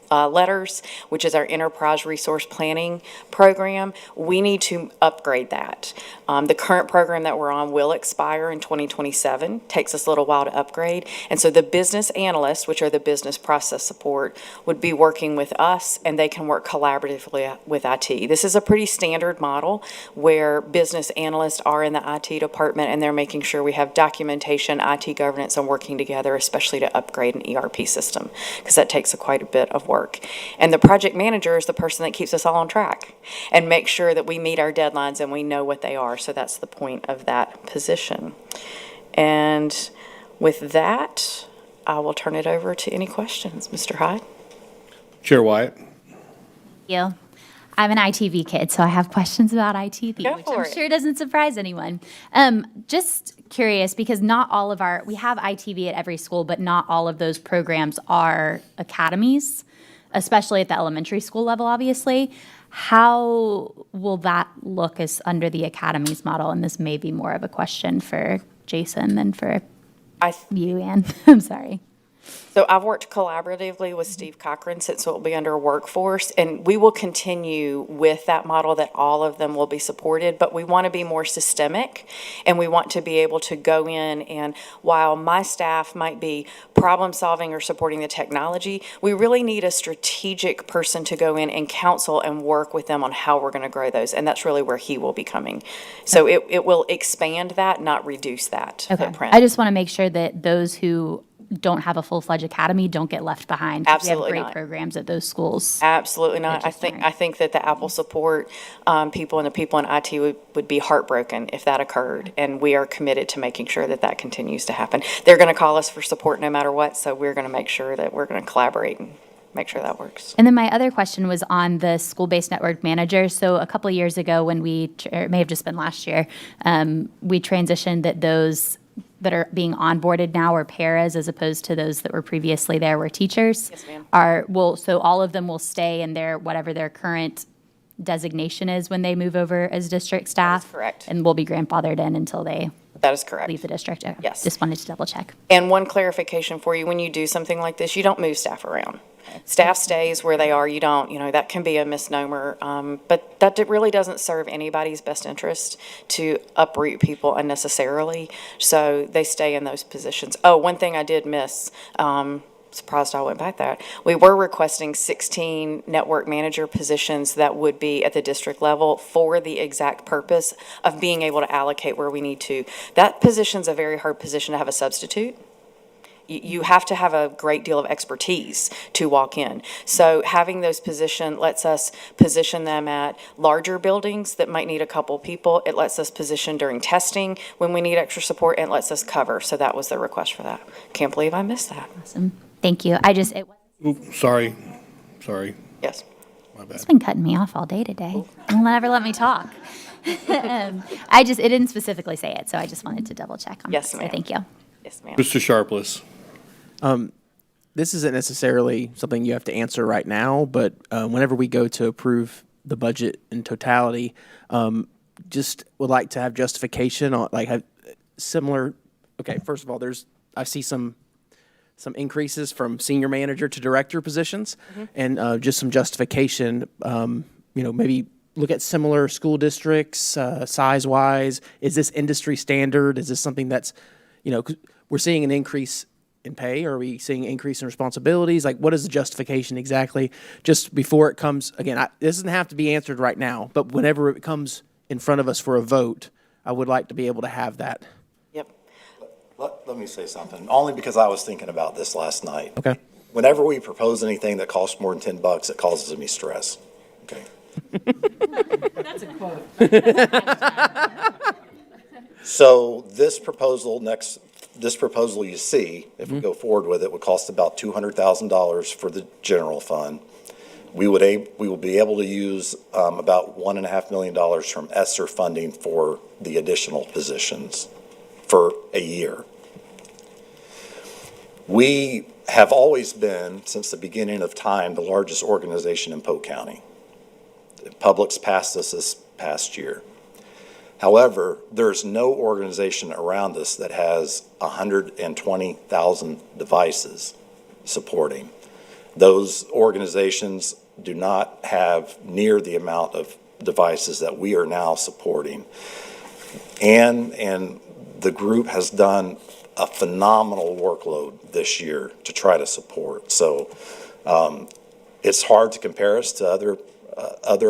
letters, which is our Enterprise Resource Planning program. We need to upgrade that. The current program that we're on will expire in 2027. Takes us a little while to upgrade. And so the business analysts, which are the business process support, would be working with us, and they can work collaboratively with IT. This is a pretty standard model where business analysts are in the IT department, and they're making sure we have documentation, IT governance, and working together, especially to upgrade an ERP system, because that takes quite a bit of work. And the project manager is the person that keeps us all on track and makes sure that we meet our deadlines and we know what they are. So that's the point of that position. And with that, I will turn it over to any questions. Mr. Hyde? Chair Wyatt. Thank you. I'm an ITV kid, so I have questions about ITV, which I'm sure doesn't surprise anyone. Just curious, because not all of we have ITV at every school, but not all of those programs are academies, especially at the elementary school level, obviously. How will that look as under the academies model? And this may be more of a question for Jason than for you, Ann. I'm sorry. So I've worked collaboratively with Steve Cochran since it will be under workforce, and we will continue with that model that all of them will be supported, but we want to be more systemic, and we want to be able to go in, and while my staff might be problem solving or supporting the technology, we really need a strategic person to go in and counsel and work with them on how we're going to grow those, and that's really where he will be coming. So it will expand that, not reduce that footprint. I just want to make sure that those who don't have a full-fledged academy don't get left behind. Absolutely we have not. great programs at those schools. Absolutely not. I think that the Apple support people and the people in IT would be heartbroken if that occurred, and we are committed to making sure that that continues to happen. They're going to call us for support no matter what, so we're going to make sure that we're going to collaborate and make sure that works. And then my other question was on the school-based network manager. So a couple of years ago when or it may have just been last year, we transitioned that those that are being onboarded now are paras as opposed to those that were previously there were teachers. Yes, ma'am. So all of them will stay in whatever their current designation is when they move over as district staff. That is correct. And will be grandfathered in until they That is correct. leave the district. Okay. Yes. Just wanted to double check. And one clarification for you, when you do something like this, you don't move staff around. Staff stays where they are. You don't, that can be a misnomer, but that really doesn't serve anybody's best interest to uproot people unnecessarily. So they stay in those positions. Oh, one thing I did miss, surprised I went back that. We were requesting 16 network manager positions that would be at the district level for the exact purpose of being able to allocate where we need to. That position's a very hard position to have a substitute. You have to have a great deal of expertise to walk in. So having those lets us position them at larger buildings that might need a couple people. It lets us position during testing when we need extra support, and lets us cover. So that was the request for that. Can't believe I missed that. Awesome. Thank you. Sorry. Yes. My bad. It's been cutting me off all day today. It'll never let me talk. It didn't specifically say it, so I just wanted to double check on Yes, that. ma'am. So thank you. Yes, ma'am. Mr. Sharpless. This isn't necessarily something you have to answer right now, but whenever we go to approve the budget in totality, just would like to have justification on, like, have similar, okay, first of all, I see some increases from senior manager to director positions, and just some justification, maybe look at similar school districts, size-wise. Is this industry standard? Is this something that's, 'cause we're seeing an increase in pay? Are we seeing an increase in responsibilities? Like, what is the justification exactly? Just before it comes, again, this doesn't have to be answered right now, but whenever it comes in front of us for a vote, I would like to be able to have that. Yep. Let me say something, only because I was thinking about this last night. Okay. Whenever we propose anything that costs more than $10, it causes me stress. Okay. That's a quote. So this proposal you see, if we go forward with it, would cost about $200,000 for the general fund. We will be able to use about $1.5 million from ESSER funding for the additional positions for a year. We have always been, since the beginning of time, the largest organization in Polk County. Publix passed us this past year. However, there's no organization around us that has 120,000 devices supporting. Those organizations do not have near the amount of devices that we are now supporting. And the group has done a phenomenal workload this year to try to support. So it's hard to compare us to other.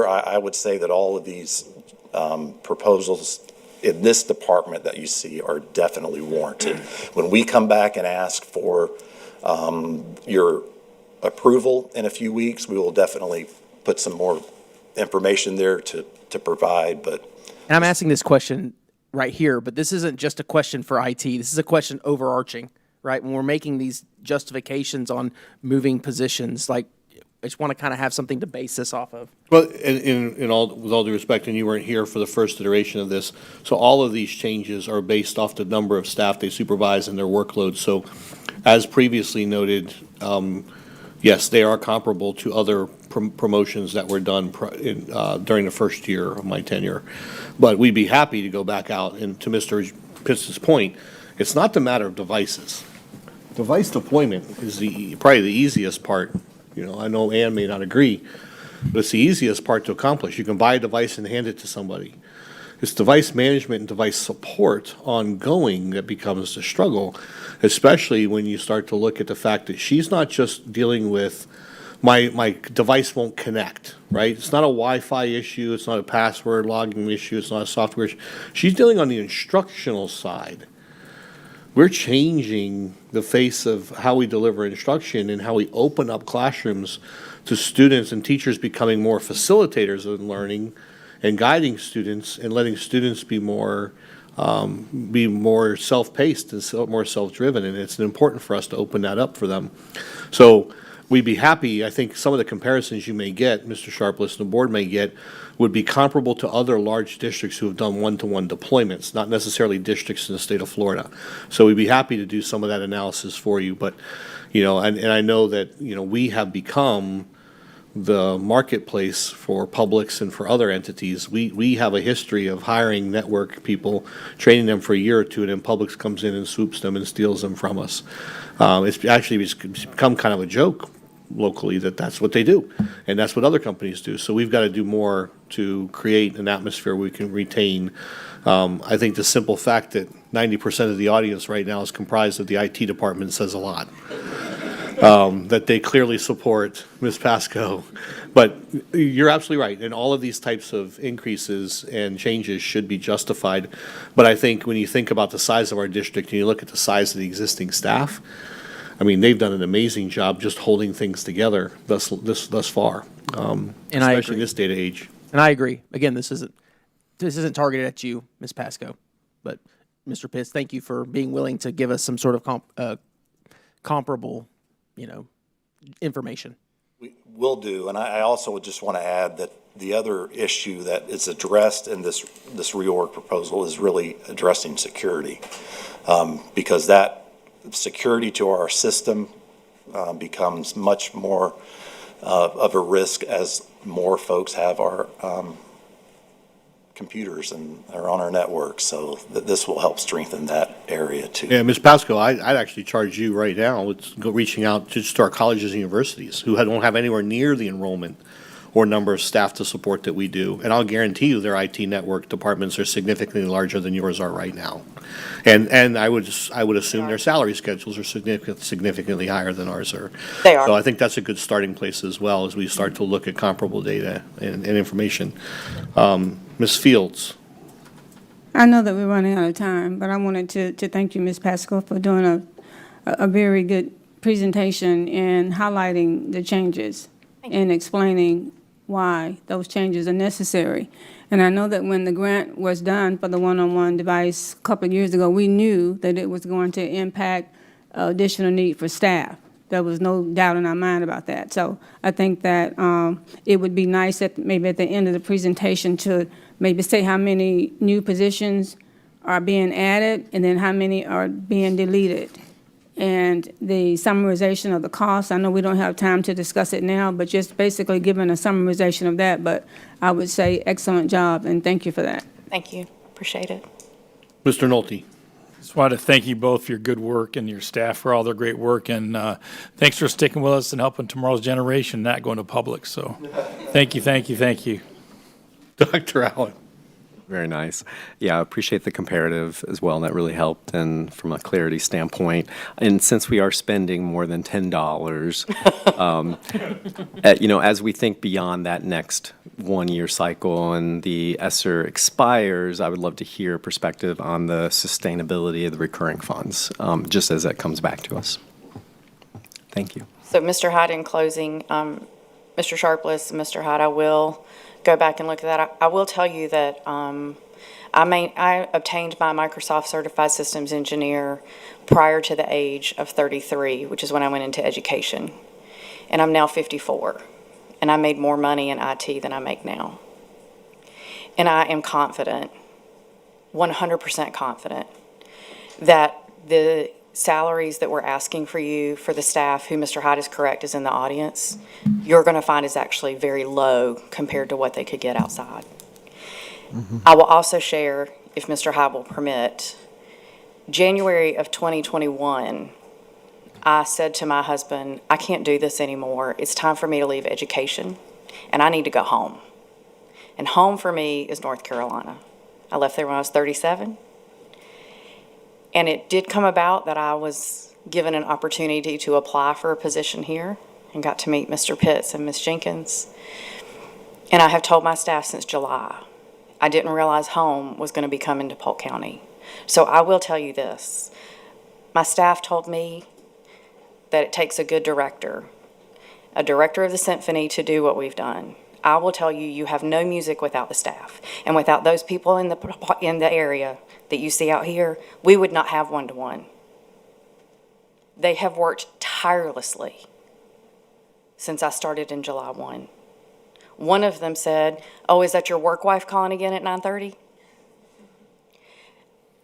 I would say that all of these proposals in this department that you see are definitely warranted. When we come back and ask for your approval in a few weeks, we will definitely put some more information there to provide. But And I'm asking this question right here, but this isn't just a question for IT. This is a question overarching, right? When we're making these justifications on moving positions, like, I just want to kind of have something to base this off of. Well, with all due respect, and you weren't here for the first iteration of this, so all of these changes are based off the number of staff they supervise and their workload. So as previously noted, yes, they are comparable to other promotions that were done during the first year of my tenure. But we'd be happy to go back out, and to Mr. Pitz's point, it's not the matter of devices. Device deployment is probably the easiest part. I know Ann may not agree, but it's the easiest part to accomplish. You can buy a device and hand it to somebody. It's device management and device support ongoing that becomes the struggle, especially when you start to look at the fact that she's not just dealing with my device won't connect, right? It's not a Wi-Fi issue. It's not a password logging issue. It's not a software issue. She's dealing on the instructional side. We're changing the face of how we deliver instruction and how we open up classrooms to students and teachers becoming more facilitators of learning and guiding students and letting students be more self-paced and more self-driven. And it's important for us to open that up for them. So we'd be happy. I think some of the comparisons you may get, Mr. Sharpless and the board may get, would be comparable to other large districts who have done one-to-one deployments, not necessarily districts in the state of Florida. So we'd be happy to do some of that analysis for you. But, and I know that, we have become the marketplace for Publix and for other entities. We have a history of hiring network people, training them for a year or two, and then Publix comes in and swoops them and steals them from us. It's become kind of a joke locally that's what they do, and that's what other companies do. So we've got to do more to create an atmosphere we can retain. I think the simple fact that 90% of the audience right now is comprised of the IT department says a lot. That they clearly support Ms. Pasco. But you're absolutely right, and all of these types of increases and changes should be justified. But I think when you think about the size of our district and you look at the size of the existing staff, I mean, they've done an amazing job just holding things together thus far, And I especially agree. in this data age. And I agree. Again, this isn't targeted at you, Ms. Pasco, but Mr. Pitts, thank you for being willing to give us some sort of comparable, information. Will do, and I also would just want to add that the other issue that is addressed in this reorg proposal is really addressing security, because that security to our system becomes much more of a risk as more folks have our computers and are on our network. So this will help strengthen that area too. Yeah, Ms. Pasco, I'd actually charge you right now with reaching out to our colleges and universities who don't have anywhere near the enrollment or number of staff to support that we do. And I'll guarantee you their IT network departments are significantly larger than yours are right now. And I would assume their salary schedules are significantly higher than ours are. They are. So I think that's a good starting place as well as we start to look at comparable data and information. Ms. Fields. I know that we're running out of time, but I wanted to thank you, Ms. Pascal, for doing a very good presentation and highlighting the changes and explaining why those changes are necessary. And I know that when the grant was done for the one-on-one device a couple of years ago, we knew that it was going to impact additional need for staff. There was no doubt in our mind about that. So I think that it would be nice that maybe at the end of the presentation to maybe say how many new positions are being added and then how many are being deleted. And the summarization of the costs, I know we don't have time to discuss it now, but just basically giving a summarization of that. But I would say excellent job, and thank you for that. Thank you. Appreciate it. Mr. Nolte. Just wanted to thank you both for your good work and your staff for all their great work. And thanks for sticking with us and helping tomorrow's generation not going to public. So thank you, thank you, thank you. Dr. Allen. Very nice. Yeah, I appreciate the comparative as well. That really helped, and from a clarity standpoint. And since we are spending more than $10, as we think beyond that next one-year cycle and the ESSER expires, I would love to hear a perspective on the sustainability of the recurring funds, just as that comes back to us. Thank you. So, Mr. Hyde, in closing, Mr. Sharpless, Mr. Hyde, I will go back and look at that. I will tell you that I obtained my Microsoft Certified Systems Engineer prior to the age of 33, which is when I went into education. And I'm now 54, and I made more money in IT than I make now. And I am confident, 100% confident, that the salaries that we're asking for you, for the staff, who Mr. Hyde is correct is in the audience, you're going to find is actually very low compared to what they could get outside. I will also share, if Mr. Hyde will permit, January of 2021, I said to my husband, I can't do this anymore. It's time for me to leave education, and I need to go home. And home for me is North Carolina. I left there when I was 37. And it did come about that I was given an opportunity to apply for a position here and got to meet Mr. Pitts and Ms. Jenkins. And I have told my staff since July, I didn't realize home was going to be coming to Polk County. So I will tell you this. My staff told me that it takes a good director, a director of the symphony, to do what we've done. I will tell you, you have no music without the staff. And without those people in the area that you see out here, we would not have one-to-one. They have worked tirelessly since I started in July 1. One of them said, "Oh, is that your work wife calling again at 9:30?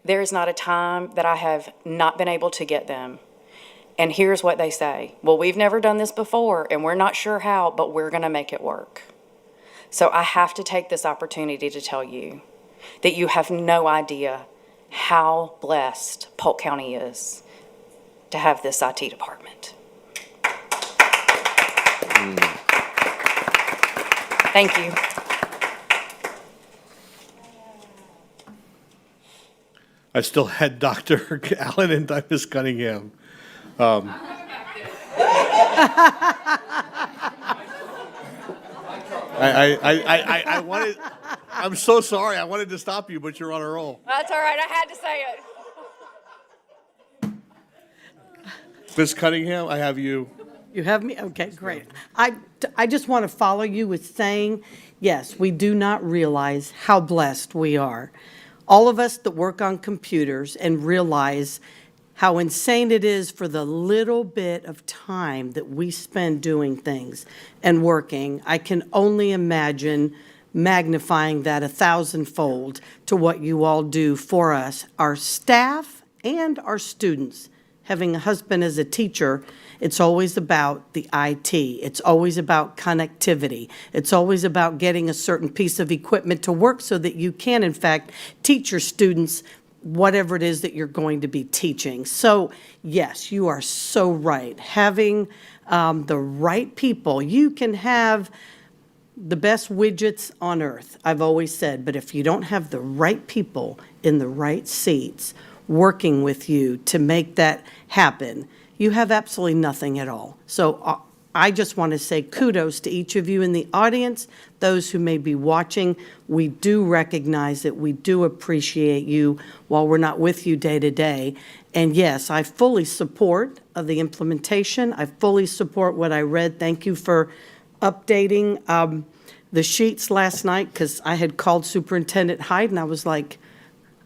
There is not a time that I have not been able to get them. And here's what they say. Well, we've never done this before, and we're not sure how, but we're going to make it work. So I have to take this opportunity to tell you that you have no idea how blessed Polk County is to have this IT department. Thank you. I still had Dr. Allen and Ms. Cunningham. I wanted, I'm so sorry. I wanted to stop you, but you're on a roll. That's all right. I had to say it. Ms. Cunningham, I have you. You have me? Okay, great. I just want to follow you with saying, yes, we do not realize how blessed we are. All of us that work on computers and realize how insane it is for the little bit of time that we spend doing things and working. I can only imagine magnifying that 1,000-fold to what you all do for us, our staff and our students. Having a husband as a teacher, it's always about the IT. It's always about connectivity. It's always about getting a certain piece of equipment to work so that you can, in fact, teach your students whatever it is that you're going to be teaching. So, yes, you are so right. Having the right people, you can have the best widgets on earth, I've always said, but if you don't have the right people in the right seats working with you to make that happen, you have absolutely nothing at all. So I just want to say kudos to each of you in the audience, those who may be watching. We do recognize it. We do appreciate you while we're not with you day to day. And yes, I fully support the implementation. I fully support what I read. Thank you for updating the sheets last night, because I had called Superintendent Hyde and I was like,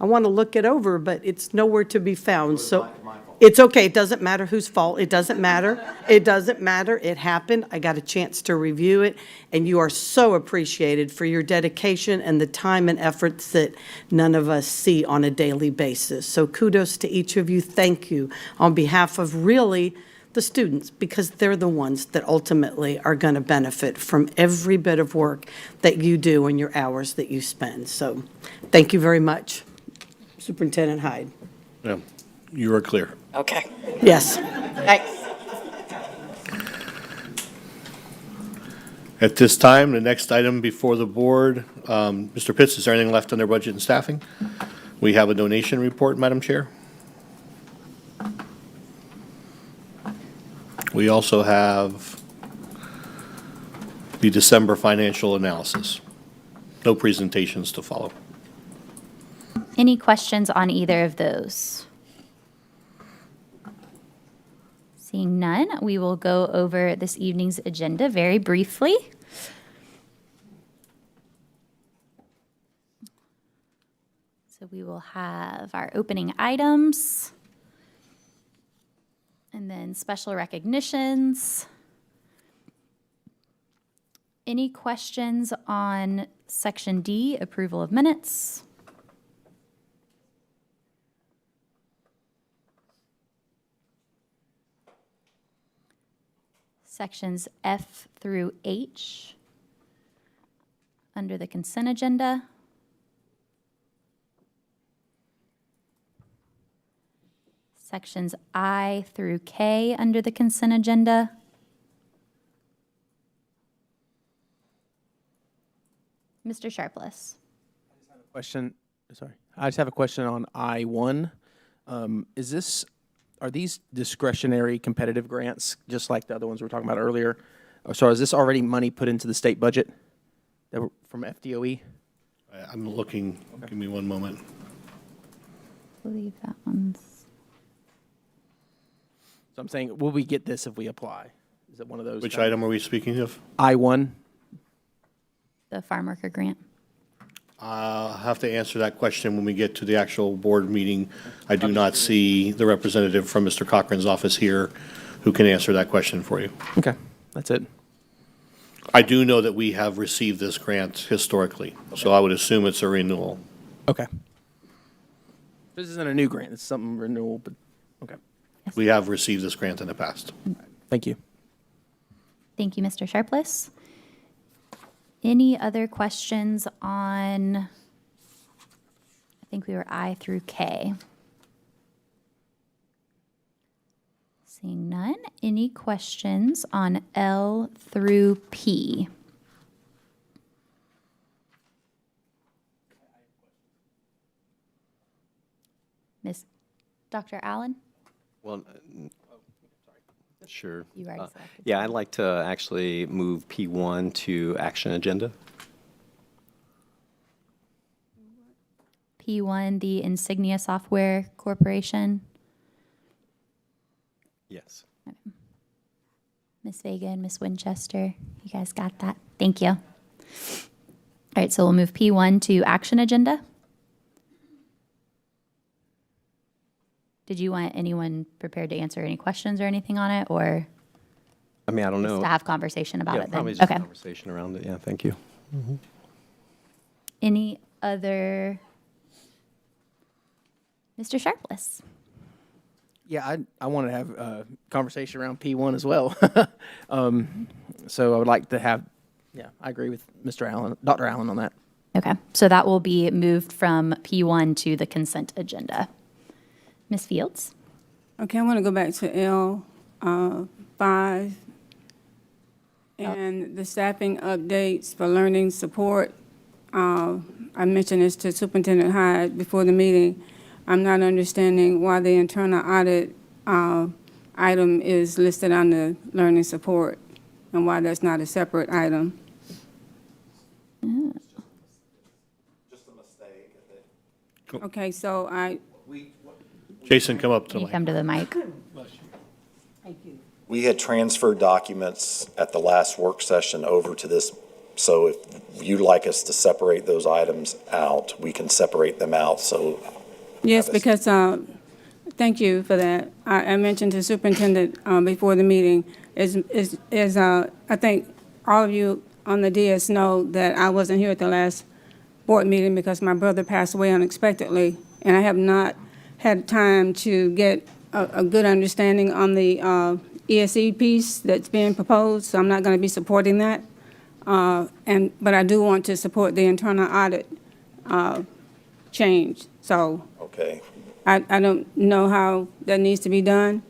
I want to look it over, but it's nowhere to be found. So it's okay. It doesn't matter whose fault. It doesn't matter. It doesn't matter. It happened. I got a chance to review it, and you are so appreciated for your dedication and the time and efforts that none of us see on a daily basis. So kudos to each of you. Thank you on behalf of really the students, because they're the ones that ultimately are going to benefit from every bit of work that you do and your hours that you spend. So thank you very much, Superintendent Hyde. Yeah, you are clear. Okay. Yes. Thanks. At this time, the next item before the board, Mr. Pitts, is there anything left under budget and staffing? We have a donation report, Madam Chair. We also have the December financial analysis. No presentations to follow. Any questions on either of those? Seeing none, we will go over this evening's agenda very briefly. So we will have our opening items, and then special recognitions. Any questions on Section D, approval of minutes? Sections F through H under the consent agenda. Sections I through K under the consent agenda. Mr. Sharpless. Question, sorry. I just have a question on I-1. Are these discretionary competitive grants, just like the other ones we were talking about earlier? So is this already money put into the state budget from FDOE? I'm looking, give me one moment. I believe that one's. So I'm saying, will we get this if we apply? Is it one of those? Which item are we speaking of? I-1. The farm worker grant. I'll have to answer that question when we get to the actual board meeting. I do not see the representative from Mr. Cochran's office here who can answer that question for you. Okay, that's it. I do know that we have received this grant historically, so I would assume it's a renewal. Okay. This isn't a new grant, it's something renewal, but, okay. We have received this grant in the past. Thank you. Thank you, Mr. Sharpless. Any other questions on, I think we were I through K. Seeing none. Any questions on L through P? Dr. Allen? Well, sure. You already selected. Yeah, I'd like to actually move P1 to action agenda. P1, the Insignia Software Corporation. Yes. Ms. Vega and Ms. Winchester, you guys got that? Thank you. All right, so we'll move P1 to action agenda. Did you want anyone prepared to answer any questions or anything on it, or I mean, I don't just know. to have conversation about Yeah, it then? probably just Okay. conversation around it. Yeah, thank you. Any other? Mr. Sharpless. Yeah, I want to have a conversation around P1 as well. So I would like to have, yeah, I agree with Mr. Allen, Dr. Allen on that. Okay, so that will be moved from P1 to the consent agenda. Ms. Fields? Okay, I want to go back to L5 and the staffing updates for learning support. I mentioned this to Superintendent Hyde before the meeting. I'm not understanding why the internal audit item is listed on the learning support and why that's not a separate item. Just a mistake. Okay, so Jason, come up to Can you the mic. come to the mic? We had transferred documents at the last work session over to this, so if you'd like us to separate those items out, we can separate them out, so. Yes, because, thank you for that. I mentioned to Superintendent before the meeting, I think all of you on the DS know that I wasn't here at the last board meeting because my brother passed away unexpectedly, and I have not had time to get a good understanding on the ESE piece that's being proposed, so I'm not going to be supporting that. But I do want to support the internal audit change, so. Okay, I don't know how that needs to be done.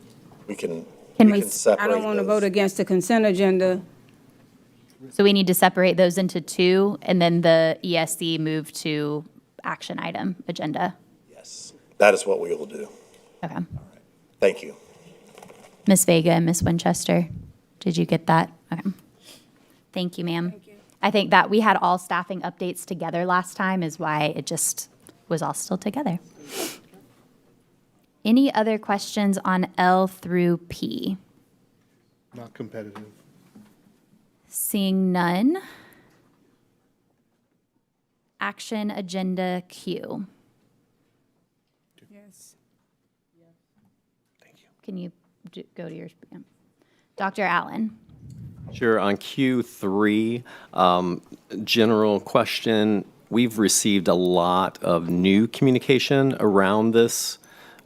we can Can we- separate I don't want to those. vote against the consent agenda. So we need to separate those into two, and then the ESC move to action item agenda. Yes, that is what we will do. Okay. Thank you. Ms. Vega and Ms. Winchester, did you get that? Okay. Thank you, ma'am. I think that we had all staffing updates together last time is why it just was all still together. Any other questions on L through P? Not competitive. Seeing none. Action agenda Q. Yes. Can you go to yours? Dr. Allen? Sure. On Q3, general question. We've received a lot of new communication around this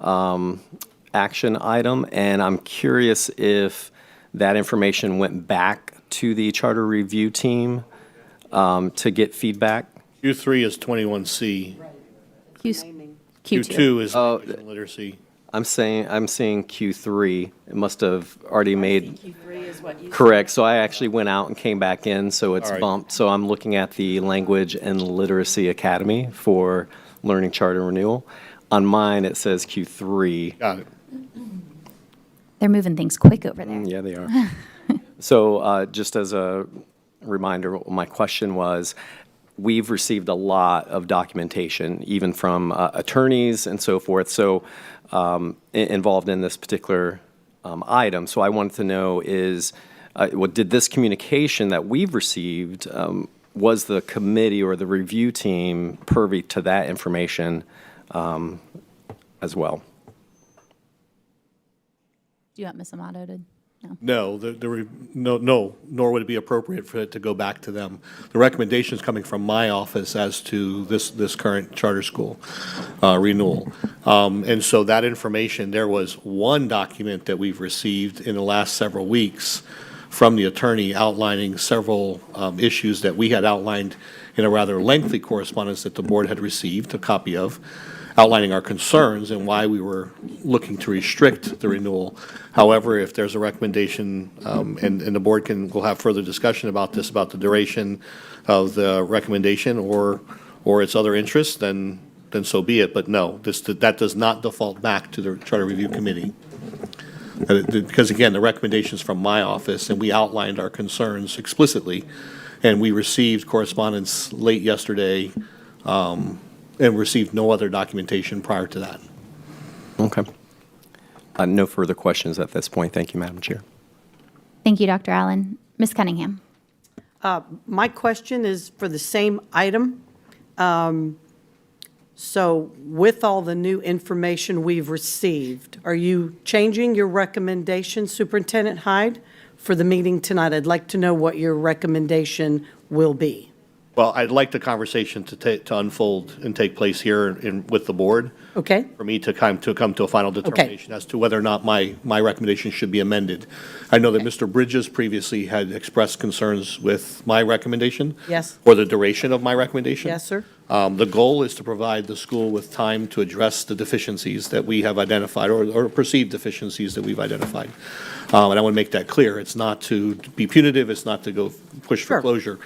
action item, and I'm curious if that information went back to the charter review team to get feedback. Q3 is 21C. Q2. Q2 is language and literacy. I'm seeing Q3. It must have already made. Q3 is what you. Correct. So I actually went out and came back in, so it's All right. bumped. So I'm looking at the Language and Literacy Academy for Learning Charter Renewal. On mine, it says Q3. Got it. They're moving things quick over there. Yeah, they are. So just as a reminder, my question was, we've received a lot of documentation, even from attorneys and so forth, so involved in this particular item. So I wanted to know is, did this communication that we've received, was the committee or the review team privy to that information as well? Do you want Ms. Amato to? No, nor would it be appropriate for it to go back to them. The recommendation is coming from my office as to this current charter school renewal. And so that information, there was one document that we've received in the last several weeks from the attorney outlining several issues that we had outlined in a rather lengthy correspondence that the board had received a copy of, outlining our concerns and why we were looking to restrict the renewal. However, if there's a recommendation, and the board will have further discussion about this, about the duration of the recommendation or its other interests, then so be it. But no, that does not default back to the Charter Review Committee. Because again, the recommendation's from my office, and we outlined our concerns explicitly, and we received correspondence late yesterday, and received no other documentation prior to that. Okay. No further questions at this point. Thank you, Madam Chair. Thank you, Dr. Allen. Ms. Cunningham. My question is for the same item. So with all the new information we've received, are you changing your recommendation, Superintendent Hyde, for the meeting tonight? I'd like to know what your recommendation will be. Well, I'd like the conversation to unfold and take place here with the board. Okay? For me to come to a final determination as to whether or not my recommendation should be amended. I know that Mr. Bridges previously had expressed concerns with my recommendation. Yes. Or the duration of my recommendation. Yes, sir. The goal is to provide the school with time to address the deficiencies that we have identified or perceived deficiencies that we've identified. And I want to make that clear. It's not to be punitive. It's not to go push for closure.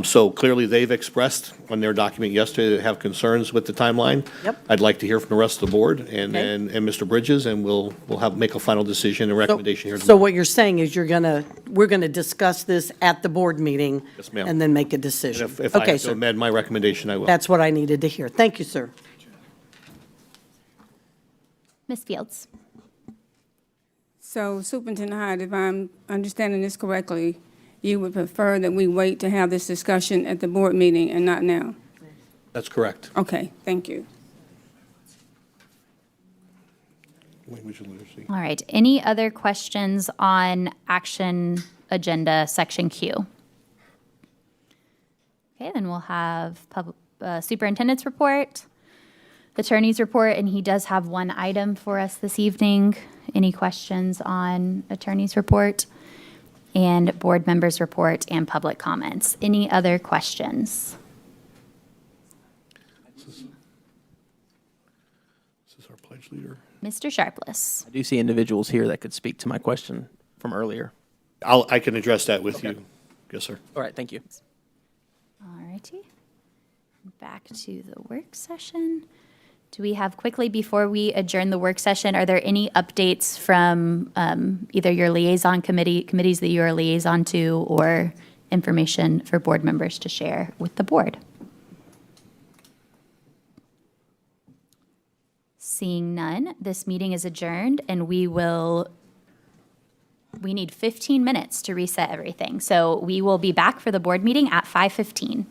So clearly, they've expressed on their document yesterday they have concerns with the timeline. Yep. I'd like to hear from the rest of the board and Okay. and Mr. Bridges, and we'll make a final decision and recommendation here. So what you're saying is we're gonna discuss this at the board meeting? Yes, ma'am. And then make a And decision? if I Okay, have to sir. amend my recommendation, I will. That's what I needed to hear. Thank you, sir. Ms. Fields. So Superintendent Hyde, if I'm understanding this correctly, you would prefer that we wait to have this discussion at the board meeting and not now? That's correct. Okay, thank you. Language literacy. All right. Any other questions on action agenda section Q? Okay, then we'll have superintendent's report, attorney's report, and he does have one item for us this evening. Any questions on attorney's report? And board members' report and public comments. Any other questions? This is our pledge leader. Mr. Sharpless. I do see individuals here that could speak to my question from earlier. I can address that with you. Yes, sir. All right, thank you. All righty. Back to the work session. Do we have quickly, before we adjourn the work session, are there any updates from either your liaison committees that you are a liaison to, or information for board members to share with the board? Seeing none, this meeting is adjourned, and we need 15 minutes to reset everything. So we will be back for the board meeting at 5:15.